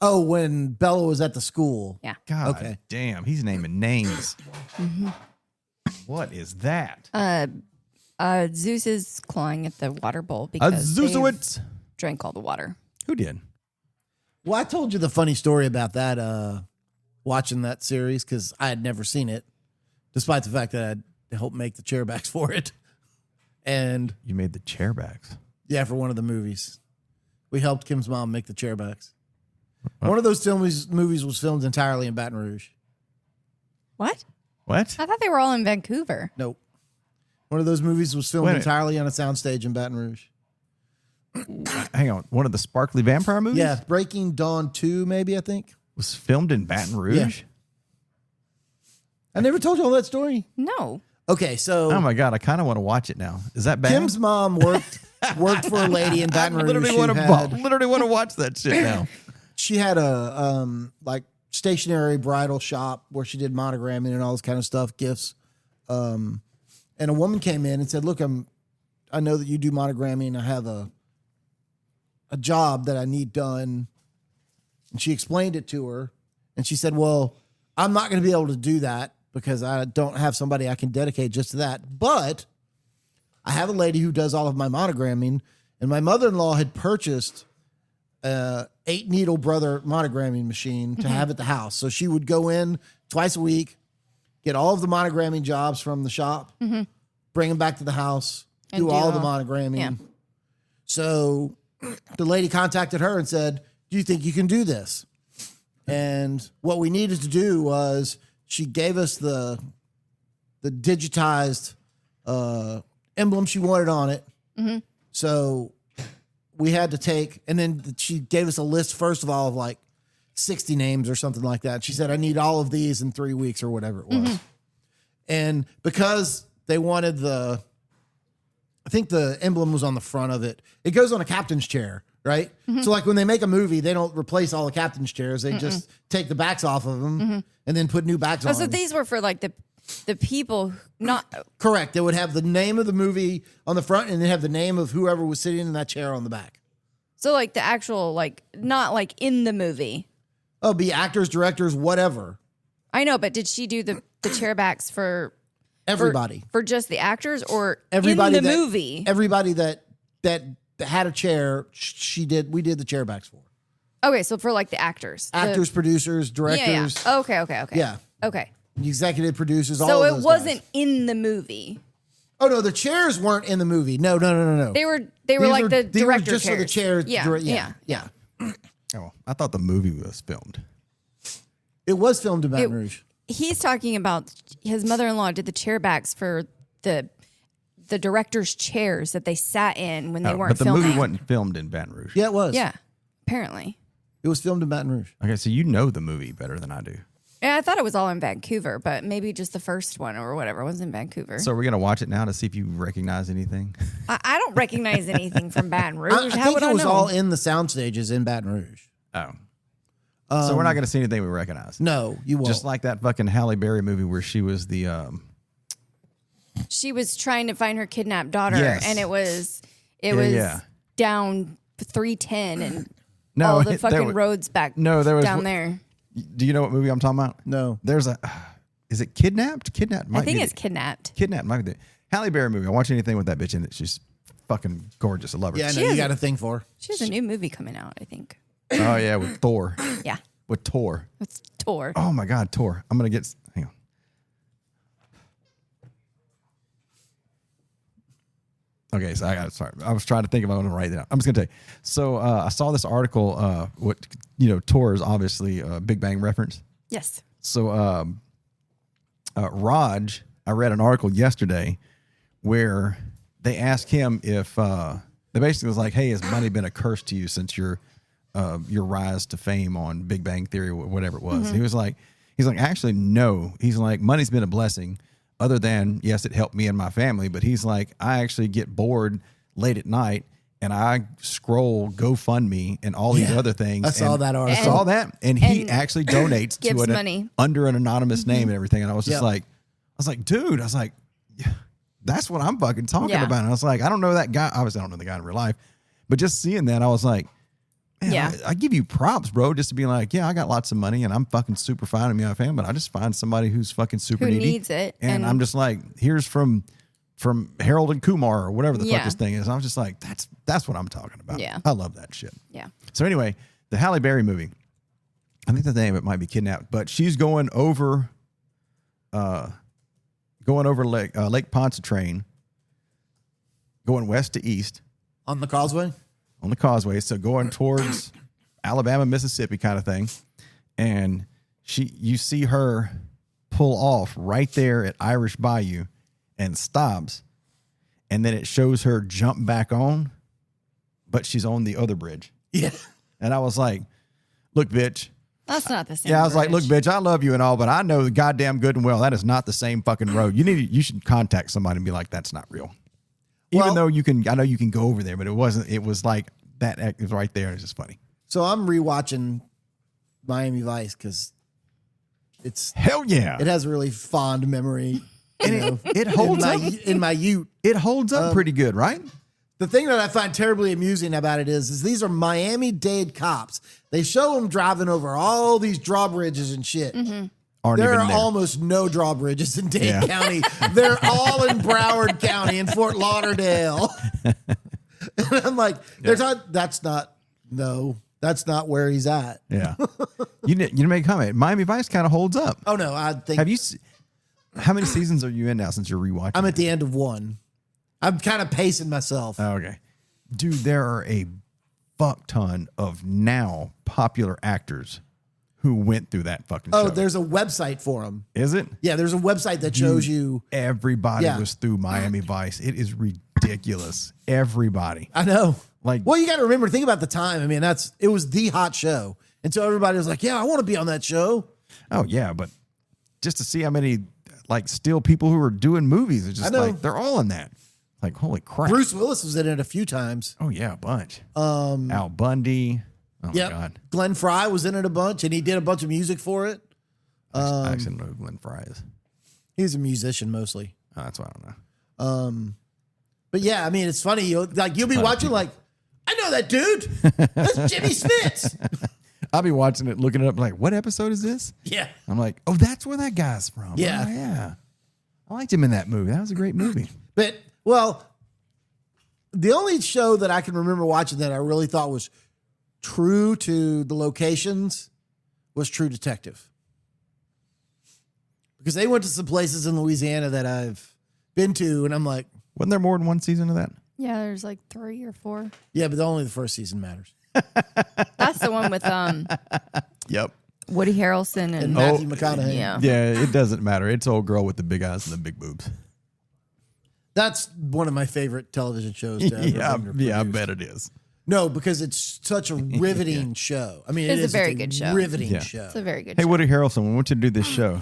Oh, when Bella was at the school. Yeah. God Okay. damn, he's naming names. What is that? Zeus is clawing at the water bowl because Zeusowitz. they drank all the water. Who did? Well, I told you the funny story about that, watching that series, because I had never seen it, despite the fact that I helped make the chairbacks for it. And You made the chairbacks. yeah, for one of the movies. We helped Kim's mom make the chairbacks. One of those movies was filmed entirely in Baton Rouge. What? What? I thought they were all in Vancouver. Nope. One of those movies was filmed Wait. entirely on a soundstage in Baton Rouge. Hang on. One of the sparkly vampire movies? Yeah, Breaking Dawn 2, maybe, I think. Was filmed in Baton Rouge? Yeah. I never told you all that story. No. Okay, so Oh my God, I kind of want to watch it now. Is that bad? Kim's mom worked for a lady in Baton Rouge. literally want to watch that shit now. She had a like stationary bridal shop where she did monogramming and all this kind of stuff, gifts. And a woman came in and said, "Look, I'm I know that you do monogramming. I have a job that I need done. And she explained it to her. And she said, well, I'm not going to be able to do that because I don't have somebody I can dedicate just to that. But I have a lady who does all of my monogramming. And my mother-in-law had purchased a 8-needle brother monogramming machine to have at the house. So she would go in twice a week, get all of the monogramming jobs from the shop, bring them back to the house, do all the monogramming. Yeah. So the lady contacted her and said, do you think you can do this? And what we needed to do was she gave us the digitized emblem she wanted on it. So we had to take, and then she gave us a list, first of all, of like 60 names or something like that. She said, I need all of these in 3 weeks or whatever it was. And because they wanted I think the emblem was on the front of it. It goes on a captain's chair, right? So like when they make a movie, they don't replace all the captain's chairs. They just take the backs off of them and then put new backs on so them. these were for like the people, not correct. They would have the name of the movie on the front and then have the name of whoever was sitting in that chair on the back. So like the actual, like not like in the movie. Oh, be actors, directors, whatever. I know, but did she do the chair backs for everybody? For just the actors or everybody in the movie? Everybody that had a chair, we did the chair backs for. Okay, so for like the actors. Actors, producers, directors. Yeah. Okay. Yeah. Okay. Executive producers, all so of those it wasn't guys. in the movie. Oh no, the chairs weren't in the movie. No. They were like the director just chairs. for the chairs. Yeah. Oh, I thought the movie was filmed. It was filmed in Baton Rouge. He's talking about his mother-in-law did the chair backs for the director's chairs that they sat in when they weren't filming. But the filming. movie wasn't filmed in Baton Rouge. Yeah, it was. Yeah, apparently. It was filmed in Baton Rouge. Okay, so you know the movie better than I do. Yeah, I thought it was all in Vancouver, but maybe just the first one or whatever was in Vancouver. So we're going to watch it now to see if you recognize anything? I don't recognize anything from Baton Rouge. I think it was all in the sound stages in Baton Rouge. Oh. So we're not going to see anything we recognize. No, you won't. Just like that fucking Halle Berry movie where she was the... She was trying to find her kidnapped daughter, Yes. and it was down 310 and all the fucking roads back down there. Do you know what movie I'm talking about? No. There's is it Kidnapped? Kidnapped might I think be it's Kidnapped. Kidnapped might be the Halle Berry movie. I watch anything with that bitch in it. She's fucking gorgeous. I love her. Yeah, I know you got a thing for her. She has a new movie coming out, I think. Oh, yeah, with Thor. Yeah. With Tor. It's Tor. Oh, my God, Tor. I'm going to get... Hang on. Okay, so sorry. I was trying to think if I want to write it down. I'm just going to tell you. So I saw this article, Tor is obviously a Big Bang reference. Yes. So Raj, I read an article yesterday where they asked him if they basically was like, hey, has money been a curse to you since your rise to fame on Big Bang Theory or whatever it was? He's like, actually, no. He's like, money's been a blessing. Other than, yes, it helped me and my family, but he's like, I actually get bored late at night and I scroll GoFundMe and all these other things. I saw that article. I saw that, and he actually donates to money under an anonymous name and everything. And I was just like, dude, yeah, that's what I'm fucking talking about. And I was like, I don't know that guy. Obviously, I don't know the guy in real life, but just seeing that, I was like, man, I give you props, bro, just to be like, yeah, I got lots of money and I'm fucking super fine with me and my family, but I just find somebody who's fucking super who needy. Needs it. And I'm just like, here's from Harold and Kumar or whatever the fuck this thing is. I was just like, that's what I'm talking about. Yeah. I love that shit. Yeah. So anyway, the Halle Berry movie, I think the name of it might be Kidnapped, but she's going over Lake Pontchartrain, going west to east. On the causeway? On the causeway, so going towards Alabama, Mississippi kind of thing. And you see her pull off right there at Irish Bayou and stops. And then it shows her jump back on, but she's on the other bridge. Yeah. And I was like, look, bitch. That's not the same. Yeah, I was like, bridge. look, bitch, I love you and all, but I know goddamn good and well that is not the same fucking road. You should contact somebody and be like, that's not real. Even though I know you can go over there, but it wasn't. It was like that. It was right there. It's just funny. So I'm rewatching Miami Vice because it's hell yeah. It has a really fond memory And it holds up. in my ute. It holds up pretty good, right? The thing that I find terribly amusing about it is these are Miami-Dade cops. They show them driving over all these drawbridges and shit. Aren't There even are there. almost no drawbridges in Dade County. They're all in Broward County and Fort Lauderdale. And I'm like, that's not where he's at. Yeah. You didn't make a comment. Miami Vice kind of holds up. Oh, no, I think. Have you? How many seasons are you in now since you're rewatching? I'm at the end of one. I'm kind of pacing myself. Oh, okay. Dude, there are a fuck ton of now popular actors who went through that fucking show. Oh, there's a website for them. Is it? Yeah, there's a website that shows you. Everybody was through Miami Vice. It is ridiculous. Everybody. I know. Like, Well, you got to remember, think about the time. I mean, it was the hot show. And so everybody was like, yeah, I want to be on that show. oh yeah, but just to see how many like still people who are doing movies, it's just know. like they're all in that. Like, holy crap. Bruce Willis was in it a few times. Oh yeah, a bunch. Al Bundy. Oh my God. Glenn Fry was in it a bunch, and he did a bunch of music for it. I actually know who Glenn Fry is. He's a musician mostly. Oh, that's why I don't know. But yeah, I mean, it's funny. You'll be watching like, I know that dude. That's Jimmy Smits. I'll be watching it, looking it up, like, what episode is this? Yeah. I'm like, oh, that's where that guy's from. Yeah. Oh, yeah. I liked him in that movie. That was a great movie. But, well, the only show that I can remember watching that I really thought was true to the locations was True Detective. Because they went to some places in Louisiana that I've been to, and I'm like, Wasn't there more than one season of that? Yeah, there's like 3 or 4. yeah, but only the first season matters. That's the one with Yep. Woody Harrelson and Matthew McConaughey. yeah. Yeah, it doesn't matter. It's old girl with the big eyes and the big boobs. That's one of my favorite television shows. To ever Yeah, been yeah, I produced. bet it is. No, because it's such a riveting show. I mean, It's a very good show. Riveting Yeah. show. It's a very good Hey, show. Woody Harrelson, we want you to do this show.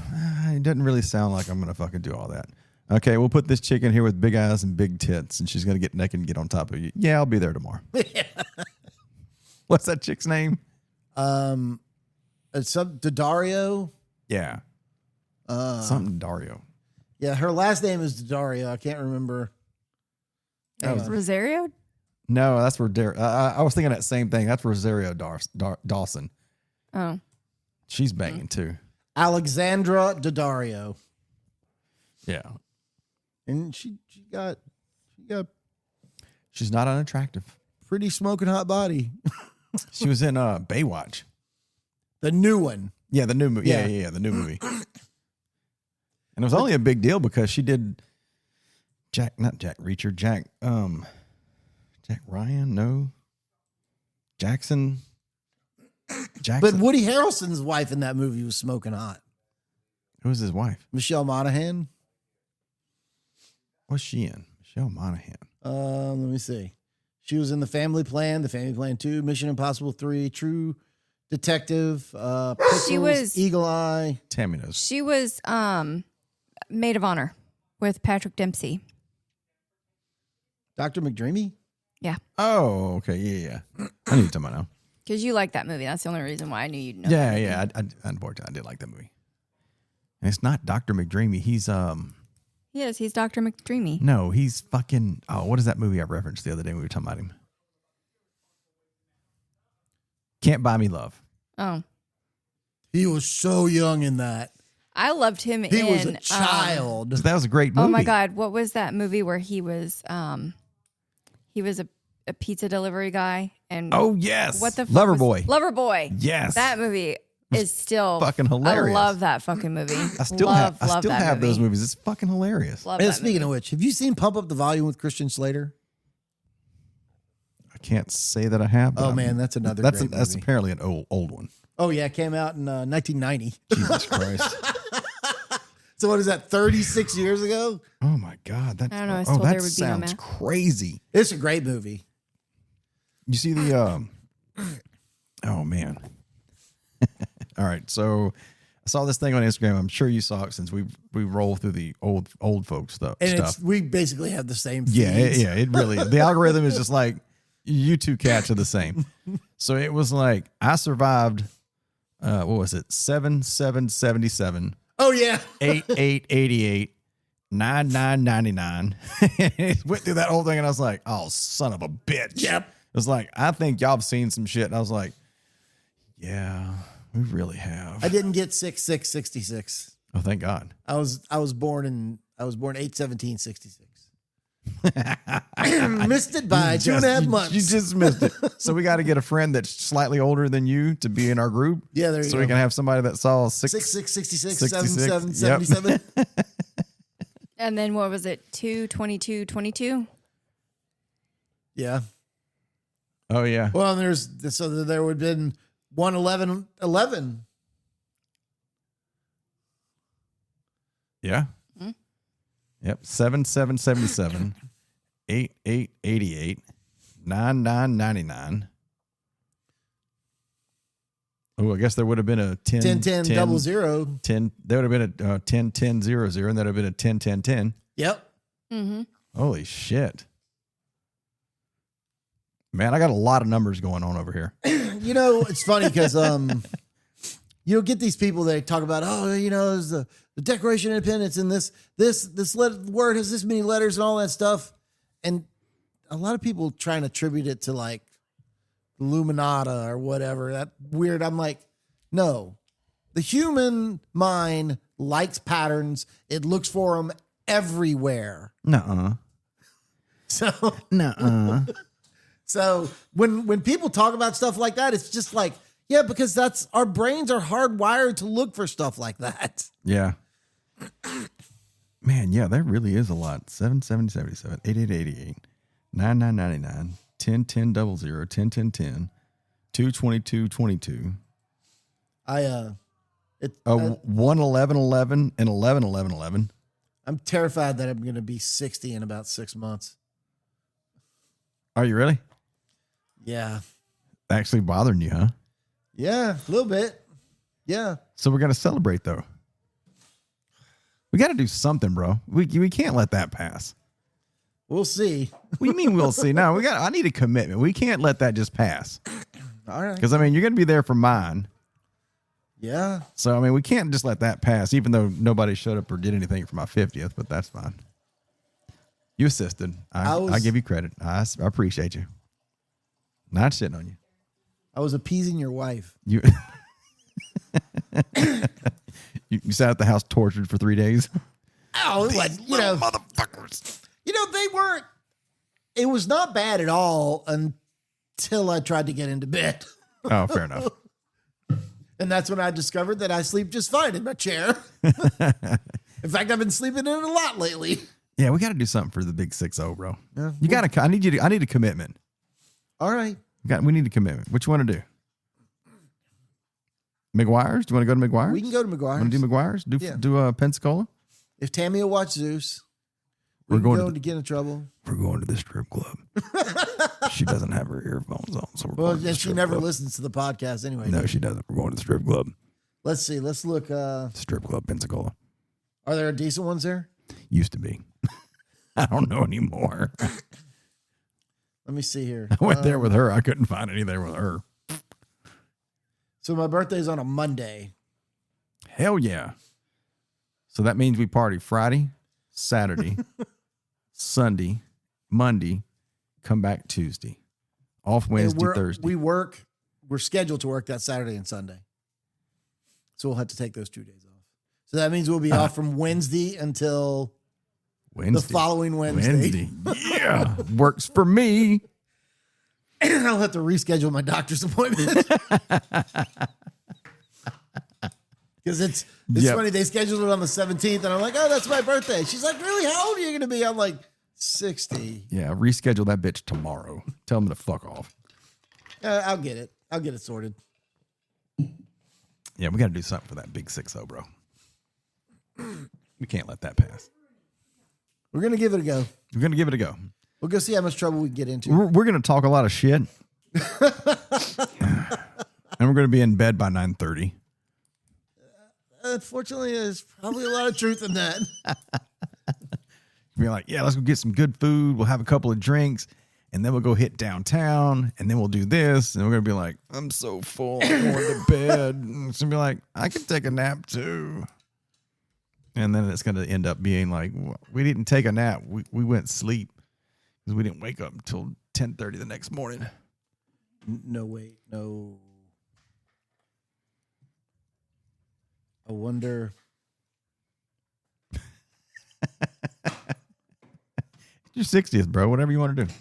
It doesn't really sound like I'm going to fucking do all that. Okay, we'll put this chick in here with big eyes and big tits, and she's going to get naked and get on top of you. Yeah, I'll be there tomorrow. What's that chick's name? It's some Daddario. Yeah. Something Dario. Yeah, her last name is Daddario. I can't remember. Rosario? No, that's I was thinking that same thing. That's Rosario Dawson. Oh. She's banging too. Alexandra Daddario. Yeah. And she got She's not unattractive. pretty smoking hot body. She was in Baywatch. The new one. Yeah, the new movie. Yeah, the new movie. And it was only a big deal because she did Jack Ryan, no. Jackson. But Woody Harrelson's wife in that movie was smoking hot. Who was his wife? Michelle Monaghan. What's she in? Michelle Monaghan. Let me see. She was in The Family Plan, The Family Plan 2, Mission Impossible 3, True Detective, Pixels, She was- Eagle Eye. Tammy knows. She was maid of honor with Patrick Dempsey. Dr. McDreamy? Yeah. Oh, okay. Yeah. I know what you're talking about now. Because you like that movie. That's the only reason why I knew you'd know. Yeah. I unfortunately, I did like that movie. And it's not Dr. McDreamy. He's Yes, he's Dr. McDreamy. no, he's fucking. Oh, what is that movie I referenced the other day when we were talking about him? Can't Buy Me Love. Oh. He was so young in that. I loved him He in was a child. So that was a great movie. Oh my God. What was that movie where he was a pizza delivery guy and Oh yes. what the fuck Loverboy. Loverboy. Yes. That movie is still fucking hilarious. I love that fucking movie. I still love have that those movies. It's fucking hilarious. Love And that speaking movie. of which, have you seen Pump Up the Volume with Christian Slater? I can't say that I have. But Oh, man, that's another That's great that's movie. apparently an old one. Oh, yeah, it came out in 1990. Jesus Christ. So what is that, 36 years ago? Oh my God. That's, I don't know, I was oh, told that there would be no sounds math. crazy. It's a great movie. You see the oh man. All right. So I saw this thing on Instagram. I'm sure you saw it since we roll through the old folks stuff. And we basically have the same Yeah, feeds. it really is. The algorithm is just like you two cats are the same. So it was like I survived what was it? 7/7/77, Oh, yeah. 8/8/88, $99.99. Went through that whole thing and I was like, oh, son of a bitch. Yep. It was like, I think y'all have seen some shit. And I was like, yeah, we really have. I didn't get 6/6/66. Oh, thank God. I was born 8/17/66. Missed it by 2.5 months. You just missed it. So we got to get a friend that's slightly older than you to be in our group. Yeah, there you so go. we can have somebody that saw 6/6/66, 66. 77. And then what was it? 2/22/22. Yeah. Oh yeah. Well, there would have been 1/11/11. Yeah. Hmm? Yep. 7/7/77, 8/8/88, 9/9/99. Oh, I guess there would have been a 10/10/00. 10. There would have been a 10/10/00, and that would have been a 10/10/10. Yep. Mm-hmm. Holy shit. Man, I got a lot of numbers going on over here. You know, it's funny because you'll get these people that talk about, there's the Declaration of Independence and this word has this many letters and all that stuff. And a lot of people try and attribute it to like Illuminata or whatever. That weird. I'm like, no. The human mind likes patterns. It looks for them everywhere. Nuh-uh. So Nuh-uh. So when people talk about stuff like that, it's just like, yeah, because that's our brains are hardwired to look for stuff like that. Yeah. Man, yeah, that really is a lot. 7/7/77, 8/8/88, 9/9/99, 10/10/00, 10/10/10, 2/22/22. 1/11/11 and 11/11/11. I'm terrified that I'm going to be 60 in about 6 months. Are you really? Yeah. Actually bothering you, huh? Yeah, a little bit. Yeah. So we're going to celebrate, though. We got to do something, bro. We can't let that pass. We'll see. What do you mean we'll see? No, I need a commitment. We can't let that just pass. All right. Because, I mean, you're going to be there for mine. Yeah. So, I mean, we can't just let that pass, even though nobody showed up or did anything for my 50th, but that's fine. You assisted. I give you credit. I appreciate you. Not shitting on you. I was appeasing your wife. You you sat at the house tortured for 3 days. Oh, it was, motherfuckers. they weren't. It was not bad at all until I tried to get into bed. Oh, fair enough. And that's when I discovered that I sleep just fine in my chair. In fact, I've been sleeping in it a lot lately. Yeah, we got to do something for the big 6-0, bro. Yeah. You got to. I need a commitment. All right. We need a commitment. What you want to do? McGuire's? Do you want to go to McGuire's? We can go to McGuire's. Want to do McGuire's? Do Pensacola? If Tammy will watch Zeus, We're we can going go to to get in trouble. We're going to the strip club. She doesn't have her earphones on, so we're Well, going to the and she strip never club. listens to the podcast anyway. No, she doesn't. We're going to the strip club. Let's see. Let's look. Strip club, Pensacola. Are there decent ones there? Used to be. I don't know anymore. Let me see here. I went there with her. I couldn't find any there with her. So my birthday's on a Monday. Hell yeah. So that means we party Friday, Saturday, Sunday, Monday, come back Tuesday. Off Wednesday, Thursday. We're scheduled to work that Saturday and Sunday. So we'll have to take those 2 days off. So that means we'll be off from Wednesday until the following Wednesday. Yeah. Works for me. And I'll have to reschedule my doctor's appointment. Because it's funny. They scheduled it on the 17th, and I'm like, oh, that's my birthday. She's like, really? How old are you going to be? I'm like, 60. Yeah, reschedule that bitch tomorrow. Tell them to fuck off. I'll get it. I'll get it sorted. Yeah, we got to do something for that big 6-0, bro. We can't let that pass. We're going to give it a go. We're going to give it a go. We'll go see how much trouble we can get into. We're going to talk a lot of shit. And we're going to be in bed by 9:30. Unfortunately, there's probably a lot of truth in that. Be like, yeah, let's go get some good food. We'll have a couple of drinks, and then we'll go hit downtown, and then we'll do this. And we're going to be like, I'm so full. I'm going to bed. And it's going to be like, I can take a nap too. And then it's going to end up being like, we didn't take a nap. We went to sleep because we didn't wake up until 10:30 the next morning. No, wait. No. I wonder. Your 60th, bro. Whatever you want to do.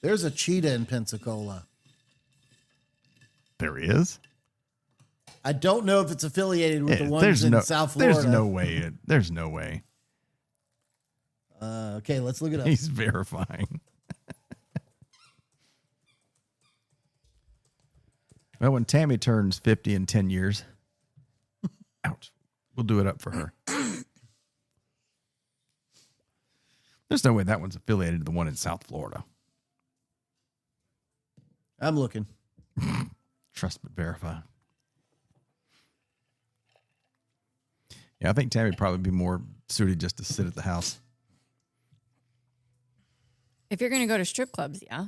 There's a cheetah in Pensacola. There is? I don't know if it's affiliated with the ones in South Florida. There's no way. There's no way. Okay, let's look it up. He's verifying. Well, when Tammy turns 50 in 10 years, ouch, we'll do it up for her. There's no way that one's affiliated to the one in South Florida. I'm looking. Trust but verify. Yeah, I think Tammy would probably be more suited just to sit at the house. If you're going to go to strip clubs, yeah.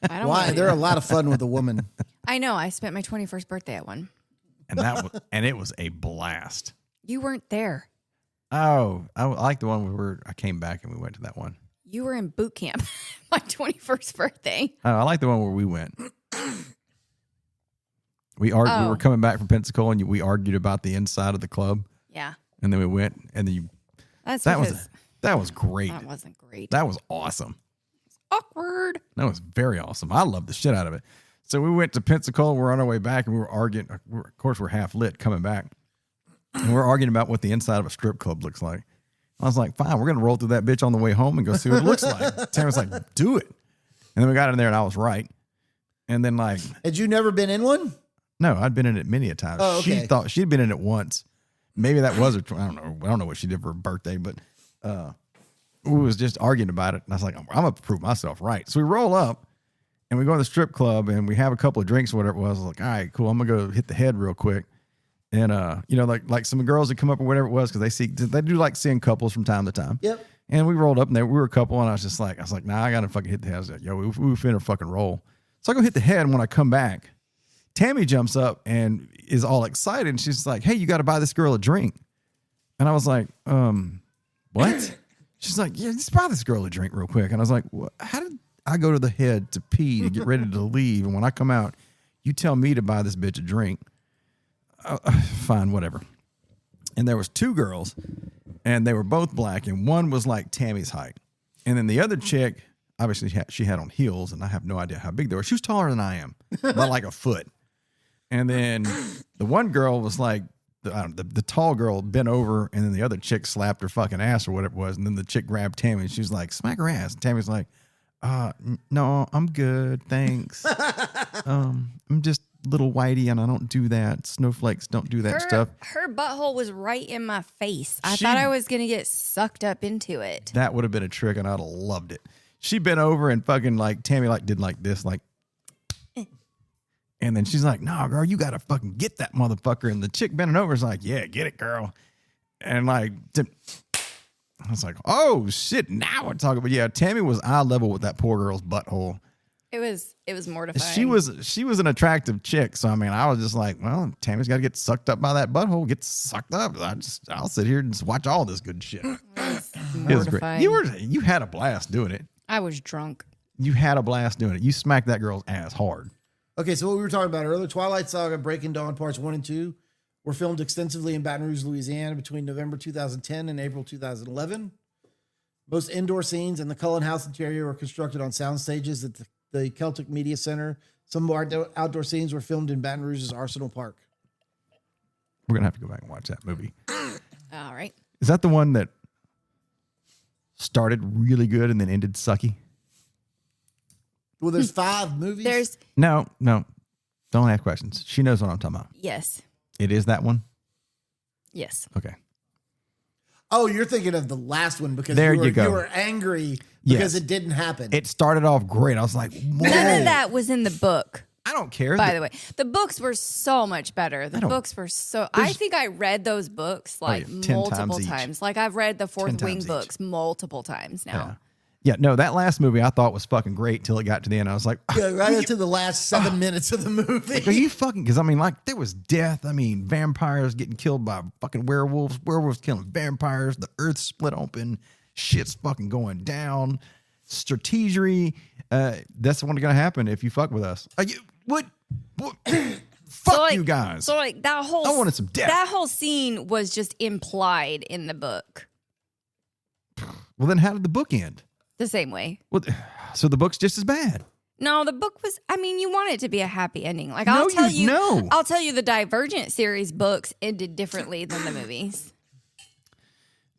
I don't Why? wanna do They're that. a lot of fun with a woman. I know. I spent my 21st birthday at one. And it was a blast. You weren't there. Oh, I like the one I came back and we went to that one. You were in boot camp my 21st birthday. Oh, I like the one where we went. We were coming back from Pensacola and we argued about the inside of the club. Yeah. And then we went and then that was great. That wasn't great. That was awesome. Awkward. That was very awesome. I loved the shit out of it. So we went to Pensacola. We're on our way back and we were arguing. Of course, we're half lit coming back. And we're arguing about what the inside of a strip club looks like. I was like, fine, we're going to roll through that bitch on the way home and go see what it looks like. Tammy was like, do it. And then we got in there and I was right. And then like. Had you never been in one? No, I'd been in it many a time. Oh, okay. She thought she'd been in it once. Maybe that was her. I don't know what she did for her birthday, but we was just arguing about it. And I was like, I'm going to prove myself right. So we roll up and we go to the strip club and we have a couple of drinks or whatever it was. I was like, all right, cool. I'm going to go hit the head real quick. And, like some girls that come up or whatever it was, because they do like seeing couples from time to time. Yep. And we rolled up and we were a couple and I was like, nah, I got to fucking hit the head. I was like, yo, we finna fucking roll. So I go hit the head and when I come back, Tammy jumps up and is all excited. And she's like, hey, you got to buy this girl a drink. And I was like, what? She's like, yeah, just buy this girl a drink real quick. And I was like, how did I go to the head to pee to get ready to leave? And when I come out, you tell me to buy this bitch a drink. Fine, whatever. And there was two girls and they were both black and one was like Tammy's height. And then the other chick, obviously she had on heels and I have no idea how big they were. She was taller than I am, about like a foot. And then the one girl was like, the tall girl bent over and then the other chick slapped her fucking ass or whatever it was. And then the chick grabbed Tammy and she was like, smack her ass. And Tammy's like, no, I'm good. Thanks. I'm just little whitey and I don't do that. Snowflakes don't do that stuff. Her butthole was right in my face. I thought I was going to get sucked up into it. That would have been a trick and I'd have loved it. She bent over and fucking like Tammy like did like this, like, and then she's like, no, girl, you got to fucking get that motherfucker. And the chick bending over is like, yeah, get it, girl. And like, I was like, oh shit, now we're talking. But yeah, Tammy was eye level with that poor girl's butthole. It was mortifying. She was an attractive chick. So, I mean, I was just like, well, Tammy's got to get sucked up by that butthole, get sucked up. I'll sit here and just watch all this good shit. It was It was great. You had a blast doing it. I was drunk. You had a blast doing it. You smacked that girl's ass hard. Okay, so what we were talking about earlier, Twilight Saga, Breaking Dawn Parts 1 and 2 were filmed extensively in Baton Rouge, Louisiana between November 2010 and April 2011. Most indoor scenes in the Cullen House interior were constructed on sound stages at the Celtic Media Center. Some outdoor scenes were filmed in Baton Rouge's Arsenal Park. We're going to have to go back and watch that movie. All right. Is that the one that started really good and then ended sucky? Well, there's 5 movies. No. Don't ask questions. She knows what I'm talking about. Yes. It is that one? Yes. Okay. Oh, you're thinking of the last one because there you you go. You were angry because it didn't happen. It started off great. I was like, whoa. None of that was in the book. I don't care. By the way, the books were so much better. The books were so. I think I read those books like 10 multiple times each. times. Like I've read the 10 Fourth Wing times books multiple times now. Yeah, no, that last movie I thought was fucking great till it got to the end. I was like, Yeah, right into the last 7 minutes of the movie. are you fucking? Because I mean, like, there was death. I mean, vampires getting killed by fucking werewolves killing vampires. The earth split open. Shit's fucking going down. Strategery. That's what's gonna happen if you fuck with us. Are you what? Fuck you guys. So like that whole I wanted some death. That whole scene was just implied in the book. Well, then how did the book end? The same way. Well, so the book's just as bad. No, the book was. I mean, you want it to be a happy ending. Like No, I'll tell you. no. I'll tell you, the Divergent series books ended differently than the movies.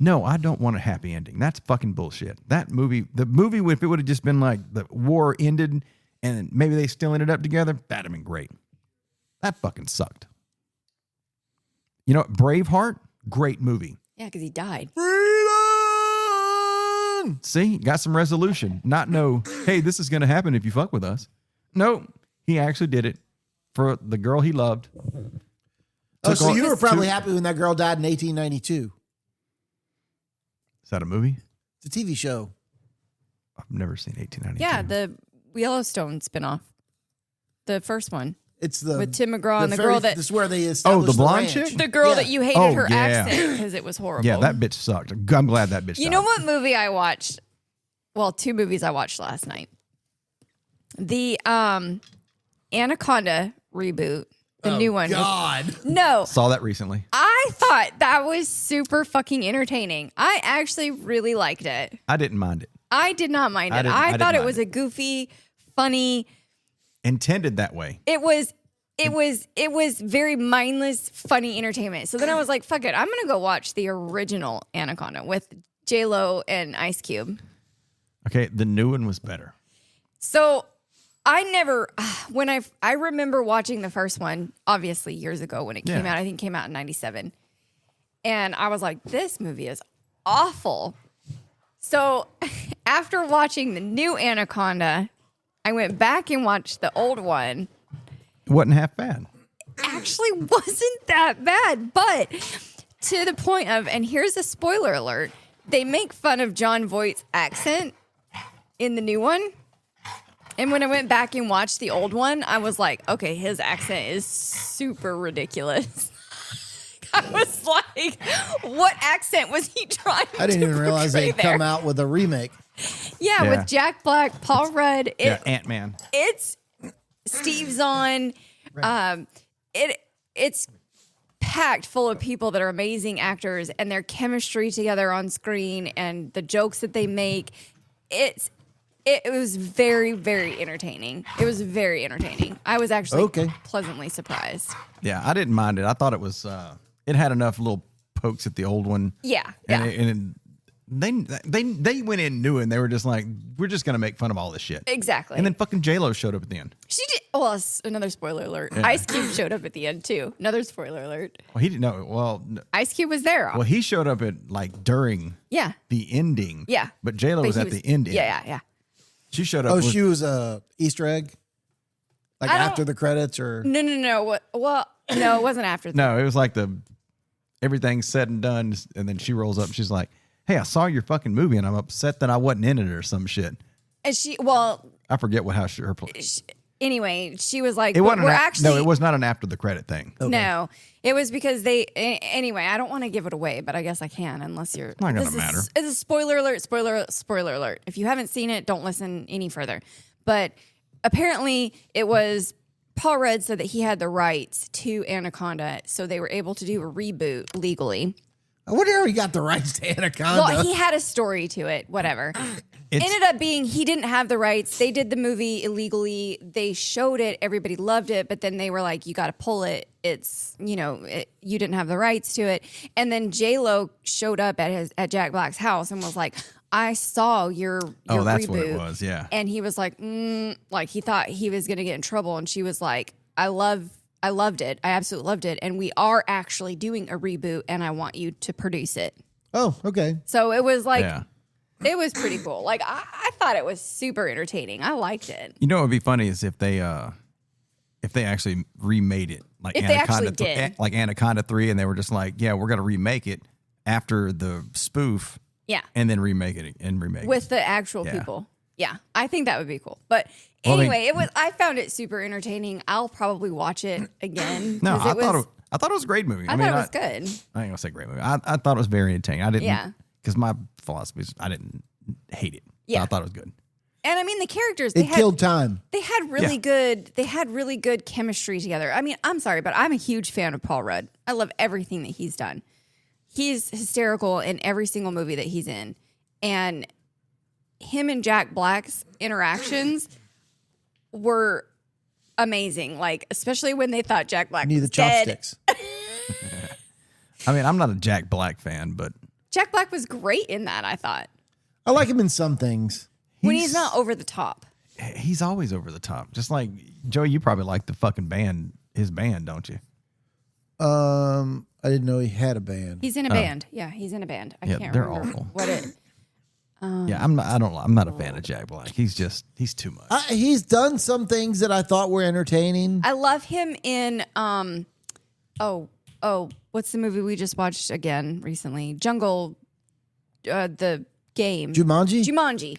No, I don't want a happy ending. That's fucking bullshit. That movie, the movie, if it would have just been like the war ended and maybe they still ended up together, that'd have been great. That fucking sucked. You know what? Braveheart, great movie. Yeah, because he died. See, got some resolution. Not no, hey, this is going to happen if you fuck with us. No, he actually did it for the girl he loved. So you were probably happy when that girl died in 1892. Is that a movie? It's a TV show. I've never seen 1892. Yeah, the Yellowstone spinoff, the first one. It's the with Tim McGraw and the girl that. This is where they established the blonde ranch. chick? The girl Yeah. that you hated Oh, her yeah. accent because it was horrible. Yeah, that bitch sucked. I'm glad that bitch You died. know what movie I watched? Well, 2 movies I watched last night. The Anaconda reboot, the new one. God. No, Saw that recently. I thought that was super fucking entertaining. I actually really liked it. I didn't mind it. I did not mind it. I I thought didn't it was mind a goofy, funny. Intended that way. It was very mindless, funny entertainment. So then I was like, fuck it. I'm going to go watch the original Anaconda with J-Lo and Ice Cube. Okay, the new one was better. So I never, when I remember watching the first one, obviously years ago when it came Yeah. out, I think it came out in 97. And I was like, this movie is awful. So after watching the new Anaconda, I went back and watched the old one. It wasn't half bad. Actually wasn't that bad, but to the point of, and here's a spoiler alert, they make fun of Jon Voight's accent in the new one. And when I went back and watched the old one, I was like, okay, his accent is super ridiculous. I was like, what accent was he trying to I didn't even realize portray they'd there? come out with a remake. Yeah, Yeah. with Jack Black, Paul Rudd. Yeah, Ant-Man. It's Steve Zahn. It's packed full of people that are amazing actors, and their chemistry together on screen and the jokes that they make. It was very, very entertaining. It was very entertaining. I was actually pleasantly surprised. Yeah, I didn't mind it. I thought it was. It had enough little pokes at the old one. Yeah, yeah. And they went in new and they were just like, we're just gonna make fun of all this shit. Exactly. And then fucking J-Lo showed up at the end. She did. Well, another spoiler alert. Yeah. Ice Cube showed up at the end too. Another spoiler alert. Well, he didn't know. Well, Ice Cube was there. well, he showed up at like during Yeah. the ending. Yeah. But J-Lo But was he at the ending. Yeah. She showed up. Oh, with- she was a Easter egg? Like I don't- after the credits or? No. What? Well, no, it wasn't after that. No, it was like everything's said and done, and then she rolls up. And she's like, "Hey, I saw your fucking movie, and I'm upset that I wasn't in it or some shit." And I forget anyway, she was like, It wasn't. we're actually No, it was not an after the credit thing. No, it was because anyway, I don't want to give it away, but I guess I can unless you're. Not gonna this matter. It's a spoiler alert. Spoiler alert. If you haven't seen it, don't listen any further. But apparently, it was Paul Rudd said that he had the rights to Anaconda, so they were able to do a reboot legally. I wonder how he got the rights to Anaconda. Well, he had a story to it. Whatever. Ended up being he didn't have the rights. They did the movie illegally. They showed it. Everybody loved it. But then they were like, you got to pull it. It's, you didn't have the rights to it. And then J-Lo showed up at Jack Black's house and was like, I saw your that's reboot. what it was. Yeah. And he was like, like he thought he was going to get in trouble. And she was like, I loved it. I absolutely loved it. And we are actually doing a reboot and I want you to produce it. Oh, okay. So it was like, Yeah. it was pretty cool. Like I thought it was super entertaining. I liked it. You know what would be funny is if they actually remade it, like If they Anaconda, actually did. like Anaconda 3, and they were just like, yeah, we're gonna remake it after the spoof Yeah. and then remake it and remake With it. the actual Yeah. people. Yeah. I think that would be cool. But Well, I mean- anyway, I found it super entertaining. I'll probably watch it again. No, 'cause I thought it was a great movie. I thought it was good. I ain't gonna say great movie. I thought it was very entertaining. I didn't, Yeah. because my philosophy is I didn't hate it. Yeah. I thought it was good. And I mean the characters It killed time. they had really good chemistry together. I mean, I'm sorry, but I'm a huge fan of Paul Rudd. I love everything that he's done. He's hysterical in every single movie that he's in. And him and Jack Black's interactions were amazing. Like, especially when they thought Jack Black Need the was dead. chopsticks. I mean, I'm not a Jack Black fan, but Jack Black was great in that, I thought. I like him in some things. When he's not over the top. he's always over the top. Just like Joey, you probably like the fucking band, his band, don't you? I didn't know he had a band. He's in a band. Yeah, he's in a band. I Yeah, can't they're remember awful. what it. Yeah, I'm not a fan of Jack Black. He's too much. He's done some things that I thought were entertaining. I love him in what's the movie we just watched again recently? Jungle, the game. Jumanji.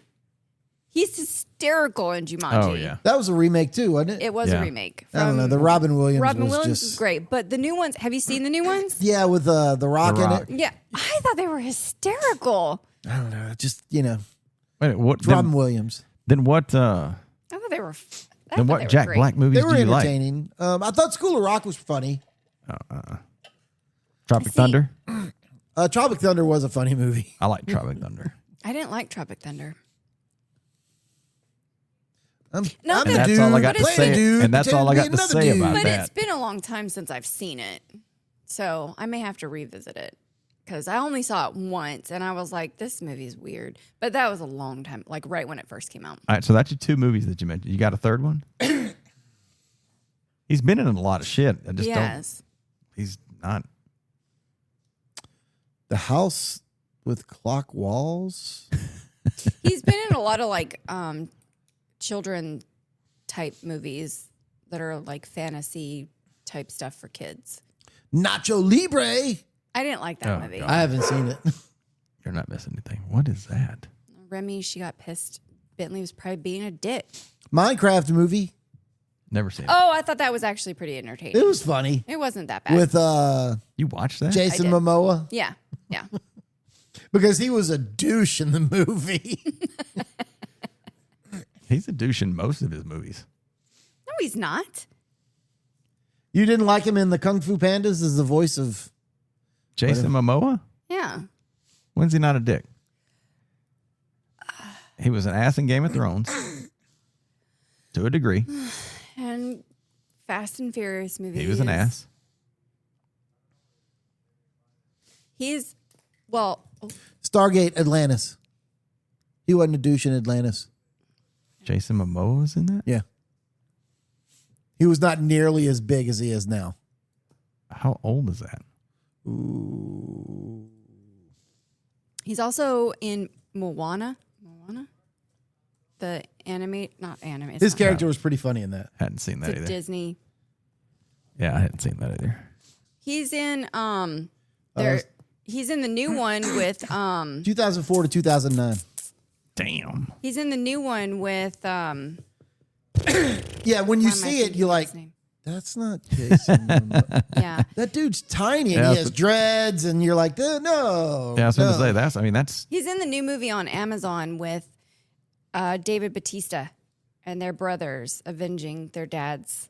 He's hysterical in Jumanji. Oh yeah. That was a remake too, wasn't it? It was Yeah. a remake. I don't know. The Robin Williams Williams just, is great, but the new ones. Have you seen the new ones? Yeah, with the Rock The in Rock. it. Yeah, I thought they were hysterical. I don't know. Just Wait, what? Robin Williams. Then what? I thought they were. Then what Jack Black movies They were do you like? entertaining. I thought School of Rock was funny. Tropic Thunder. Tropic Thunder was a funny movie. I like Tropic Thunder. I didn't like Tropic Thunder. I'm And the that's dude, all I got to play say. the dude, And that's all I pretend got be to another say dude. about But that. it's been a long time since I've seen it, so I may have to revisit it because I only saw it once, and I was like, "This movie's weird." But that was a long time, like right when it first came out. All right, so that's your two movies that you mentioned. You got a third one? He's been in a lot of shit. I just Yes, don't. He's not. The House with Clock Walls. he's been in a lot of like children type movies that are like fantasy type stuff for kids. Nacho Libre. I didn't like that Oh, movie. God. I haven't seen it. You're not missing anything. What is that? Remy, she got pissed. Bentley was probably being a dick. Minecraft movie. Never seen it. Oh, I thought that was actually pretty entertaining. It was funny It wasn't that bad. with You watched that? Jason did. Momoa yeah, yeah. because he was a douche in the movie. He's a douche in most of his movies. No, he's not. You didn't like him in the Kung Fu Pandas as the voice of Jason Momoa? Yeah. When's he not a dick? He was an ass in Game of Thrones. To a degree. And Fast and Furious movies. He was an ass. He's, well, Stargate Atlantis. He wasn't a douche in Atlantis. Jason Momoa was in that? Yeah. He was not nearly as big as he is now. How old is that? he's also in Moana. The anime, not anime. it's His not- character was pretty funny in that. Hadn't seen that It's a either. Disney. Yeah, I hadn't seen that either. He's in, he's in the new one with, 2004 to 2009. Damn. he's in the new one with, Yeah, when you why am I see it, thinking you're of like, his name? that's not Jason Momoa. Yeah. That dude's tiny and Yeah, he has dreads, and you're like, no. Yeah, I was going to no. say that's He's in the new movie on Amazon with David Bautista and their brothers avenging their dad's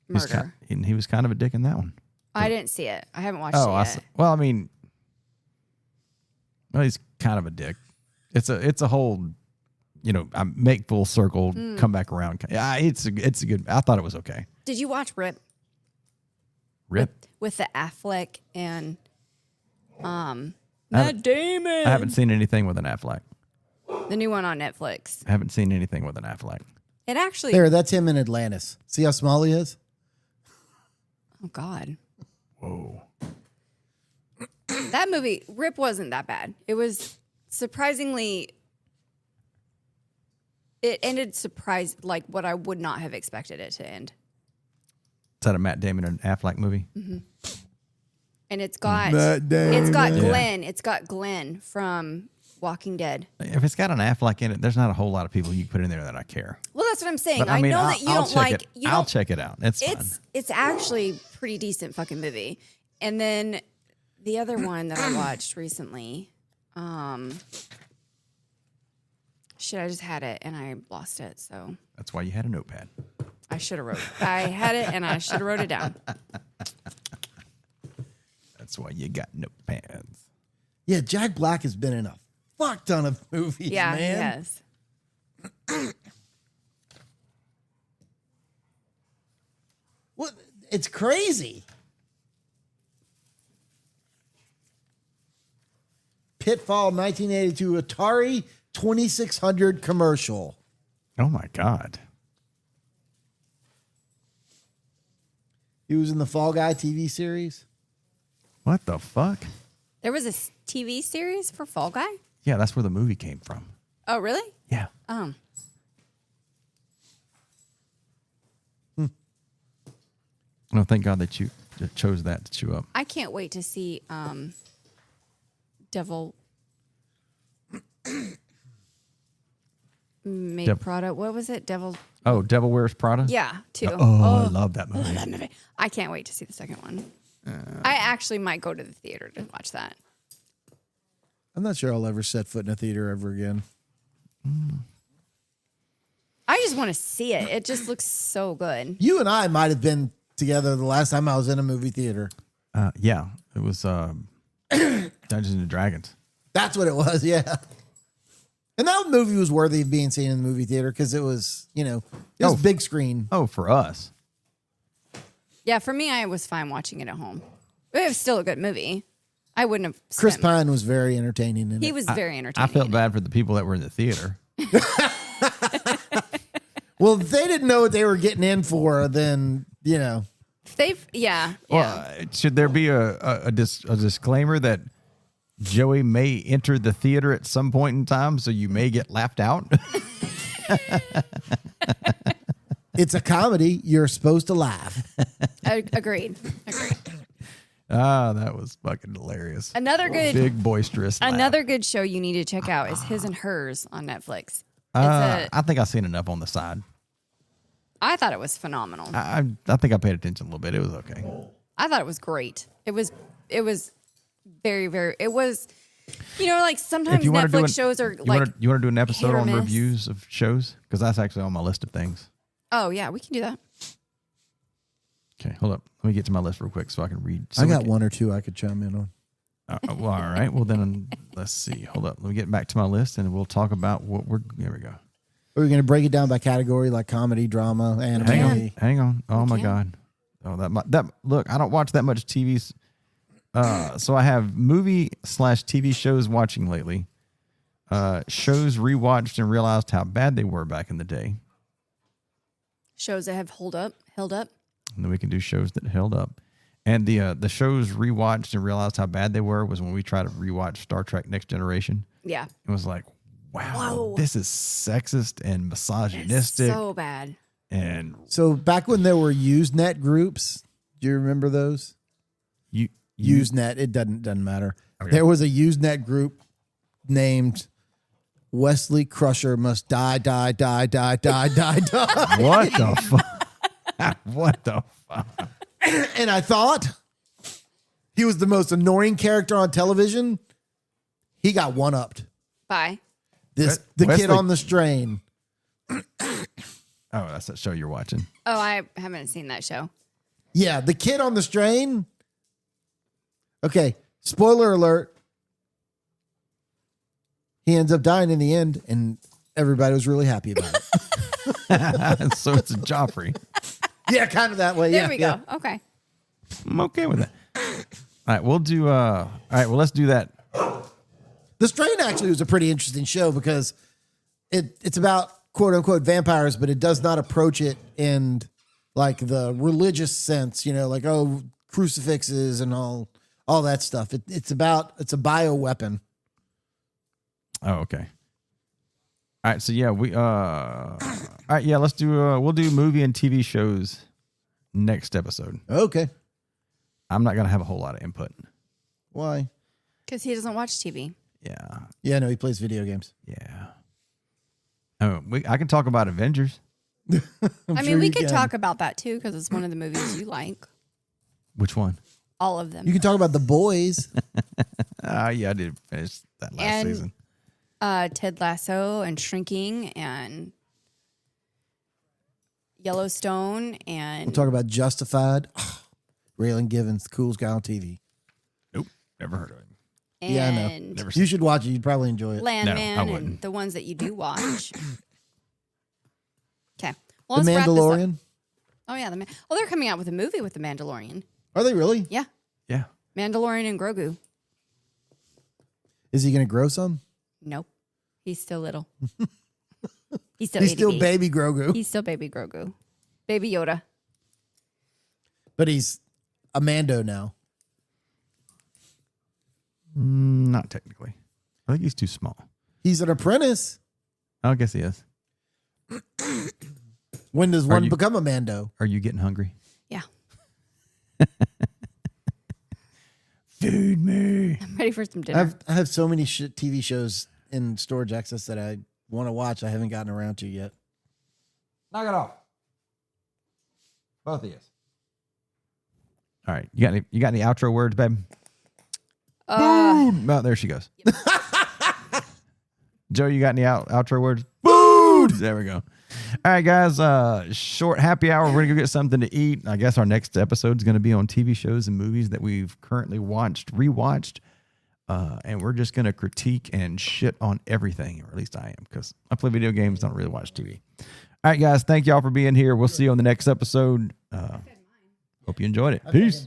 murder. he was kind of a dick in that one. I didn't see it. I haven't watched Oh, it I yet. see. Well, I mean, he's kind of a dick. It's a whole, I make full circle, come back around. Yeah, it's a good. I thought it was okay. Did you watch Rip Rip. with the Affleck and Matt Damon? I haven't seen anything with an Affleck. The new one on Netflix. I haven't seen anything with an Affleck. It actually. There, that's him in Atlantis. See how small he is? Oh God, Whoa. that movie Rip wasn't that bad. It was surprisingly. It ended like what I would not have expected it to end. Is that a Matt Damon and Affleck movie? And it's got Matt Damon. it's got Glenn. It's got Glenn from Walking Dead. If it's got an Affleck in it, there's not a whole lot of people you can put in there that I care. Well, that's what I'm saying. But I know that you I'll don't check like. it. You I'll don't, check it out. It's fun. It's actually a pretty decent fucking movie. And then the other one that I watched recently, shit, I just had it and I lost it. So That's why you had a notepad. I should have wrote it. I had it and I should have wrote it down. That's why you got notepads. Yeah, Jack Black has been in a fuck ton of movies, Yeah, man. he has. What? It's crazy. Pitfall 1982 Atari 2600 commercial. Oh my God. He was in the Fall Guy TV series. What the fuck? There was a TV series for Fall Guy? Yeah, that's where the movie came from. Oh, really? Yeah. Oh, thank God that you chose that to chew up. I can't wait to see Devil Made Prada. What was it? Devil. Oh, Devil Wears Prada? Yeah, too. Oh, I love that I love movie. that movie. I can't wait to see the second one. I actually might go to the theater to watch that. I'm not sure I'll ever set foot in a theater ever again. I just want to see it. It just looks so good. You and I might have been together the last time I was in a movie theater. Yeah, it was Dungeons and Dragons. That's what it was, yeah. And that movie was worthy of being seen in the movie theater because it was, it was big screen. Oh, for us. Yeah, for me, I was fine watching it at home. It was still a good movie. I wouldn't have. Chris spent- Pine was very entertaining in He it. was very entertaining. I felt bad for the people that were in the theater. Well, if they didn't know what they were getting in for, then, They've, yeah. Well, should there be a disclaimer that Joey may enter the theater at some point in time, so you may get laughed out? It's a comedy. You're supposed to laugh. Agreed. That was fucking hilarious. Another good, Big boisterous laugh. another good show you need to check out is His and Hers on Netflix. I think I've seen enough on the side. I thought it was phenomenal. I think I paid attention a little bit. It was okay. I thought it was great. It was very, very. It was, like sometimes you wanna do Netflix shows are You like. want to do an episode hit or on miss. reviews of shows? Because that's actually on my list of things. Oh yeah, we can do that. Okay, hold up. Let me get to my list real quick so I can read. I got one or two I could chime in on. Well, all right. Well, then let's see. Hold up. Let me get back to my list and we'll talk about what we're. There we go. Are we going to break it down by category, like comedy, drama, anime? Hang on. Oh my can. God. Oh, that look. I don't watch that much TV. So I have movie/TV shows watching lately. Shows rewatched and realized how bad they were back in the day. Shows that have held up. And then we can do shows that held up. And the shows rewatched and realized how bad they were was when we tried to rewatch Star Trek Next Generation. Yeah. It was like, wow, Whoa. this is sexist and misogynistic. So bad. And So back when there were Usenet groups, do you remember those? Usenet, it doesn't matter. Okay. There was a Usenet group named Wesley Crusher must die. What the fuck? What the fuck? And I thought he was the most annoying character on television. He got one-upped. Bye. The Wesley- kid on the strain. Oh, that's that show you're watching. Oh, I haven't seen that show. Yeah, the kid on the strain. Okay, spoiler alert. He ends up dying in the end, and everybody was really happy about it. So it's a Joffrey. Yeah, kind of that way. There Yeah, we yeah. go. Okay. I'm okay with that. All right, we'll do. All right, well, let's do that. The Strain actually was a pretty interesting show because it's about quote unquote vampires, but it does not approach it in like the religious sense, like, oh, crucifixes and all that stuff. It's a bioweapon. Oh, okay. All right, so yeah, all right, yeah, let's do. We'll do movie and TV shows next episode. Okay. I'm not gonna have a whole lot of input. Why? Because he doesn't watch TV. Yeah. Yeah, no, he plays video games. Yeah. Oh, I can talk about Avengers. I mean, we could talk about that too because it's one of the movies you like. Which one? All of them. You can talk about The Boys. Yeah, I did finish that last season. Ted Lasso and Shrinking and Yellowstone and We'll talk about Justified. Raylan Givens, coolest guy on TV. Nope, never heard of him. Yeah, I know. and You should watch it. You'd probably enjoy it. Landman I and wouldn't. the ones that you do watch. Okay. The Well, let's wrap this up. Mandalorian. Oh yeah, they're coming out with a movie with the Mandalorian. Are they really? Yeah, Yeah. Mandalorian and Grogu. Is he going to grow some? Nope, he's still little. He's still He's itty still bitty. baby Grogu, He's still baby Grogu, baby Yoda. but he's a Mando now. Not technically. I think he's too small. He's an apprentice. I guess he is. When does one you- become a Mando? Are you getting hungry? Yeah, Feed me. I'm ready for some dinner. I have so many TV shows in storage access that I want to watch. I haven't gotten around to yet. Knock it off. Both of you. All right. You got any outro words, babe? Boom. Oh, there she goes. Joe, you got any outro words? Food. There we go. All right, guys. Short happy hour. We're going to go get something to eat. I guess our next episode is going to be on TV shows and movies that we've currently rewatched. And we're just going to critique and shit on everything, or at least I am, because I play video games, don't really watch TV. All right, guys. Thank y'all for being here. We'll see you on the next episode. Hope you enjoyed it. Peace.